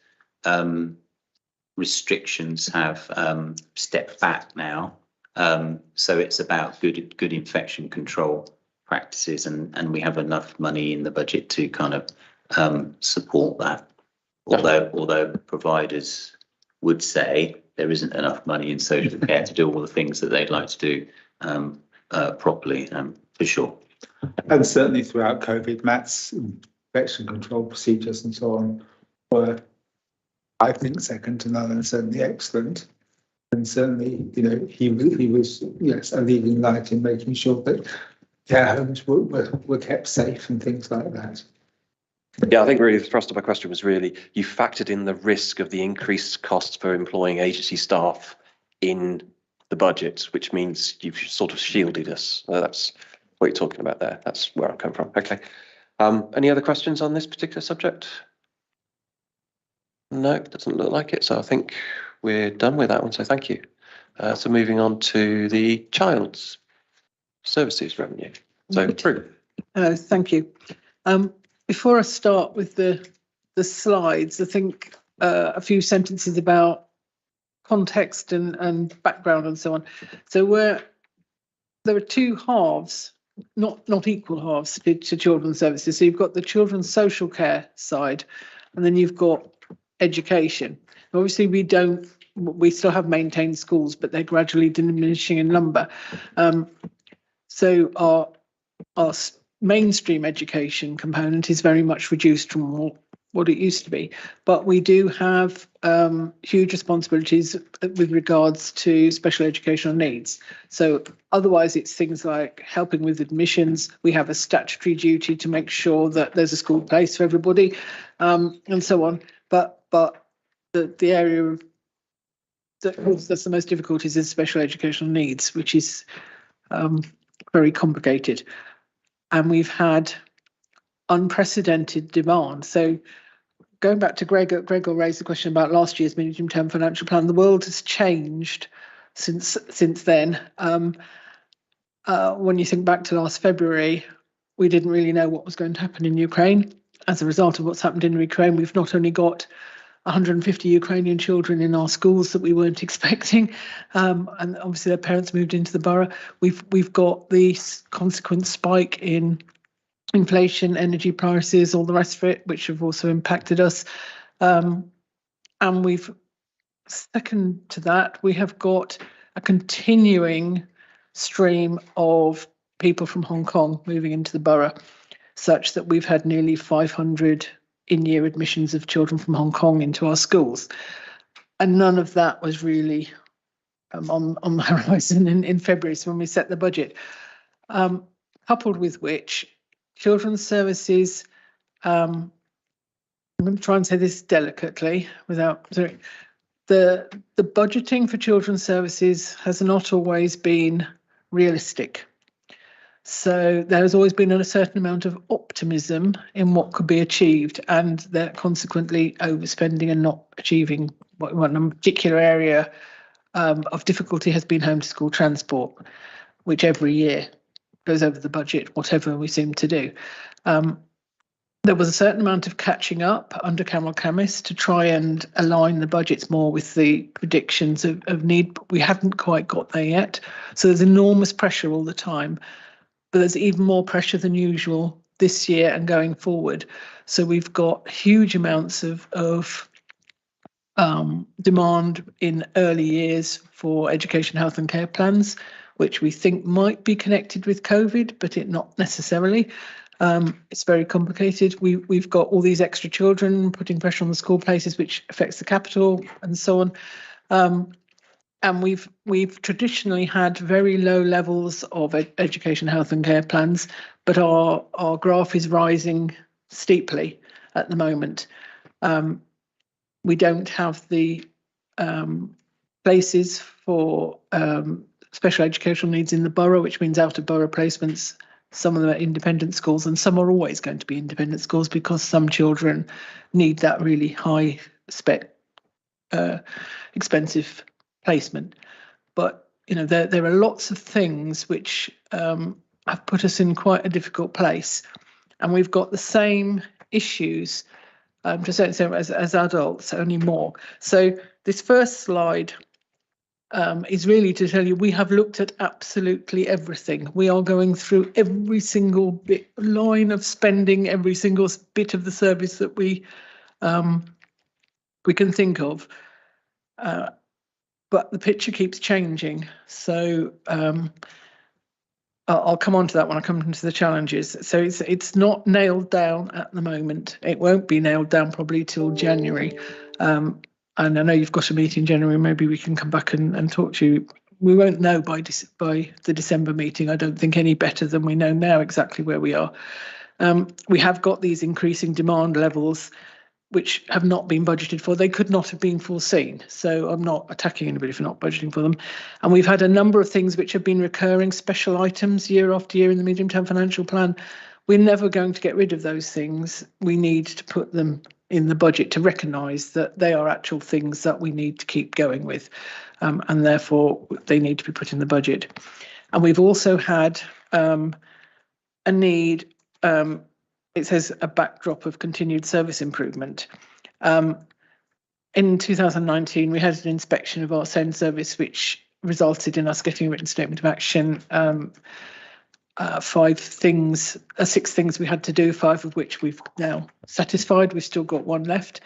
Speaker 16: restrictions have stepped back now. So it's about good infection control practices, and we have enough money in the budget to kind of support that. Although providers would say there isn't enough money in social care to do all the things that they'd like to do properly, for sure.
Speaker 15: And certainly throughout COVID, Matt's infection control procedures and so on were, I think, second to none, and certainly excellent. And certainly, he was a leading light in making sure that care homes were kept safe and things like that.
Speaker 1: Yeah, I think really the thrust of my question was really, you factored in the risk of the increased costs for employing agency staff in the budget, which means you've sort of shielded us. That's what you're talking about there. That's where I'm coming from. Okay. Any other questions on this particular subject? No, it doesn't look like it. So I think we're done with that one. So thank you. So moving on to the child's services revenue. So Prue.
Speaker 18: Thank you. Before I start with the slides, I think a few sentences about context and background and so on. So there are two halves, not equal halves to children's services. So you've got the children's social care side, and then you've got education. Obviously, we still have maintained schools, but they're gradually diminishing in number. So our mainstream education component is very much reduced from what it used to be, but we do have huge responsibilities with regards to special educational needs. So otherwise it's things like helping with admissions. We have a statutory duty to make sure that there's a school place for everybody, and so on. But the area that causes us the most difficulties is special educational needs, which is very complicated. And we've had unprecedented demand. So going back to Gregor raised the question about last year's medium-term financial plan. The world has changed since then. When you think back to last February, we didn't really know what was going to happen in Ukraine. As a result of what's happened in Ukraine, we've not only got 150 Ukrainian children in our schools that we weren't expecting, and obviously their parents moved into the borough. We've got the consequent spike in inflation, energy prices, all the rest of it, which have also impacted us. And we've, second to that, we have got a continuing stream of people from Hong Kong moving into the borough, such that we've had nearly 500 in-year admissions of children from Hong Kong into our schools. And none of that was really on the horizon in February, so when we set the budget. Coupled with which, children's services, I'm going to try and say this delicately without, sorry, the budgeting for children's services has not always been realistic. So there has always been a certain amount of optimism in what could be achieved, and that consequently overspending and not achieving one particular area of difficulty has been home to school transport, which every year goes over the budget, whatever we seem to do. There was a certain amount of catching up under Cameron Camis to try and align the budgets more with the predictions of need, but we haven't quite got there yet. So there's enormous pressure all the time, but there's even more pressure than usual this year and going forward. So we've got huge amounts of demand in early years for education, health and care plans, which we think might be connected with COVID, but it not necessarily. It's very complicated. We've got all these extra children putting pressure on the school places, which affects the capital and so on. And we've traditionally had very low levels of education, health and care plans, but our graph is rising steeply at the moment. We don't have the places for special educational needs in the borough, which means out of borough placements. Some of them are independent schools, and some are always going to be independent schools because some children need that really high spec, expensive placement. But you know, there are lots of things which have put us in quite a difficult place, and we've got the same issues to a certain extent as adults, only more. So this first slide is really to tell you we have looked at absolutely everything. We are going through every single line of spending, every single bit of the service that we can think of. But the picture keeps changing. So I'll come on to that when I come into the challenges. So it's not nailed down at the moment. It won't be nailed down probably till January. And I know you've got a meeting in January. Maybe we can come back and talk to you. We won't know by the December meeting, I don't think, any better than we know now exactly where we are. We have got these increasing demand levels which have not been budgeted for. They could not have been foreseen. So I'm not attacking anybody for not budgeting for them. And we've had a number of things which have been recurring, special items year after year in the medium-term financial plan. We're never going to get rid of those things. We need to put them in the budget to recognise that they are actual things that we need to keep going with. And therefore, they need to be put in the budget. And we've also had a need, it says a backdrop of continued service improvement. In 2019, we had an inspection of our SEND service, which resulted in us getting a written statement of action. 6 things we had to do, 5 of which we've now satisfied. We've still got 1 left.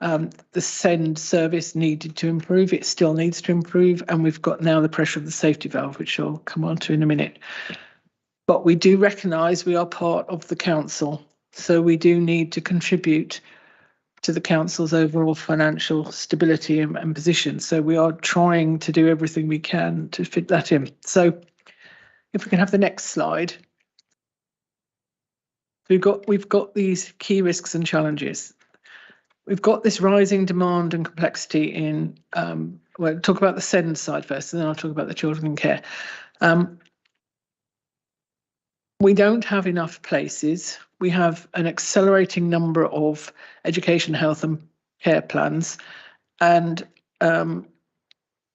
Speaker 18: The SEND service needed to improve. It still needs to improve. And we've got now the pressure of the safety valve, which I'll come on to in a minute. But we do recognise we are part of the council. So we do need to contribute to the council's overall financial stability and position. So we are trying to do everything we can to fit that in. So if we can have the next slide. We've got these key risks and challenges. We've got this rising demand and complexity in, well, talk about the SEND side first, and then I'll talk about the children in care. We don't have enough places. We have an accelerating number of education, health and care plans, and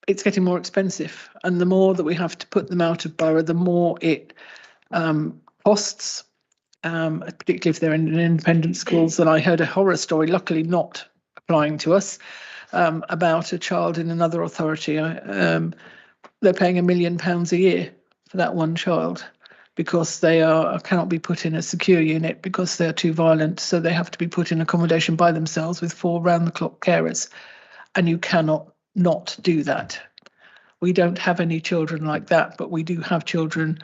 Speaker 18: it's getting more expensive. And the more that we have to put them out of borough, the more it costs, particularly if they're in independent schools. And I heard a horror story, luckily not applying to us, about a child in another authority. They're paying £1 million a year for that one child, because they cannot be put in a secure unit because they're too violent. So they have to be put in accommodation by themselves with 4 round-the-clock carers. And you cannot not do that. We don't have any children like that, but we do have children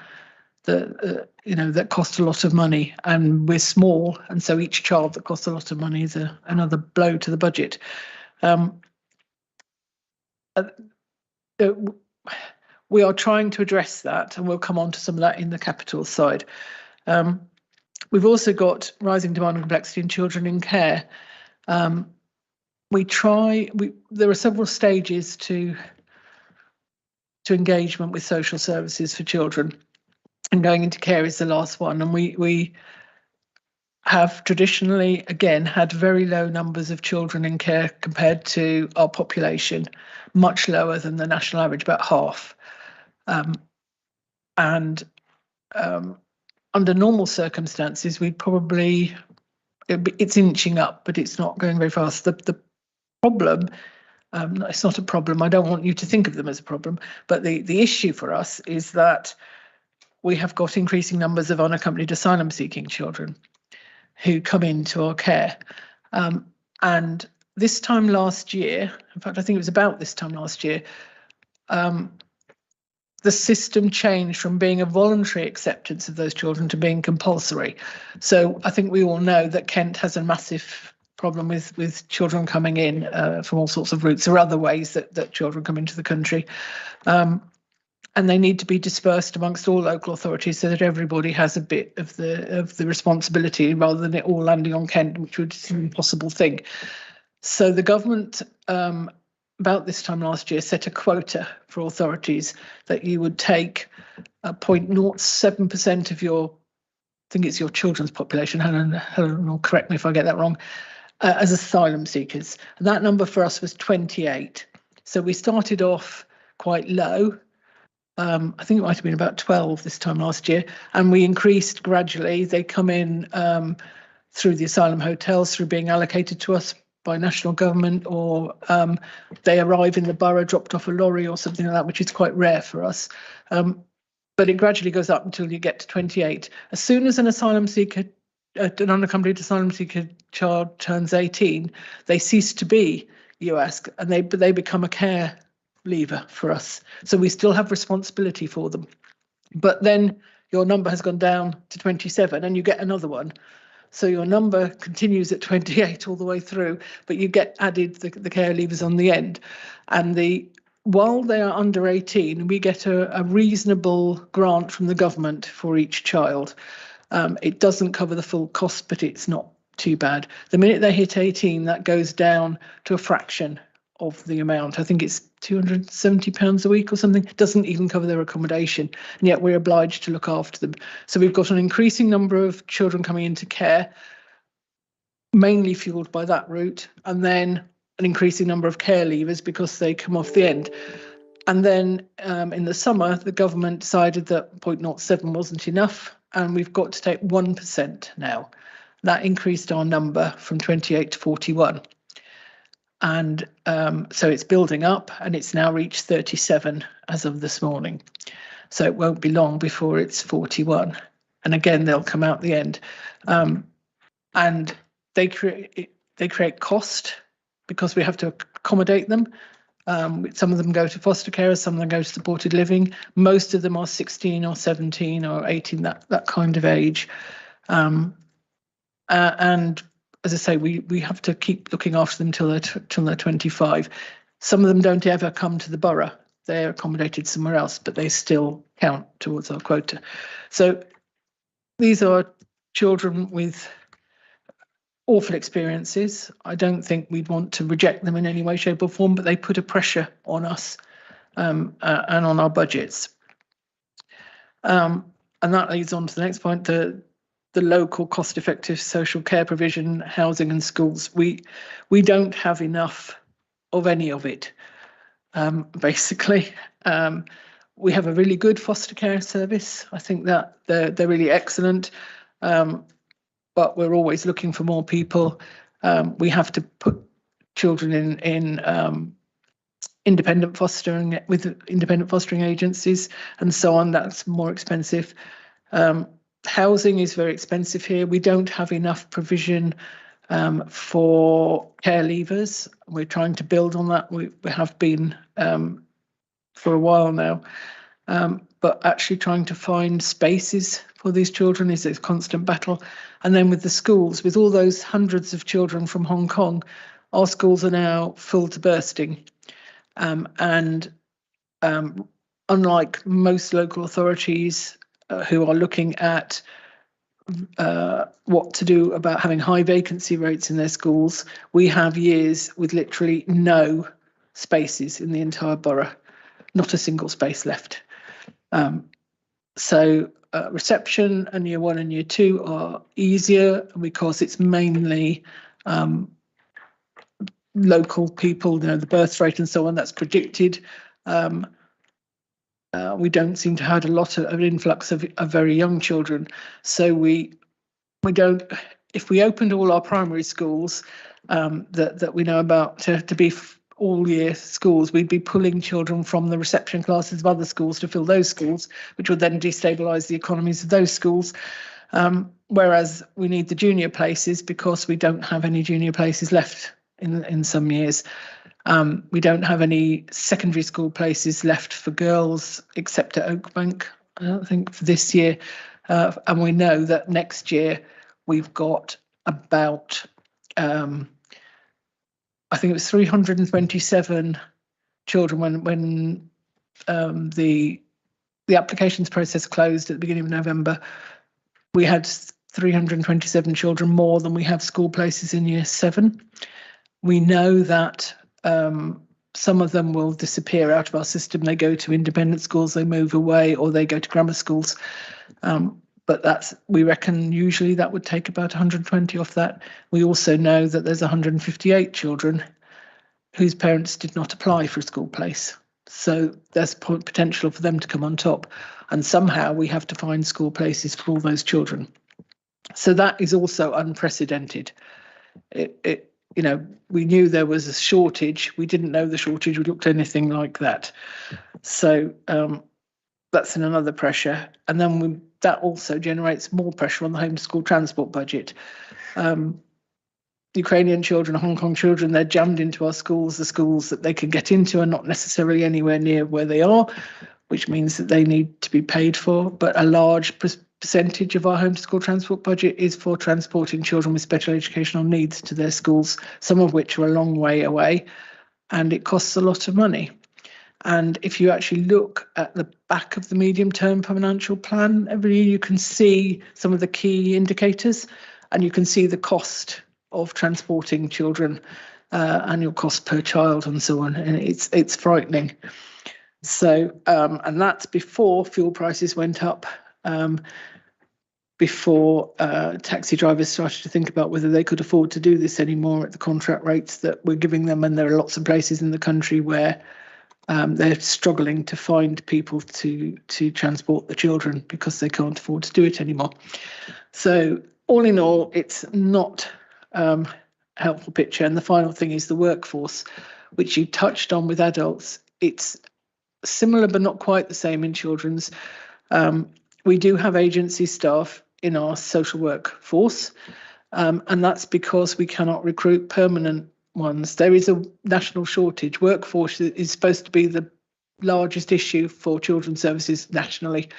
Speaker 18: that, that cost a lot of money, and we're small. And so each child that costs a lot of money is another blow to the budget. We are trying to address that, and we'll come on to some of that in the capital side. We've also got rising demand and complexity in children in care. There are several stages to engagement with social services for children. and going into care is the last one. And we have traditionally, again, had very low numbers of children in care compared to our population, much lower than the national average, about half. And under normal circumstances, we'd probably, it's inching up, but it's not going very fast. The problem, it's not a problem, I don't want you to think of them as a problem, but the issue for us is that we have got increasing numbers of unaccompanied asylum seeking children who come into our care. And this time last year, in fact, I think it was about this time last year, the system changed from being a voluntary acceptance of those children to being compulsory. So I think we all know that Kent has a massive problem with children coming in from all sorts of routes or other ways that children come into the country. And they need to be dispersed amongst all local authorities so that everybody has a bit of the responsibility rather than it all landing on Kent, which would be an impossible thing. So the government, about this time last year, set a quota for authorities that you would take 0.07% of your, I think it's your children's population, Helen will correct me if I get that wrong, as asylum seekers. And that number for us was 28. So we started off quite low. I think it might have been about 12 this time last year, and we increased gradually. They come in through the asylum hotels, through being allocated to us by national government, or they arrive in the borough, dropped off a lorry or something like that, which is quite rare for us. But it gradually goes up until you get to 28. As soon as an asylum seeker, an unaccompanied asylum seeker child turns 18, they cease to be UASC and they become a care leaver for us. So we still have responsibility for them. But then your number has gone down to 27 and you get another one. So your number continues at 28 all the way through, but you get added the care leavers on the end. And while they are under 18, we get a reasonable grant from the government for each child. It doesn't cover the full cost, but it's not too bad. The minute they hit 18, that goes down to a fraction of the amount. I think it's £270 a week or something. It doesn't even cover their accommodation, and yet we're obliged to look after them. So we've got an increasing number of children coming into care, mainly fueled by that route, and then an increasing number of care leavers because they come off the end. And then in the summer, the government decided that 0.07 wasn't enough, and we've got to take 1% now. That increased our number from 28 to 41. And so it's building up, and it's now reached 37 as of this morning. So it won't be long before it's 41. And again, they'll come out the end. And they create cost because we have to accommodate them. Some of them go to foster care, some of them go to supported living. Most of them are 16 or 17 or 18, that kind of age. And as I say, we have to keep looking after them till they're 25. Some of them don't ever come to the borough. They're accommodated somewhere else, but they still count towards our quota. So these are children with awful experiences. I don't think we'd want to reject them in any way, shape or form, but they put a pressure on us and on our budgets. And that leads on to the next point, the local cost-effective social care provision, housing and schools. We don't have enough of any of it, basically. We have a really good foster care service. I think that they're really excellent, but we're always looking for more people. We have to put children in independent fostering with independent fostering agencies and so on. That's more expensive. Housing is very expensive here. We don't have enough provision for care leavers. We're trying to build on that. We have been for a while now, but actually trying to find spaces for these children is a constant battle. And then with the schools, with all those hundreds of children from Hong Kong, our schools are now full to bursting. And unlike most local authorities who are looking at what to do about having high vacancy rates in their schools, we have years with literally no spaces in the entire borough, not a single space left. So reception and year 1 and year 2 are easier because it's mainly local people, the birth rate and so on, that's predicted. We don't seem to have a lot of an influx of very young children. So we don't, if we opened all our primary schools that we know about to be all year schools, we'd be pulling children from the reception classes of other schools to fill those schools, which would then destabilise the economies of those schools. Whereas we need the junior places because we don't have any junior places left in some years. We don't have any secondary school places left for girls except at Oakbank, I don't think, for this year. And we know that next year we've got about, I think it was 327 children when the applications process closed at the beginning of November. We had 327 children more than we have school places in year 7. We know that some of them will disappear out of our system. They go to independent schools, they move away, or they go to grammar schools. But we reckon usually that would take about 120 off that. We also know that there's 158 children whose parents did not apply for a school place. So there's potential for them to come on top. And somehow we have to find school places for all those children. So that is also unprecedented. We knew there was a shortage. We didn't know the shortage would look anything like that. So that's another pressure. And then that also generates more pressure on the homeschool transport budget. Ukrainian children, Hong Kong children, they're jammed into our schools. The schools that they can get into are not necessarily anywhere near where they are, which means that they need to be paid for. But a large percentage of our homeschool transport budget is for transporting children with special educational needs to their schools, some of which are a long way away, and it costs a lot of money. And if you actually look at the back of the medium-term financial plan, every year you can see some of the key indicators, and you can see the cost of transporting children, annual cost per child and so on, and it's frightening. So, and that's before fuel prices went up, before taxi drivers started to think about whether they could afford to do this anymore at the contract rates that we're giving them. And there are lots of places in the country where they're struggling to find people to transport the children because they can't afford to do it anymore. So all in all, it's not a helpful picture. And the final thing is the workforce, which you touched on with adults. It's similar but not quite the same in children's. We do have agency staff in our social work force, and that's because we cannot recruit permanent ones. There is a national shortage. Workforce is supposed to be the largest issue for children's services nationally.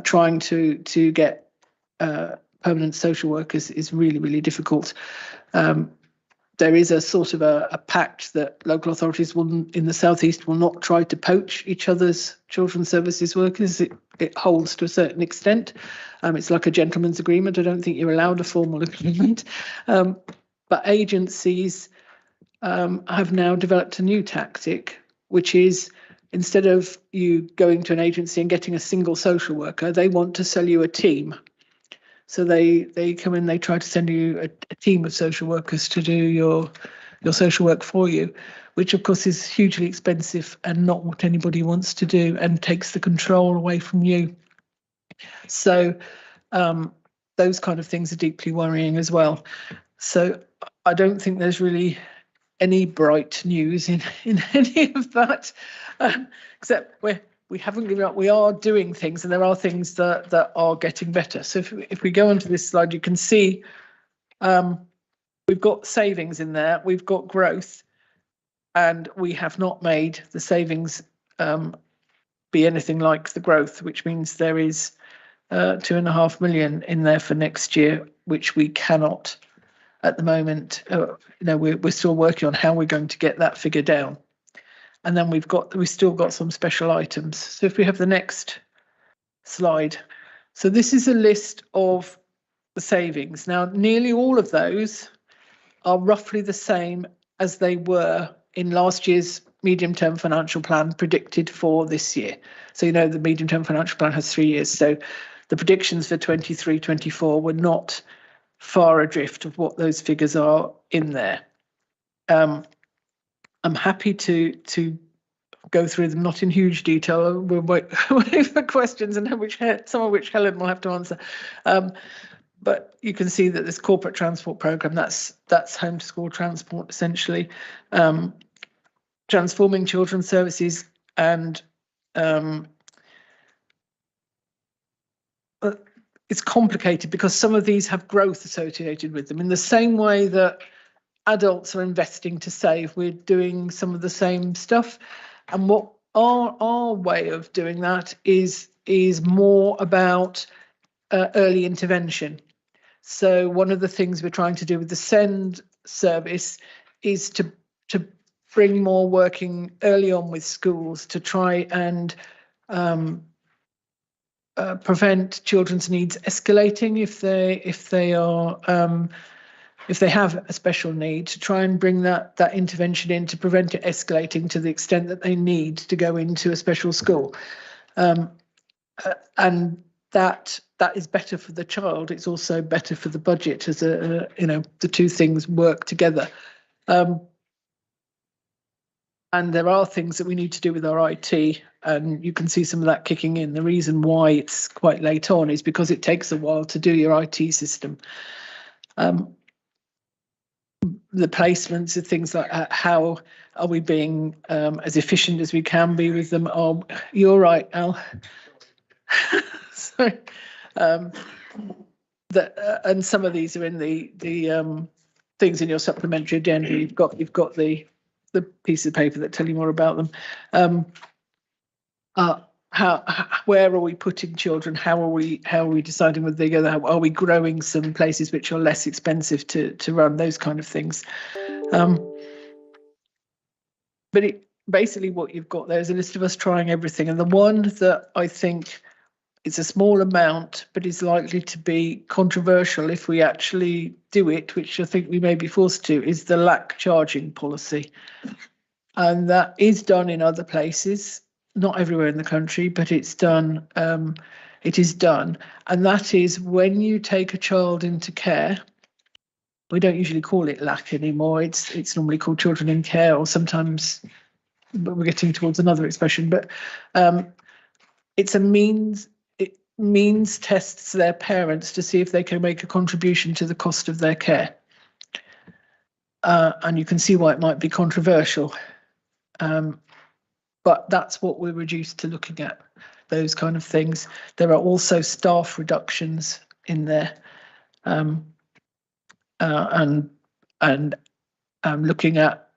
Speaker 18: Trying to get permanent social workers is really, really difficult. There is a sort of a pact that local authorities in the southeast will not try to poach each other's children's services workers. It holds to a certain extent. It's like a gentleman's agreement. I don't think you're allowed a formal agreement. But agencies have now developed a new tactic, which is instead of you going to an agency and getting a single social worker, they want to sell you a team. So they come in, they try to send you a team of social workers to do your social work for you, which of course is hugely expensive and not what anybody wants to do and takes the control away from you. So those kind of things are deeply worrying as well. So I don't think there's really any bright news in any of that, except we haven't given up. We are doing things, and there are things that are getting better. So if we go onto this slide, you can see we've got savings in there, we've got growth, and we have not made the savings be anything like the growth, which means there is 2.5 million in there for next year, which we cannot at the moment. We're still working on how we're going to get that figure down. And then we've still got some special items. So if we have the next slide. So this is a list of the savings. Now, nearly all of those are roughly the same as they were in last year's medium-term financial plan predicted for this year. So, you know, the medium-term financial plan has 3 years. So the predictions for 23-24 were not far adrift of what those figures are in there. I'm happy to go through them, not in huge detail. We're waiting for questions, and some of which Helen will have to answer. But you can see that this corporate transport programme, that's home to school transport essentially. Transforming children's services, and it's complicated because some of these have growth associated with them in the same way that adults are investing to save. We're doing some of the same stuff, and what our way of doing that is more about early intervention. So one of the things we're trying to do with the SEND service is to bring more working early on with schools to try and prevent children's needs escalating if they have a special need, to try and bring that intervention in to prevent it escalating to the extent that they need to go into a special school. And that is better for the child. It's also better for the budget, as the two things work together. And there are things that we need to do with our IT, and you can see some of that kicking in. The reason why it's quite late on is because it takes a while to do your IT system. The placements of things like how are we being as efficient as we can be with them? Oh, you're right, Al. Sorry. And some of these are in the things in your supplementary agenda. You've got the piece of paper that tell you more about them. Where are we putting children? How are we deciding whether they go there? Are we growing some places which are less expensive to run? Those kind of things. But basically what you've got there is a list of us trying everything, and the one that I think is a small amount but is likely to be controversial if we actually do it, which I think we may be forced to, is the lack charging policy. And that is done in other places, not everywhere in the country, but it's done. It is done, and that is when you take a child into care. We don't usually call it LAC anymore. It's normally called children in care, or sometimes, but we're getting towards another expression. But it's a means. It means tests their parents to see if they can make a contribution to the cost of their care, and you can see why it might be controversial. But that's what we're reduced to looking at, those kind of things. There are also staff reductions in there, and looking at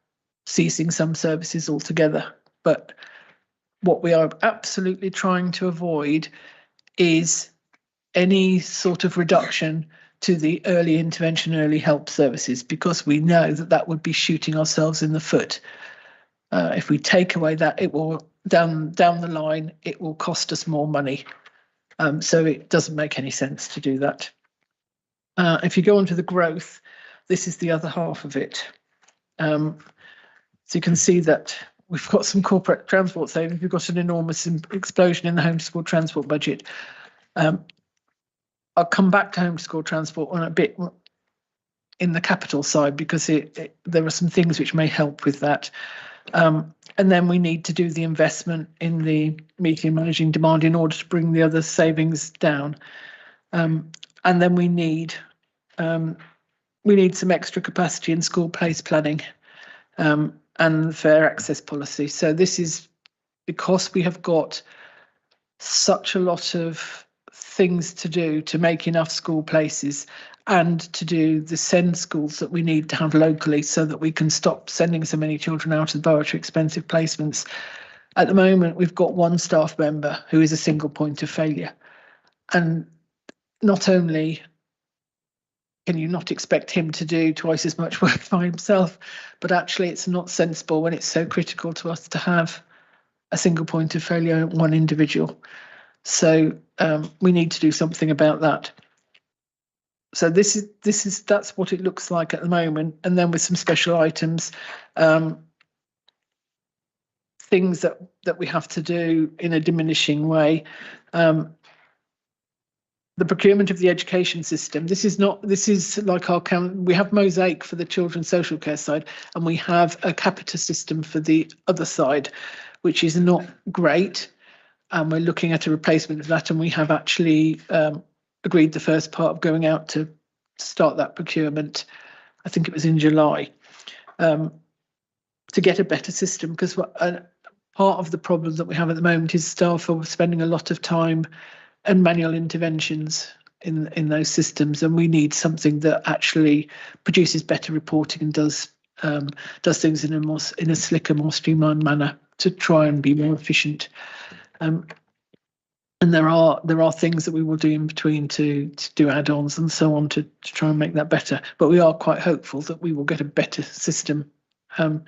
Speaker 18: ceasing some services altogether. But what we are absolutely trying to avoid is any sort of reduction to the early intervention, early help services, because we know that would be shooting ourselves in the foot. If we take away that, it will down the line, it will cost us more money. So it doesn't make any sense to do that. If you go on to the growth, this is the other half of it. So you can see that we've got some corporate transport savings. We've got an enormous explosion in the home to school transport budget. I'll come back to home to school transport on a bit in the capital side, because there are some things which may help with that. And then we need to do the investment in the meeting and managing demand in order to bring the other savings down. And then we need some extra capacity in school place planning and fair access policy. So this is because we have got such a lot of things to do to make enough school places, and to do the SEND schools that we need to have locally, so that we can stop sending so many children out of the borough to expensive placements. At the moment, we've got one staff member who is a single point of failure. And not only can you not expect him to do twice as much work by himself, but actually it's not sensible when it's so critical to us to have a single point of failure, one individual. So we need to do something about that. So that's what it looks like at the moment, and then with some special items. things that we have to do in a diminishing way. The procurement of the education system. This is like we have Mosaic for the children's social care side, and we have a capita system for the other side, which is not great. And we're looking at a replacement of that, and we have actually agreed the first part of going out to start that procurement. I think it was in July, to get a better system, because part of the problem that we have at the moment is staff are spending a lot of time and manual interventions in those systems, and we need something that actually produces better reporting and does things in a slicker, more streamlined manner to try and be more efficient. And there are things that we will do in between to do add-ons and so on to try and make that better. But we are quite hopeful that we will get a better system. And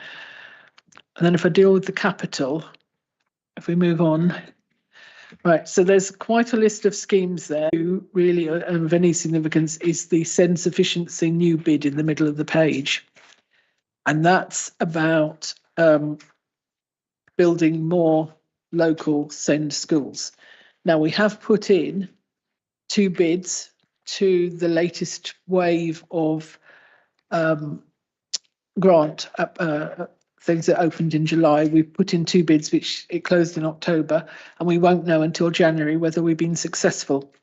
Speaker 18: then if I deal with the capital, if we move on. Right, so there's quite a list of schemes there. Really of any significance is the SEND Sufficiency new bid in the middle of the page. And that's about building more local SEND schools. Now, we have put in 2 bids to the latest wave of grant things that opened in July. We've put in 2 bids, which it closed in October, and we won't know until January whether we've been successful.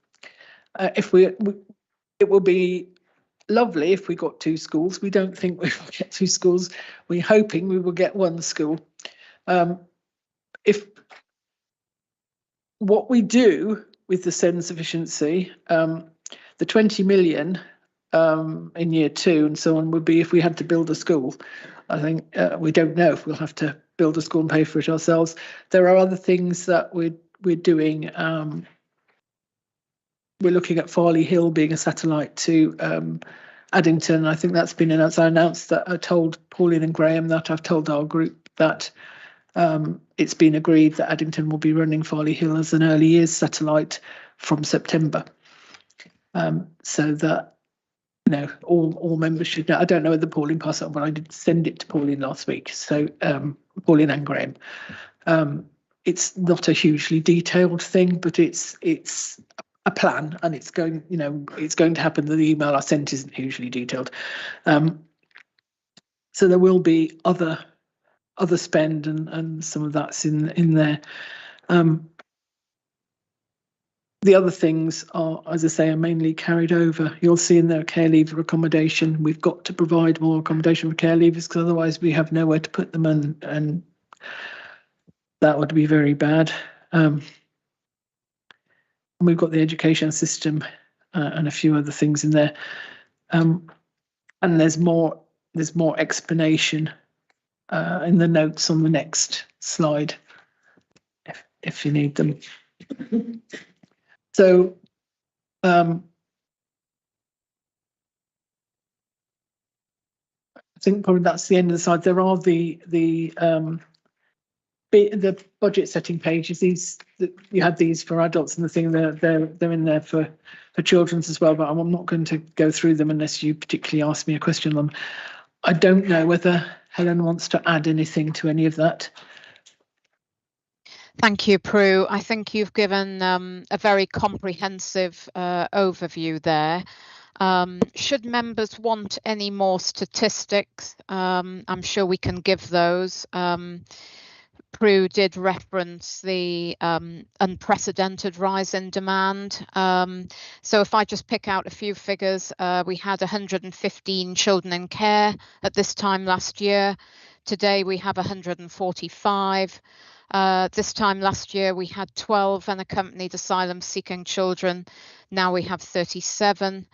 Speaker 18: It will be lovely if we got 2 schools. We don't think we will get 2 schools. We're hoping we will get 1 school. If what we do with the SEND sufficiency, the 20 million in year 2 and so on would be if we had to build a school. I think we don't know if we'll have to build a school and pay for it ourselves. There are other things that we're doing. We're looking at Farley Hill being a satellite to Addington. I think that's been announced. I announced that I told Pauline and Graham that I've told our group that it's been agreed that Addington will be running Farley Hill as an early years satellite from September. So that all members should know. I don't know whether Pauline passed it on, but I did send it to Pauline last week. So Pauline and Graham. It's not a hugely detailed thing, but it's a plan, and it's going to happen. The email I sent isn't hugely detailed. So there will be other spend, and some of that's in there. The other things are, as I say, are mainly carried over. You'll see in there care leaver accommodation. We've got to provide more accommodation for care leavers, because otherwise we have nowhere to put them, and that would be very bad. And we've got the education system and a few other things in there. And there's more explanation in the notes on the next slide, if you need them. So I think probably that's the end of the slide. There are the budget setting pages. You had these for adults and the thing. They're in there for children's as well. But I'm not going to go through them unless you particularly ask me a question on them. I don't know whether Helen wants to add anything to any of that.
Speaker 19: Thank you, Prue. I think you've given a very comprehensive overview there. Should members want any more statistics, I'm sure we can give those. Prue did reference the unprecedented rise in demand. So if I just pick out a few figures, we had 115 children in care at this time last year. Today we have 145. This time last year we had 12 unaccompanied asylum-seeking children. Now we have 37,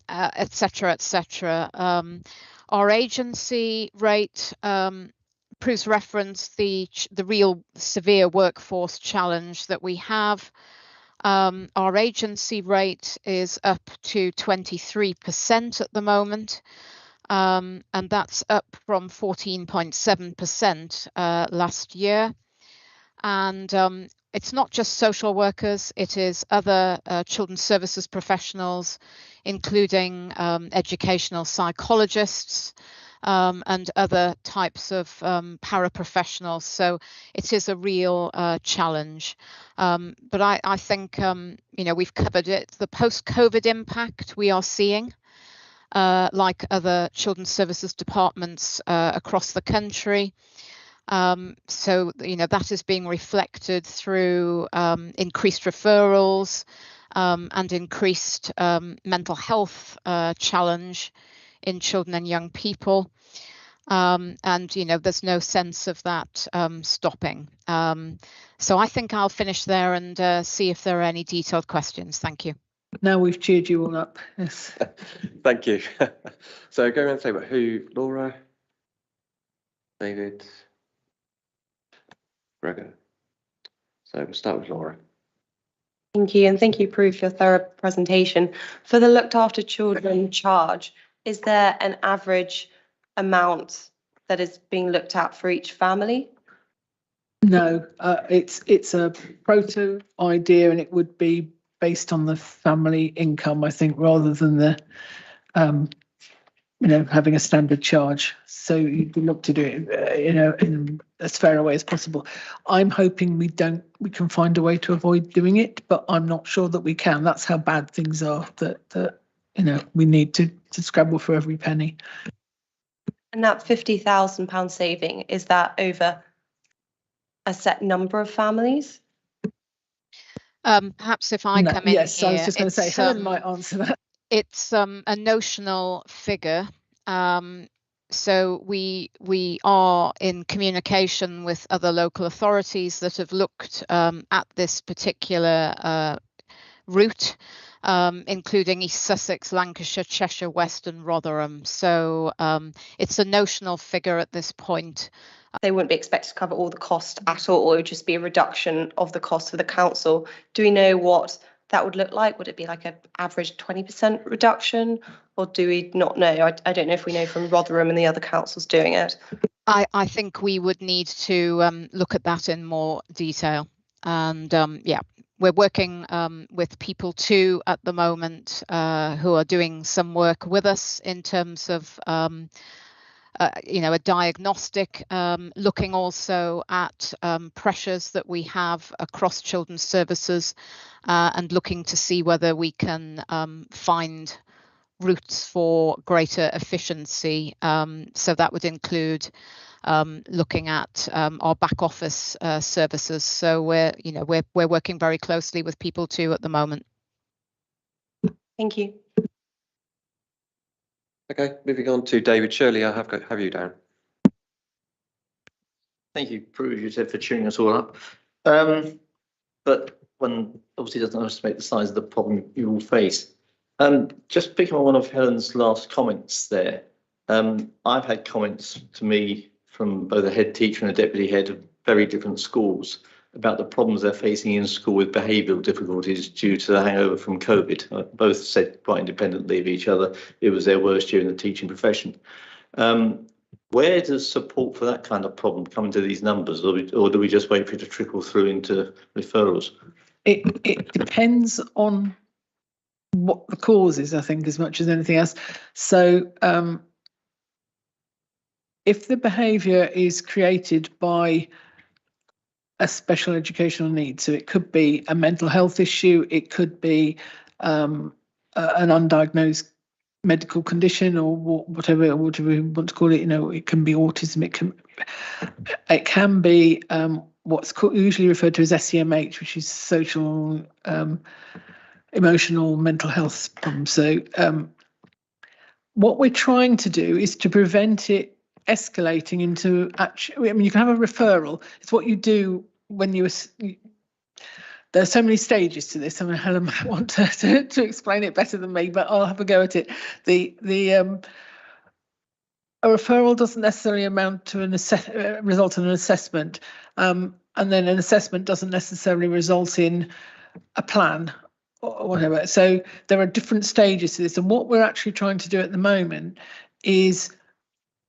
Speaker 19: etc., etc. Our agency rate, Prue's referenced the real severe workforce challenge that we have. Our agency rate is up to 23% at the moment. And that's up from 14.7% last year. And it's not just social workers, it is other children's services professionals, including educational psychologists, and other types of paraprofessionals. So it is a real challenge. But I think, we've covered it. The post-COVID impact we are seeing, like other children's services departments across the country. So, that is being reflected through increased referrals and increased mental health challenge in children and young people. And, there's no sense of that stopping. So I think I'll finish there and see if there are any detailed questions. Thank you.
Speaker 18: Now we've cheered you all up. Yes.
Speaker 1: Thank you. So go around and say about who, Laura, David, Gregor. So we'll start with Laura.
Speaker 5: Thank you, and thank you, Prue, for your thorough presentation. For the looked after children charge, is there an average amount that is being looked at for each family?
Speaker 18: No, it's a proto idea, and it would be based on the family income, I think, rather than the having a standard charge. So you'd look to do it, in as fair a way as possible. I'm hoping we can find a way to avoid doing it, but I'm not sure that we can. That's how bad things are, that we need to scrabble for every penny.
Speaker 5: And that £50,000 saving, is that over a set number of families?
Speaker 19: Perhaps if I come in
Speaker 18: yes,
Speaker 19: here,
Speaker 18: I was just going to say, Helen might answer that.
Speaker 19: It's a notional figure. So we are in communication with other local authorities that have looked at this particular route, including East Sussex, Lancashire, Cheshire, West and Rotherham. So it's a notional figure at this point.
Speaker 5: They wouldn't be expected to cover all the cost at all, or it would just be a reduction of the cost for the council. Do we know what that would look like? Would it be like an average 20% reduction, or do we not know? I don't know if we know from Rotherham and the other councils doing it.
Speaker 19: I think we would need to look at that in more detail. And we're working with People Too at the moment, who are doing some work with us in terms of a diagnostic, looking also at pressures that we have across children's services, and looking to see whether we can find routes for greater efficiency. So that would include looking at our back office services. So we're working very closely with People Too at the moment.
Speaker 5: Thank you.
Speaker 1: Okay, moving on to David. Shirley, I have you down.
Speaker 7: Thank you, Prue, you said, for cheering us all up. But one obviously doesn't underestimate the size of the problem you all face. Just picking on one of Helen's last comments there, I've had comments to me from both a head teacher and a deputy head of very different schools about the problems they're facing in school with behavioural difficulties due to the hangover from COVID. Both said quite independently of each other it was their worst year in the teaching profession. Where does support for that kind of problem come into these numbers, or do we just wait for it to trickle through into referrals?
Speaker 18: It depends on what the cause is, I think, as much as anything else. So if the behaviour is created by a special educational need, so it could be a mental health issue, it could be an undiagnosed medical condition, or whatever we want to call it. It can be autism, it can be what's usually referred to as SEMH, which is social emotional mental health problems. So what we're trying to do is to prevent it escalating into actually, you can have a referral. It's what you do when there's so many stages to this. I mean, Helen might want to explain it better than me, but I'll have a go at it. A referral doesn't necessarily amount to result in an assessment, and then an assessment doesn't necessarily result in a plan or whatever. So there are different stages to this, and what we're actually trying to do at the moment is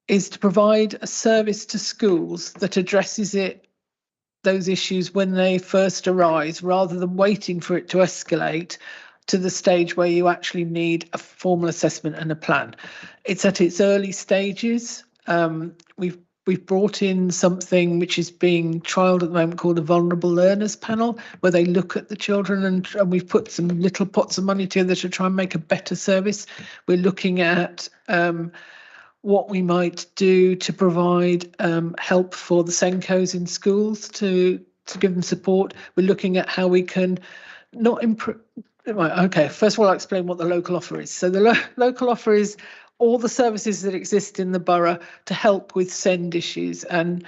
Speaker 18: to provide a service to schools that addresses those issues when they first arise, rather than waiting for it to escalate to the stage where you actually need a formal assessment and a plan. It's at its early stages. We've brought in something which is being trialled at the moment called a vulnerable learners panel, where they look at the children, and we've put some little pots of money together to try and make a better service. We're looking at what we might do to provide help for the Senkos in schools to give them support. We're looking at how we can not improve. Right, okay, first of all, I'll explain what the local offer is. So the local offer is all the services that exist in the borough to help with SEND issues, and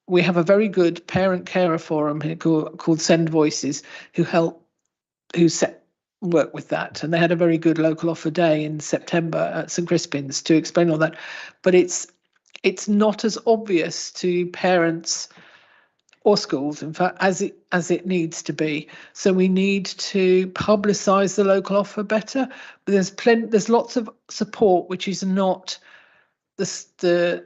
Speaker 18: we have a very good parent carer forum here called Send Voices who work with that, and they had a very good local offer day in September at St Crispin's to explain all that. But it's not as obvious to parents or schools, in fact, as it needs to be. So we need to publicise the local offer better. But there's lots of support which is not the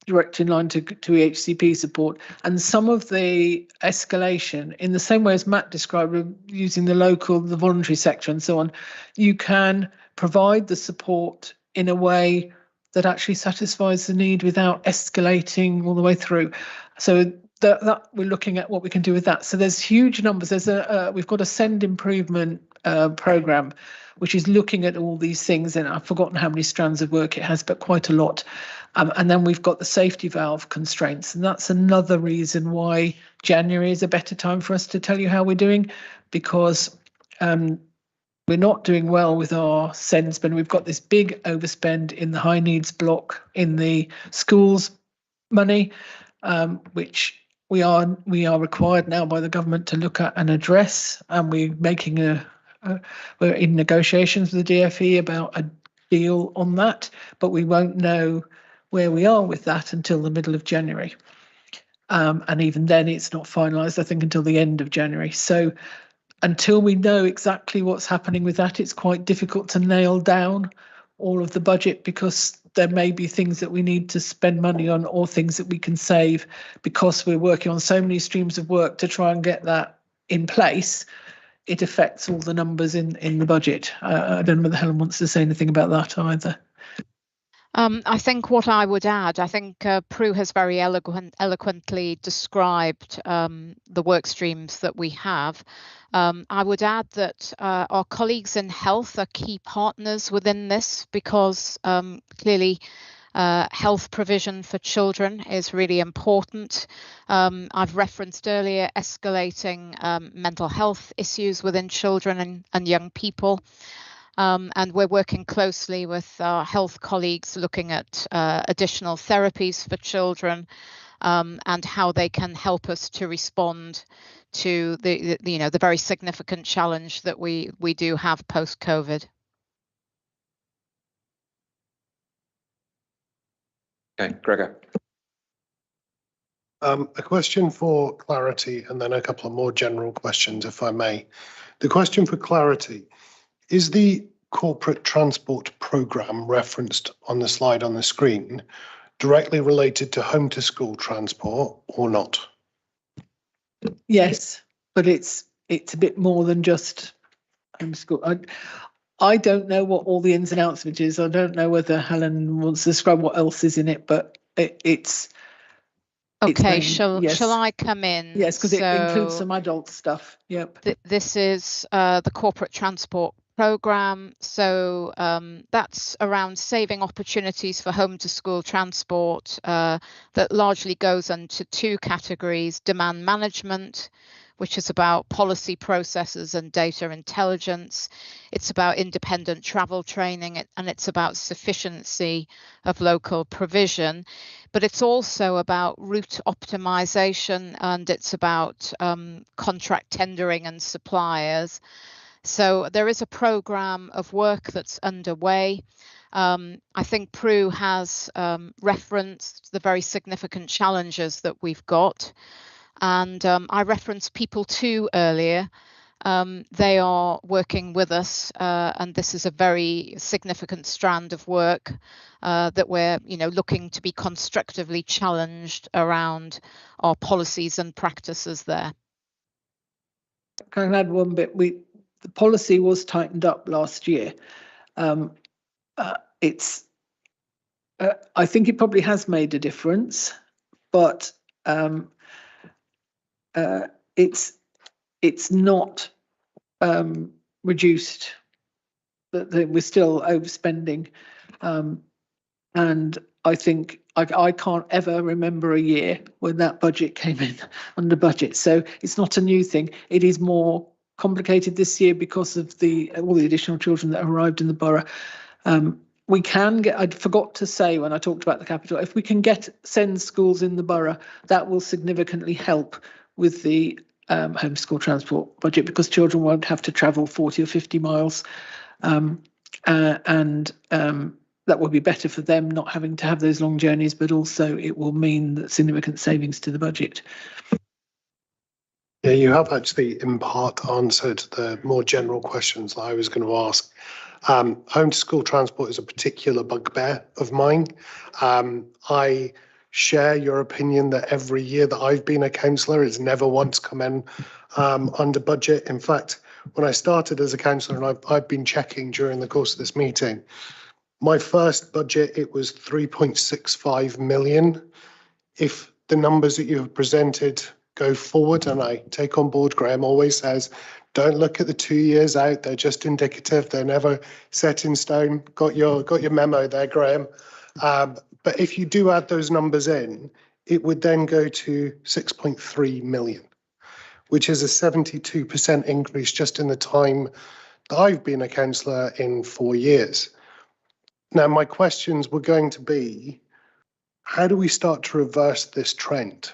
Speaker 18: direct in line to EHCP support, and some of the escalation, in the same way as Matt described, using the voluntary sector and so on, you can provide the support in a way that actually satisfies the need without escalating all the way through. So that we're looking at what we can do with that. So there's huge numbers. We've got a SEND improvement programme, which is looking at all these things, and I've forgotten how many strands of work it has, but quite a lot. And then we've got the safety valve constraints, and that's another reason why January is a better time for us to tell you how we're doing, because we're not doing well with our SEND spend. We've got this big overspend in the high needs block in the schools money, which we are required now by the government to look at and address, and we're making we're in negotiations with the DfE about a deal on that, but we won't know where we are with that until the middle of January. And even then it's not finalised, I think, until the end of January. So until we know exactly what's happening with that, it's quite difficult to nail down all of the budget, because there may be things that we need to spend money on or things that we can save, because we're working on so many streams of work to try and get that in place. It affects all the numbers in the budget. I don't know whether Helen wants to say anything about that either.
Speaker 19: I think what I would add, I think Prue has very eloquently described the work streams that we have. I would add that our colleagues in health are key partners within this, because clearly health provision for children is really important. I've referenced earlier escalating mental health issues within children and young people. And we're working closely with our health colleagues looking at additional therapies for children and how they can help us to respond to the very significant challenge that we do have post-COVID.
Speaker 1: Okay, Gregor.
Speaker 17: A question for clarity, and then a couple of more general questions, if I may. The question for clarity: is the corporate transport programme referenced on the slide on the screen directly related to home to school transport or not?
Speaker 18: Yes, but it's a bit more than just homeschool. I don't know what all the ins and outs of it is. I don't know whether Helen wants to describe what else is in it, but it's
Speaker 19: okay. Shall I come in?
Speaker 18: Yes, because it includes some adult stuff. Yep.
Speaker 19: This is the corporate transport programme. So that's around saving opportunities for home to school transport that largely goes into two categories: demand management, which is about policy processes and data intelligence. It's about independent travel training, and it's about sufficiency of local provision. But it's also about route optimization, and it's about contract tendering and suppliers. So there is a programme of work that's underway. I think Prue has referenced the very significant challenges that we've got. And I referenced People Too earlier. They are working with us, and this is a very significant strand of work that we're, looking to be constructively challenged around our policies and practices there.
Speaker 18: Can I add one bit? the policy was tightened up last year. I think it probably has made a difference, but it's not reduced. That we're still overspending, and I think I can't ever remember a year when that budget came in under budget. So it's not a new thing. It is more complicated this year because of all the additional children that arrived in the borough. We can get, I forgot to say when I talked about the capital, if we can send schools in the borough, that will significantly help with the homeschool transport budget, because children won't have to travel 40 or 50 miles. That will be better for them not having to have those long journeys, but also it will mean that significant savings to the budget.
Speaker 17: Yeah, you have actually in part answered the more general questions that I was going to ask. Home to school transport is a particular bugbear of mine. I share your opinion that every year that I've been a councillor, it's never once come in under budget. In fact, when I started as a councillor, and I've been checking during the course of this meeting, my first budget, it was 3.65 million. If the numbers that you have presented go forward, and I take on board, Graham always says, don't look at the 2 years out, they're just indicative, they're never set in stone. Got your memo there, Graham. But if you do add those numbers in, it would then go to 6.3 million, which is a 72% increase just in the time that I've been a councillor in 4 years. Now, my questions were going to be, how do we start to reverse this trend?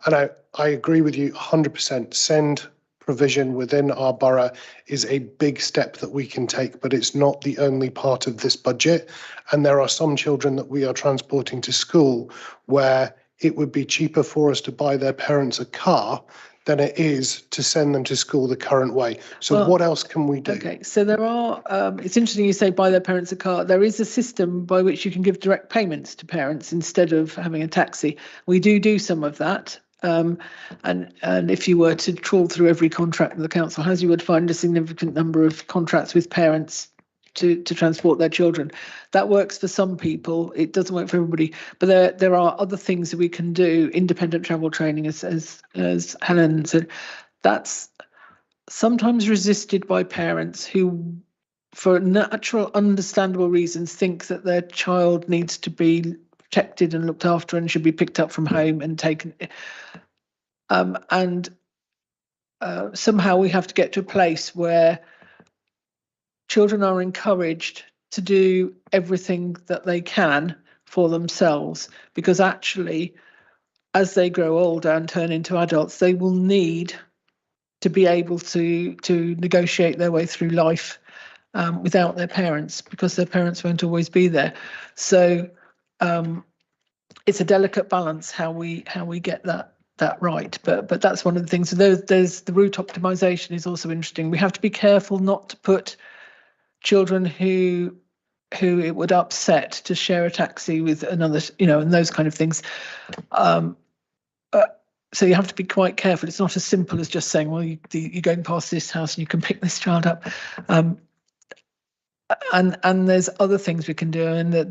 Speaker 17: And I agree with you 100%. Send provision within our borough is a big step that we can take, but it's not the only part of this budget. And there are some children that we are transporting to school where it would be cheaper for us to buy their parents a car than it is to send them to school the current way. So what else can we do?
Speaker 18: Okay, so there are, it's interesting you say buy their parents a car. There is a system by which you can give direct payments to parents instead of having a taxi. We do some of that. And if you were to trawl through every contract that the council has, you would find a significant number of contracts with parents to transport their children. That works for some people. It doesn't work for everybody. But there are other things that we can do. Independent travel training, as Helen said, that's sometimes resisted by parents who, for natural, understandable reasons, think that their child needs to be protected and looked after and should be picked up from home and taken. Somehow we have to get to a place where children are encouraged to do everything that they can for themselves, because actually, as they grow older and turn into adults, they will need to be able to negotiate their way through life without their parents, because their parents won't always be there. So it's a delicate balance how we get that right, but that's one of the things. So there's the route optimization is also interesting. We have to be careful not to put children who it would upset to share a taxi with another, and those kind of things. So you have to be quite careful. It's not as simple as just saying, well, you're going past this house and you can pick this child up. And there's other things we can do, and that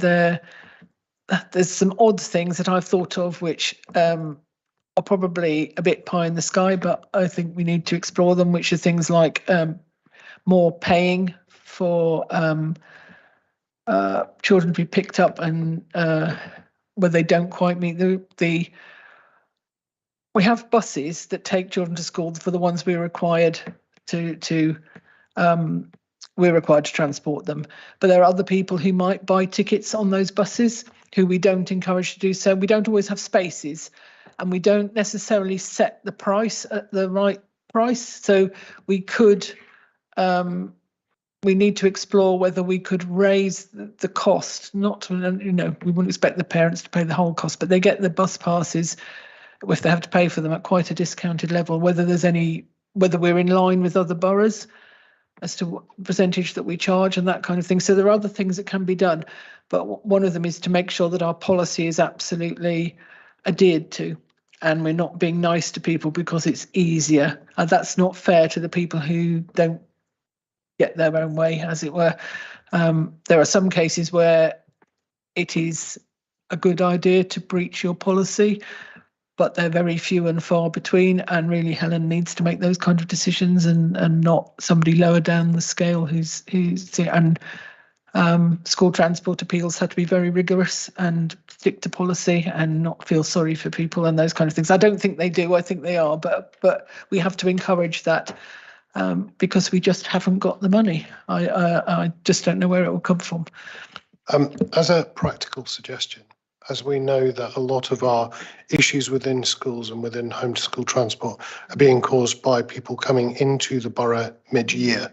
Speaker 18: there's some odd things that I've thought of which are probably a bit pie in the sky, but I think we need to explore them, which are things like more paying for children to be picked up and where they don't quite meet the. We have buses that take children to school for the ones we're required to transport them, but there are other people who might buy tickets on those buses who we don't encourage to do so. We don't always have spaces, and we don't necessarily set the price at the right price. So we could, we need to explore whether we could raise the cost. Not, we wouldn't expect the parents to pay the whole cost, but they get the bus passes if they have to pay for them at quite a discounted level. Whether we're in line with other boroughs as to what percentage that we charge and that kind of thing. So there are other things that can be done, but one of them is to make sure that our policy is absolutely adhered to, and we're not being nice to people because it's easier. And that's not fair to the people who don't get their own way, as it were. There are some cases where it is a good idea to breach your policy, but they're very few and far between, and really Helen needs to make those kind of decisions, and not somebody lower down the scale who's and school transport appeals have to be very rigorous and stick to policy and not feel sorry for people and those kind of things. I don't think they do. I think they are, but we have to encourage that because we just haven't got the money. I just don't know where it will come from.
Speaker 17: As a practical suggestion, as we know that a lot of our issues within schools and within home to school transport are being caused by people coming into the borough mid-year,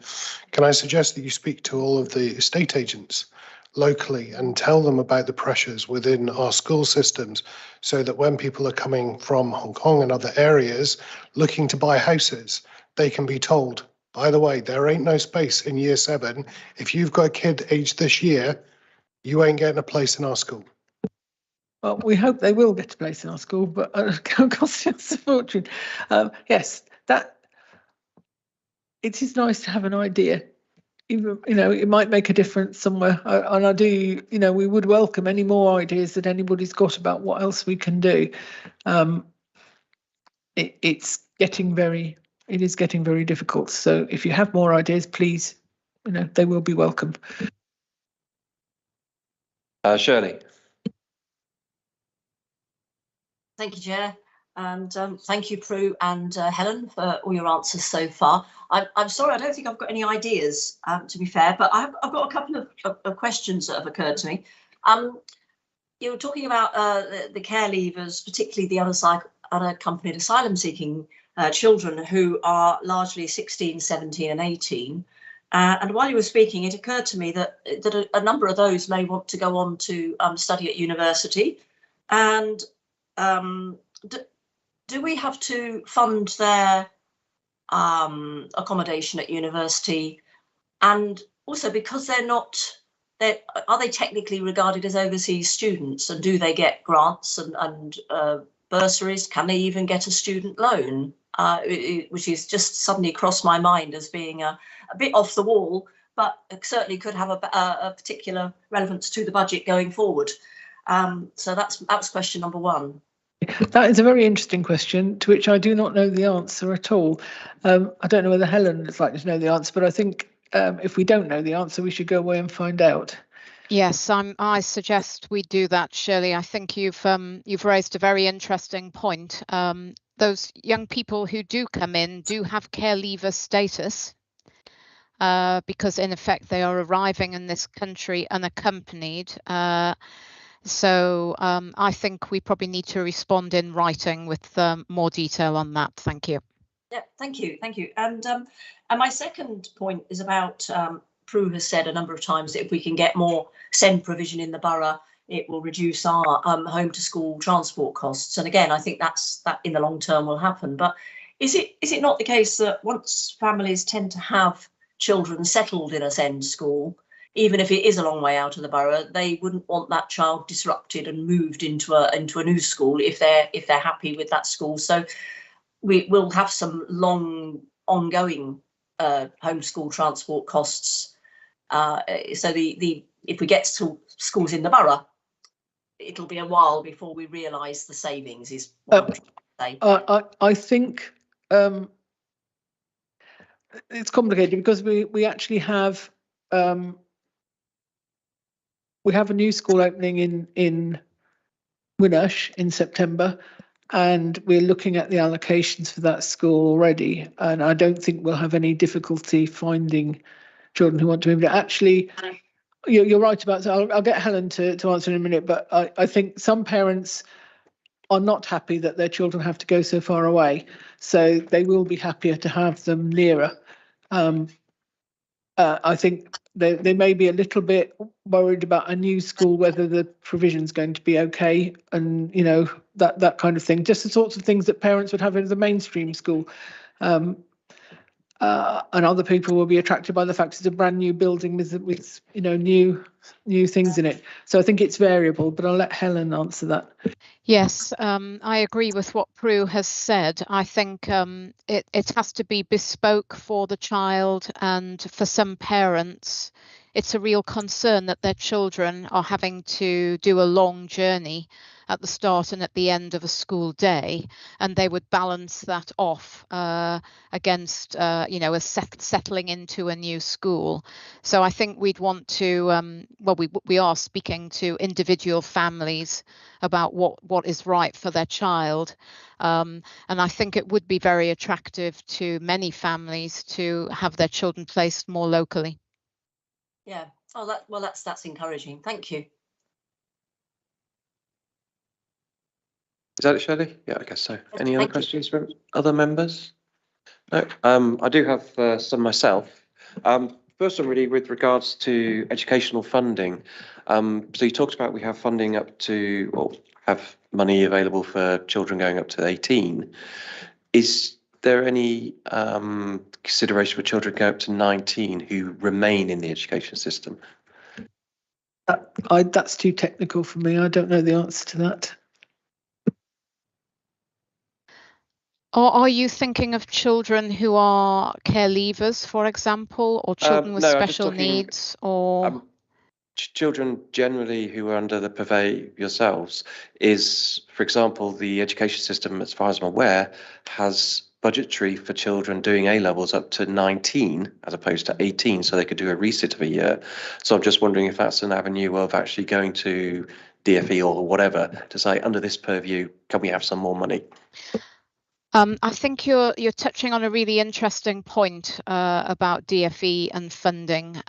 Speaker 17: can I suggest that you speak to all of the estate agents locally and tell them about the pressures within our school systems, so that when people are coming from Hong Kong and other areas looking to buy houses, they can be told, by the way, there ain't no space in year 7. If you've got a kid aged this year, you ain't getting a place in our school.
Speaker 18: Well, we hope they will get a place in our school, but it costs us a fortune. Yes, that it is nice to have an idea. Even, it might make a difference somewhere. And I do, we would welcome any more ideas that anybody's got about what else we can do. It is getting very difficult. So if you have more ideas, please, they will be welcome.
Speaker 1: Shirley.
Speaker 9: Thank you, Chair, and thank you, Prue and Helen, for all your answers so far. I'm sorry, I don't think I've got any ideas, to be fair, but I've got a couple of questions that have occurred to me. You were talking about the care leavers, particularly the unaccompanied asylum-seeking children who are largely 16, 17 and 18. And while you were speaking, it occurred to me that a number of those may want to go on to study at university. And do we have to fund their accommodation at university? And also, because are they technically regarded as overseas students, and do they get grants and bursaries? Can they even get a student loan? Which is just suddenly crossed my mind as being a bit off the wall, but certainly could have a particular relevance to the budget going forward. So that's question number one.
Speaker 18: That is a very interesting question to which I do not know the answer at all. I don't know whether Helen is likely to know the answer, but I think if we don't know the answer, we should go away and find out.
Speaker 19: Yes, I suggest we do that, Shirley. I think you've raised a very interesting point. Those young people who do come in do have care leaver status because in effect they are arriving in this country unaccompanied. So I think we probably need to respond in writing with more detail on that. Thank you.
Speaker 9: Yeah, thank you. And my second point is about Prue has said a number of times that if we can get more SEND provision in the borough, it will reduce our home to school transport costs. And again, I think that in the long term will happen. But is it not the case that once families tend to have children settled in a SEND school, even if it is a long way out of the borough, they wouldn't want that child disrupted and moved into a new school if they're happy with that school? So we will have some long ongoing homeschool transport costs. So if we get to schools in the borough, it'll be a while before we realise the savings. Is what I'm trying to say.
Speaker 18: I think it's complicated because we actually have. We have a new school opening in Winnersh in September, and we're looking at the allocations for that school already. And I don't think we'll have any difficulty finding children who want to move. Actually, you're right about. So I'll get Helen to answer in a minute. But I think some parents are not happy that their children have to go so far away, so they will be happier to have them nearer. I think they may be a little bit worried about a new school, whether the provision's going to be okay, and that kind of thing. Just the sorts of things that parents would have in the mainstream school. and other people will be attracted by the fact it's a brand new building with you know new things in it. So I think it's variable, but I'll let Helen answer that.
Speaker 19: Yes, I agree with what Prue has said. I think it has to be bespoke for the child, and for some parents, it's a real concern that their children are having to do a long journey at the start and at the end of a school day, and they would balance that off against you know, settling into a new school. So I think we'd want to well, we are speaking to individual families about what is right for their child, and I think it would be very attractive to many families to have their children placed more locally.
Speaker 9: Yeah. Oh, that's encouraging. Thank you.
Speaker 1: Is that it, Shirley? Yeah, I guess so. Any other
Speaker 9: Thank you.
Speaker 1: questions from other members? No, I do have some myself. First one really with regards to educational funding. So you talked about we have funding up to, or have money available for children going up to 18. Is there any consideration for children going up to 19 who remain in the education system?
Speaker 18: That's too technical for me. I don't know the answer to that.
Speaker 19: Or are you thinking of children who are care leavers, for example, or children with
Speaker 1: No, I'm just
Speaker 19: special
Speaker 1: talking,
Speaker 19: needs, or
Speaker 1: children generally who are under the purvey yourselves? Is, for example, the education system, as far as I'm aware, has budgetary for children doing A levels up to 19 as opposed to 18, so they could do a resit of a year. So I'm just wondering if that's an avenue of actually going to DFE or whatever to say, under this purview, can we have some more money?
Speaker 19: I think you're touching on a really interesting point about DFE and funding.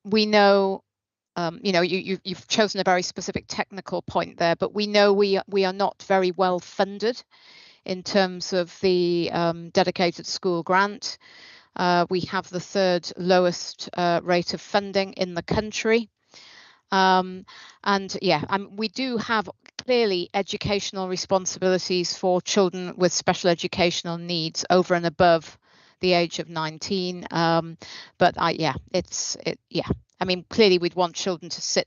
Speaker 19: We know, you know, you've chosen a very specific technical point there, but we know we are not very well funded in terms of the dedicated school grant. We have the third lowest rate of funding in the country. And yeah, we do have clearly educational responsibilities for children with special educational needs over and above the age of 19. But yeah, yeah. I mean, clearly we'd want children to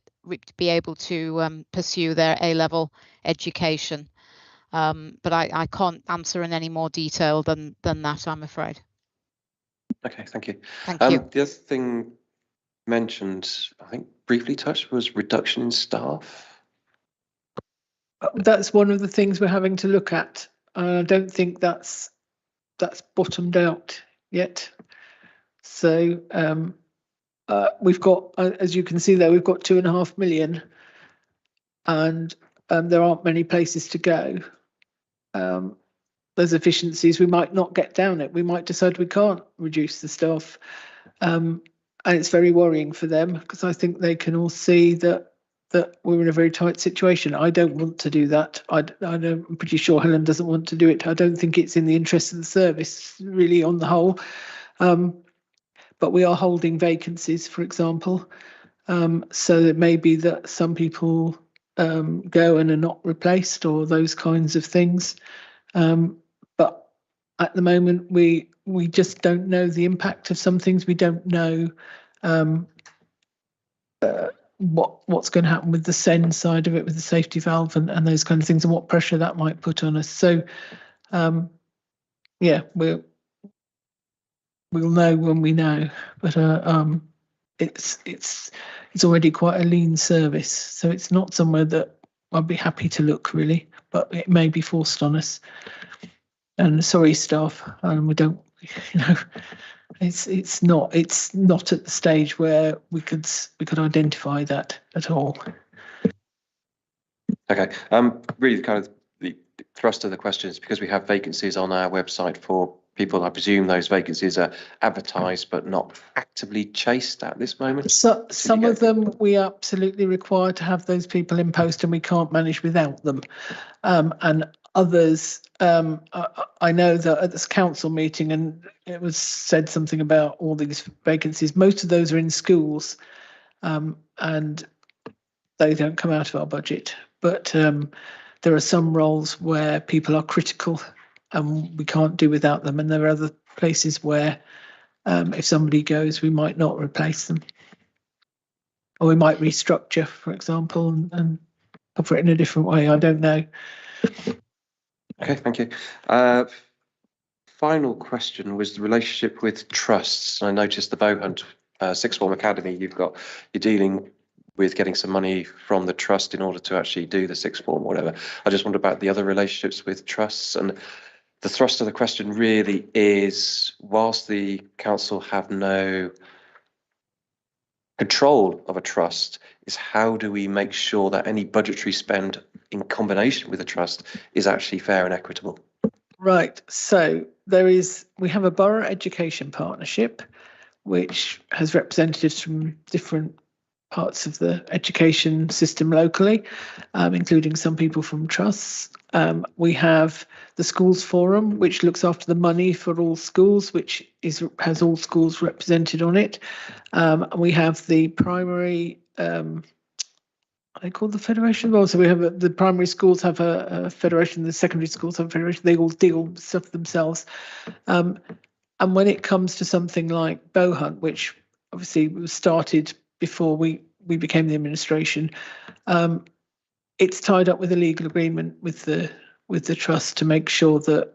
Speaker 19: be able to pursue their A-level education. But I can't answer in any more detail than that, I'm afraid.
Speaker 1: Okay, thank you.
Speaker 19: Thank you.
Speaker 1: The other thing mentioned, I think briefly touched, was reduction in staff.
Speaker 18: That's one of the things we're having to look at. I don't think that's bottomed out yet. So we've got, as you can see there, we've got 2.5 million, and there aren't many places to go. Those efficiencies, we might not get down it. We might decide we can't reduce the staff. And it's very worrying for them, because I think they can all see that we're in a very tight situation. I don't want to do that. I'm pretty sure Helen doesn't want to do it. I don't think it's in the interest of the service, really, on the whole. But we are holding vacancies, for example. So it may be that some people go and are not replaced, or those kinds of things. But at the moment, we just don't know the impact of some things. We don't know what's going to happen with the SEND side of it, with the safety valve and those kind of things, and what pressure that might put on us. So yeah, we'll know when we know. But it's already quite a lean service, so it's not somewhere that I'd be happy to look, really, but it may be forced on us. And sorry, staff, we don't, you know, it's not at the stage where we could identify that at all.
Speaker 1: Okay, really kind of the thrust of the question is because we have vacancies on our website for people. I presume those vacancies are advertised but not actively chased at this moment.
Speaker 18: So some of them we are absolutely required to have those people in post, and we can't manage without them. And others, I know that at this council meeting, and it was said something about all these vacancies. Most of those are in schools, and they don't come out of our budget. But there are some roles where people are critical, and we can't do without them. And there are other places where if somebody goes, we might not replace them. Or we might restructure, for example, and cover it in a different way. I don't know.
Speaker 1: Okay, thank you. Final question was the relationship with trusts. I noticed the Bowhunt Sixth Form Academy, you're dealing with getting some money from the trust in order to actually do the sixth form or whatever. I just wonder about the other relationships with trusts, and the thrust of the question really is, whilst the council have no control of a trust, is how do we make sure that any budgetary spend in combination with a trust is actually fair and equitable?
Speaker 18: Right, so we have a borough education partnership, which has representatives from different parts of the education system locally, including some people from trusts. We have the schools forum, which looks after the money for all schools, which has all schools represented on it. We have the primary, are they called the federation? Well, so we have the primary schools have a federation, the secondary schools have a federation. They all deal with stuff themselves. And when it comes to something like Bowhunt, which obviously was started before we became the administration, it's tied up with a legal agreement with the trust to make sure that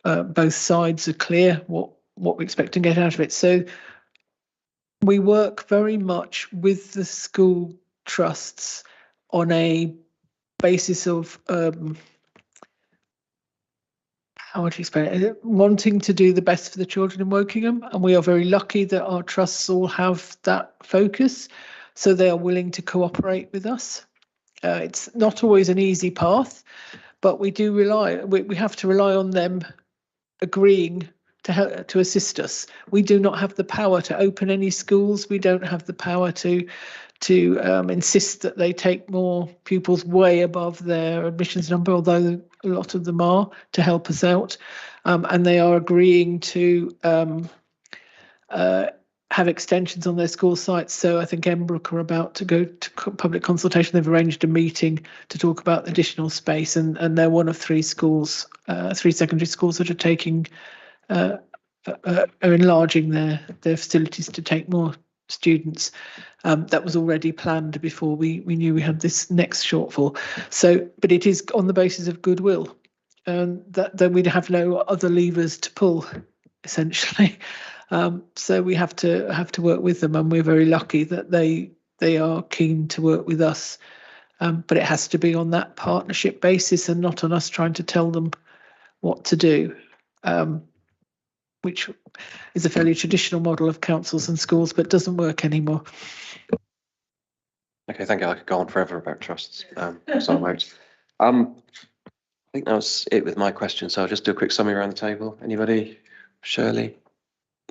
Speaker 18: both sides are clear what we expect to get out of it. So we work very much with the school trusts on a basis of how would you explain it? Wanting to do the best for the children in Wokingham, and we are very lucky that our trusts all have that focus, so they are willing to cooperate with us. It's not always an easy path, but we do we have to rely on them agreeing to assist us. We do not have the power to open any schools. We don't have the power to insist that they take more pupils way above their admissions number, although a lot of them are, to help us out. And they are agreeing to have extensions on their school sites. So I think Embrook are about to go to public consultation. They've arranged a meeting to talk about additional space, and they're one of three schools, three secondary schools that are taking, are enlarging their facilities to take more students. That was already planned before we knew we had this next shortfall. So, but it is on the basis of goodwill, and that we'd have no other levers to pull, essentially. So we have to work with them, and we're very lucky that they are keen to work with us. But it has to be on that partnership basis and not on us trying to tell them what to do, which is a fairly traditional model of councils and schools, but doesn't work anymore.
Speaker 1: Okay, thank you. I could go on forever about trusts. So I won't. I think that was it with my questions. So I'll just do a quick summary around the table. Anybody? Shirley?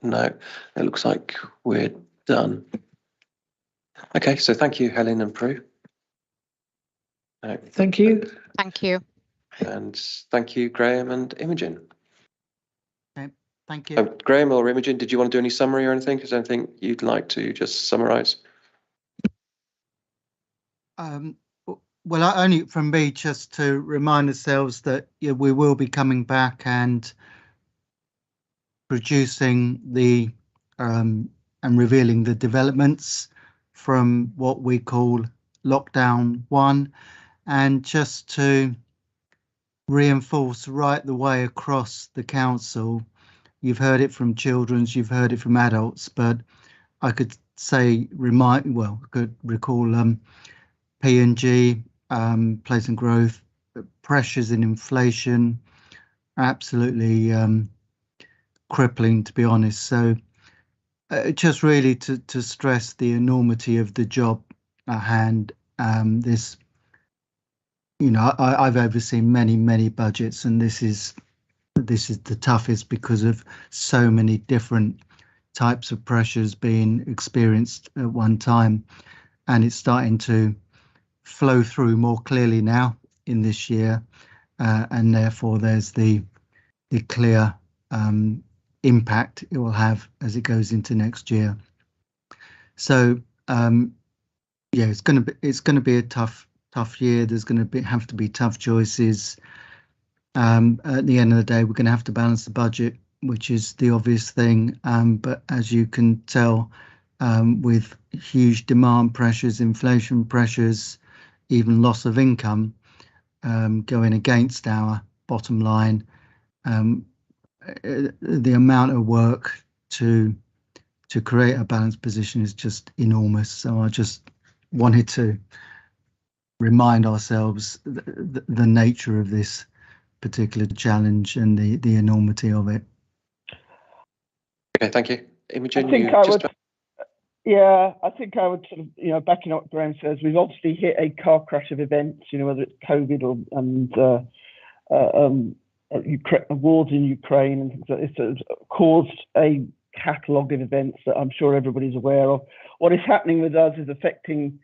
Speaker 1: No, it looks like we're done. Okay, so thank you, Helen and Prue.
Speaker 18: Thank you.
Speaker 19: Thank you.
Speaker 1: And thank you, Graham and Imogen.
Speaker 12: Okay, thank you.
Speaker 1: Graham or Imogen, did you want to do any summary or anything? Is there anything you'd like to just summarise?
Speaker 12: Well, only from me, just to remind ourselves that we will be coming back and producing the and revealing the developments from what we call lockdown 1, and just to reinforce right the way across the council. You've heard it from children's, you've heard it from adults, but I could say could recall P&G, Pleasant Growth, pressures in inflation, absolutely crippling, to be honest. So just really to stress the enormity of the job at hand. This, I've overseen many budgets, and this is the toughest because of so many different types of pressures being experienced at one time, and it's starting to flow through more clearly now in this year, and therefore there's the clear impact it will have as it goes into next year. So it's going to be a tough year. There's going to have to be tough choices. At the end of the day, we're going to have to balance the budget, which is the obvious thing. But as you can tell, with huge demand pressures, inflation pressures, even loss of income going against our bottom line, the amount of work to create a balanced position is just enormous. So I just wanted to remind ourselves the nature of this particular challenge and the enormity of it.
Speaker 1: Okay, thank you. Imogen,
Speaker 14: I think
Speaker 1: you
Speaker 14: I
Speaker 1: just
Speaker 14: would, yeah, I think I would sort of, you know, backing up what Graham says, we've obviously hit a car crash of events, you know, whether it's COVID or wars in Ukraine and things like this, that have caused a catalogue of events that I'm sure everybody's aware of. What is happening with us is affecting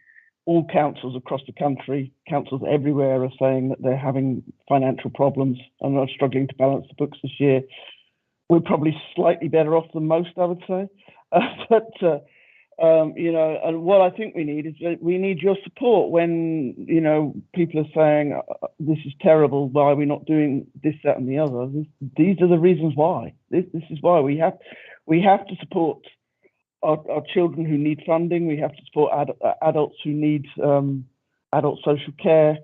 Speaker 14: all councils across the country. Councils everywhere are saying that they're having financial problems and are struggling to balance the books this year. We're probably slightly better off than most, I would say. You know, and what I think we need is we need your support when, you know, people are saying this is terrible, why are we not doing this, that and the other. These are the reasons why. This is why we have to support our children who need funding. We have to support adults who need adult social care.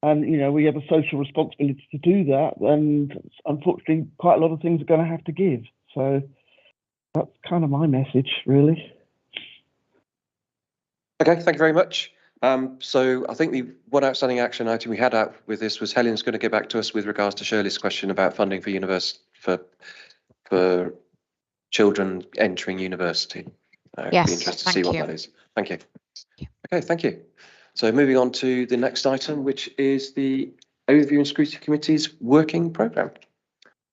Speaker 14: And, you know, we have a social responsibility to do that. And unfortunately, quite a lot of things are going to have to give. So that's kind of my message, really.
Speaker 1: Okay, thank you very much. So I think the one outstanding action item we had out with this was Helen's going to get back to us with regards to Shirley's question about funding for children entering university.
Speaker 19: Yes,
Speaker 1: be interested to see
Speaker 19: thank
Speaker 1: what
Speaker 19: you.
Speaker 1: that is. Thank you. Okay, thank you. So moving on to the next item, which is the Overview and Scrutiny Committee's working programme,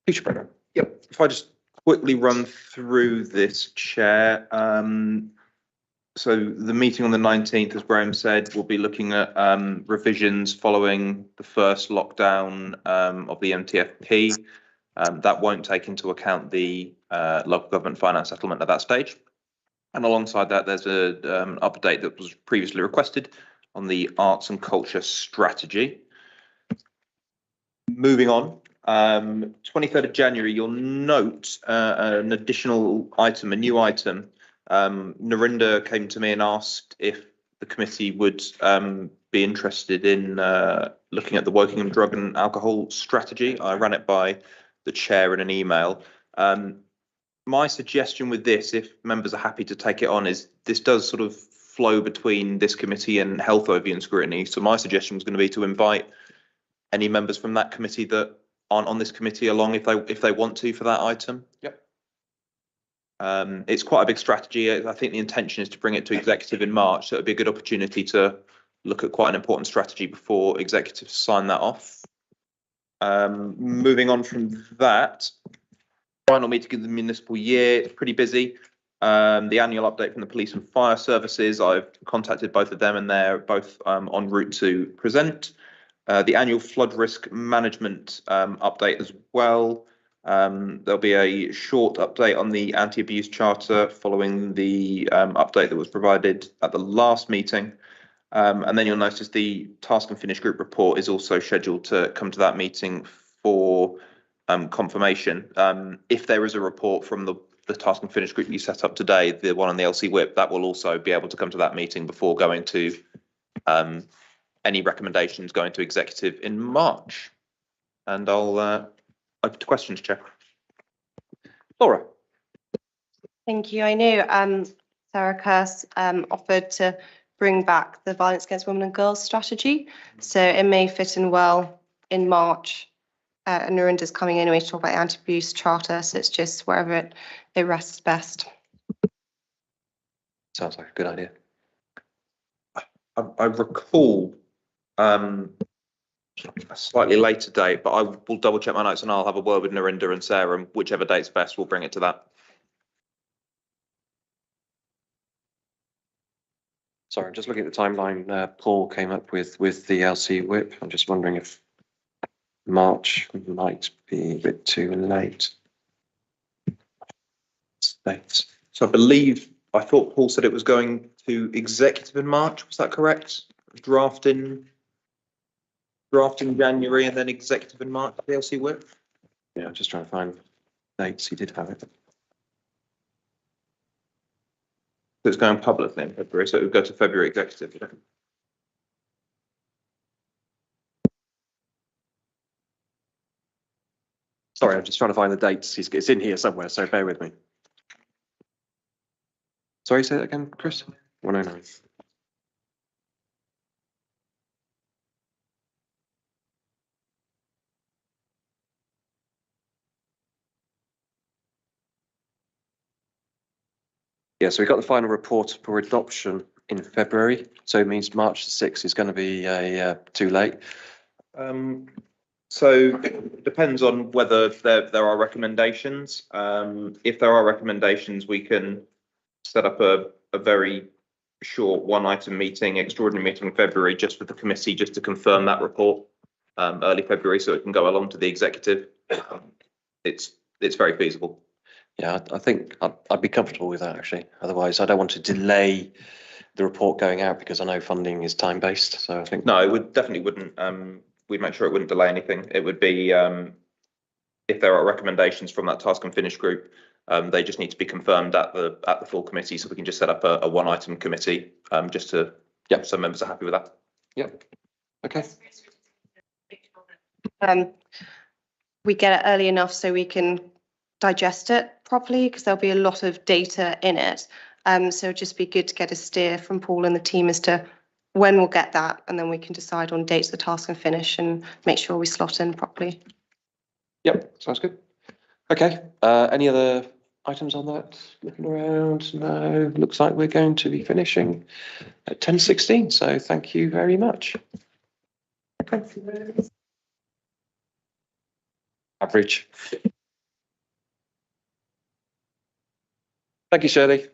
Speaker 1: future programme.
Speaker 2: Yep, if I just quickly run through this, Chair. So the meeting on the 19th, as Graham said, we'll be looking at revisions following the first lockdown of the MTFP. That won't take into account the local government finance settlement at that stage. And alongside that, there's an update that was previously requested on the arts and culture strategy. Moving on, 23rd of January, you'll note an additional item, a new item. Narinda came to me and asked if the committee would be interested in looking at the Wokingham drug and alcohol strategy. I ran it by the chair in an email. My suggestion with this, if members are happy to take it on, is this does sort of flow between this committee and health overview and scrutiny. So my suggestion was going to be to invite any members from that committee that aren't on this committee along if they want to for that item.
Speaker 1: Yep.
Speaker 2: It's quite a big strategy. I think the intention is to bring it to executive in March, so it'd be a good opportunity to look at quite an important strategy before executives sign that off. Moving on from that, final meeting of the municipal year, it's pretty busy. The annual update from the police and fire services, I've contacted both of them and they're both en route to present. The annual flood risk management update as well. There'll be a short update on the anti-abuse charter following the update that was provided at the last meeting. And then you'll notice the task and finish group report is also scheduled to come to that meeting for confirmation. If there is a report from the task and finish group you set up today, the one on the LC whip, that will also be able to come to that meeting before going to any recommendations going to executive in March. And I'll open to questions, Chair. Laura.
Speaker 5: Thank you. I know Sarah Curse offered to bring back the Violence Against Women and Girls strategy, so it may fit in well in March. And Narinda's coming anyway to talk about the anti-abuse charter, so it's just wherever it rests best.
Speaker 1: Sounds like a good idea.
Speaker 2: I recall a slightly later date, but I will double check my notes and I'll have a word with Narinda and Sarah, and whichever date's best, we'll bring it to that.
Speaker 1: Sorry, I'm just looking at the timeline Paul came up with the LC whip. I'm just wondering if March might be a bit too late.
Speaker 2: So I thought Paul said it was going to executive in March. Was that correct? Drafting. draft in January and then executive in March, PLC work.
Speaker 1: Yeah, I'm just trying to find dates. He did have it.
Speaker 2: So it's going publicly in February, so it would go to February executive. Yeah.
Speaker 1: Sorry, I'm just trying to find the dates. It's in here somewhere, so bear with me. Sorry, say that again, Chris? 109. Yeah, so we got the final report for adoption in February, so it means March the 6th is going to be too late.
Speaker 2: So it depends on whether there are recommendations. If there are recommendations, we can set up a very short one-item meeting, extraordinary meeting in February, just with the committee, just to confirm that report early February, so it can go along to the executive. It's very feasible.
Speaker 1: Yeah, I think I'd be comfortable with that, actually. Otherwise, I don't want to delay the report going out because I know funding is time-based, so I think.
Speaker 2: No, it would definitely wouldn't. We'd make sure it wouldn't delay anything. It would be, if there are recommendations from that task and finish group, they just need to be confirmed at the full committee, so we can just set up a one-item committee, just to, yeah, so members are happy with that.
Speaker 1: Yep. Okay.
Speaker 5: We get it early enough so we can digest it properly, because there'll be a lot of data in it. So it'd just be good to get a steer from Paul and the team as to when we'll get that, and then we can decide on dates of task and finish and make sure we slot in properly.
Speaker 1: Yep, sounds good. Okay, any other items on that? Looking around, no. Looks like we're going to be finishing at 10:16, so thank you very much. Okay. Average. Thank you, Shirley.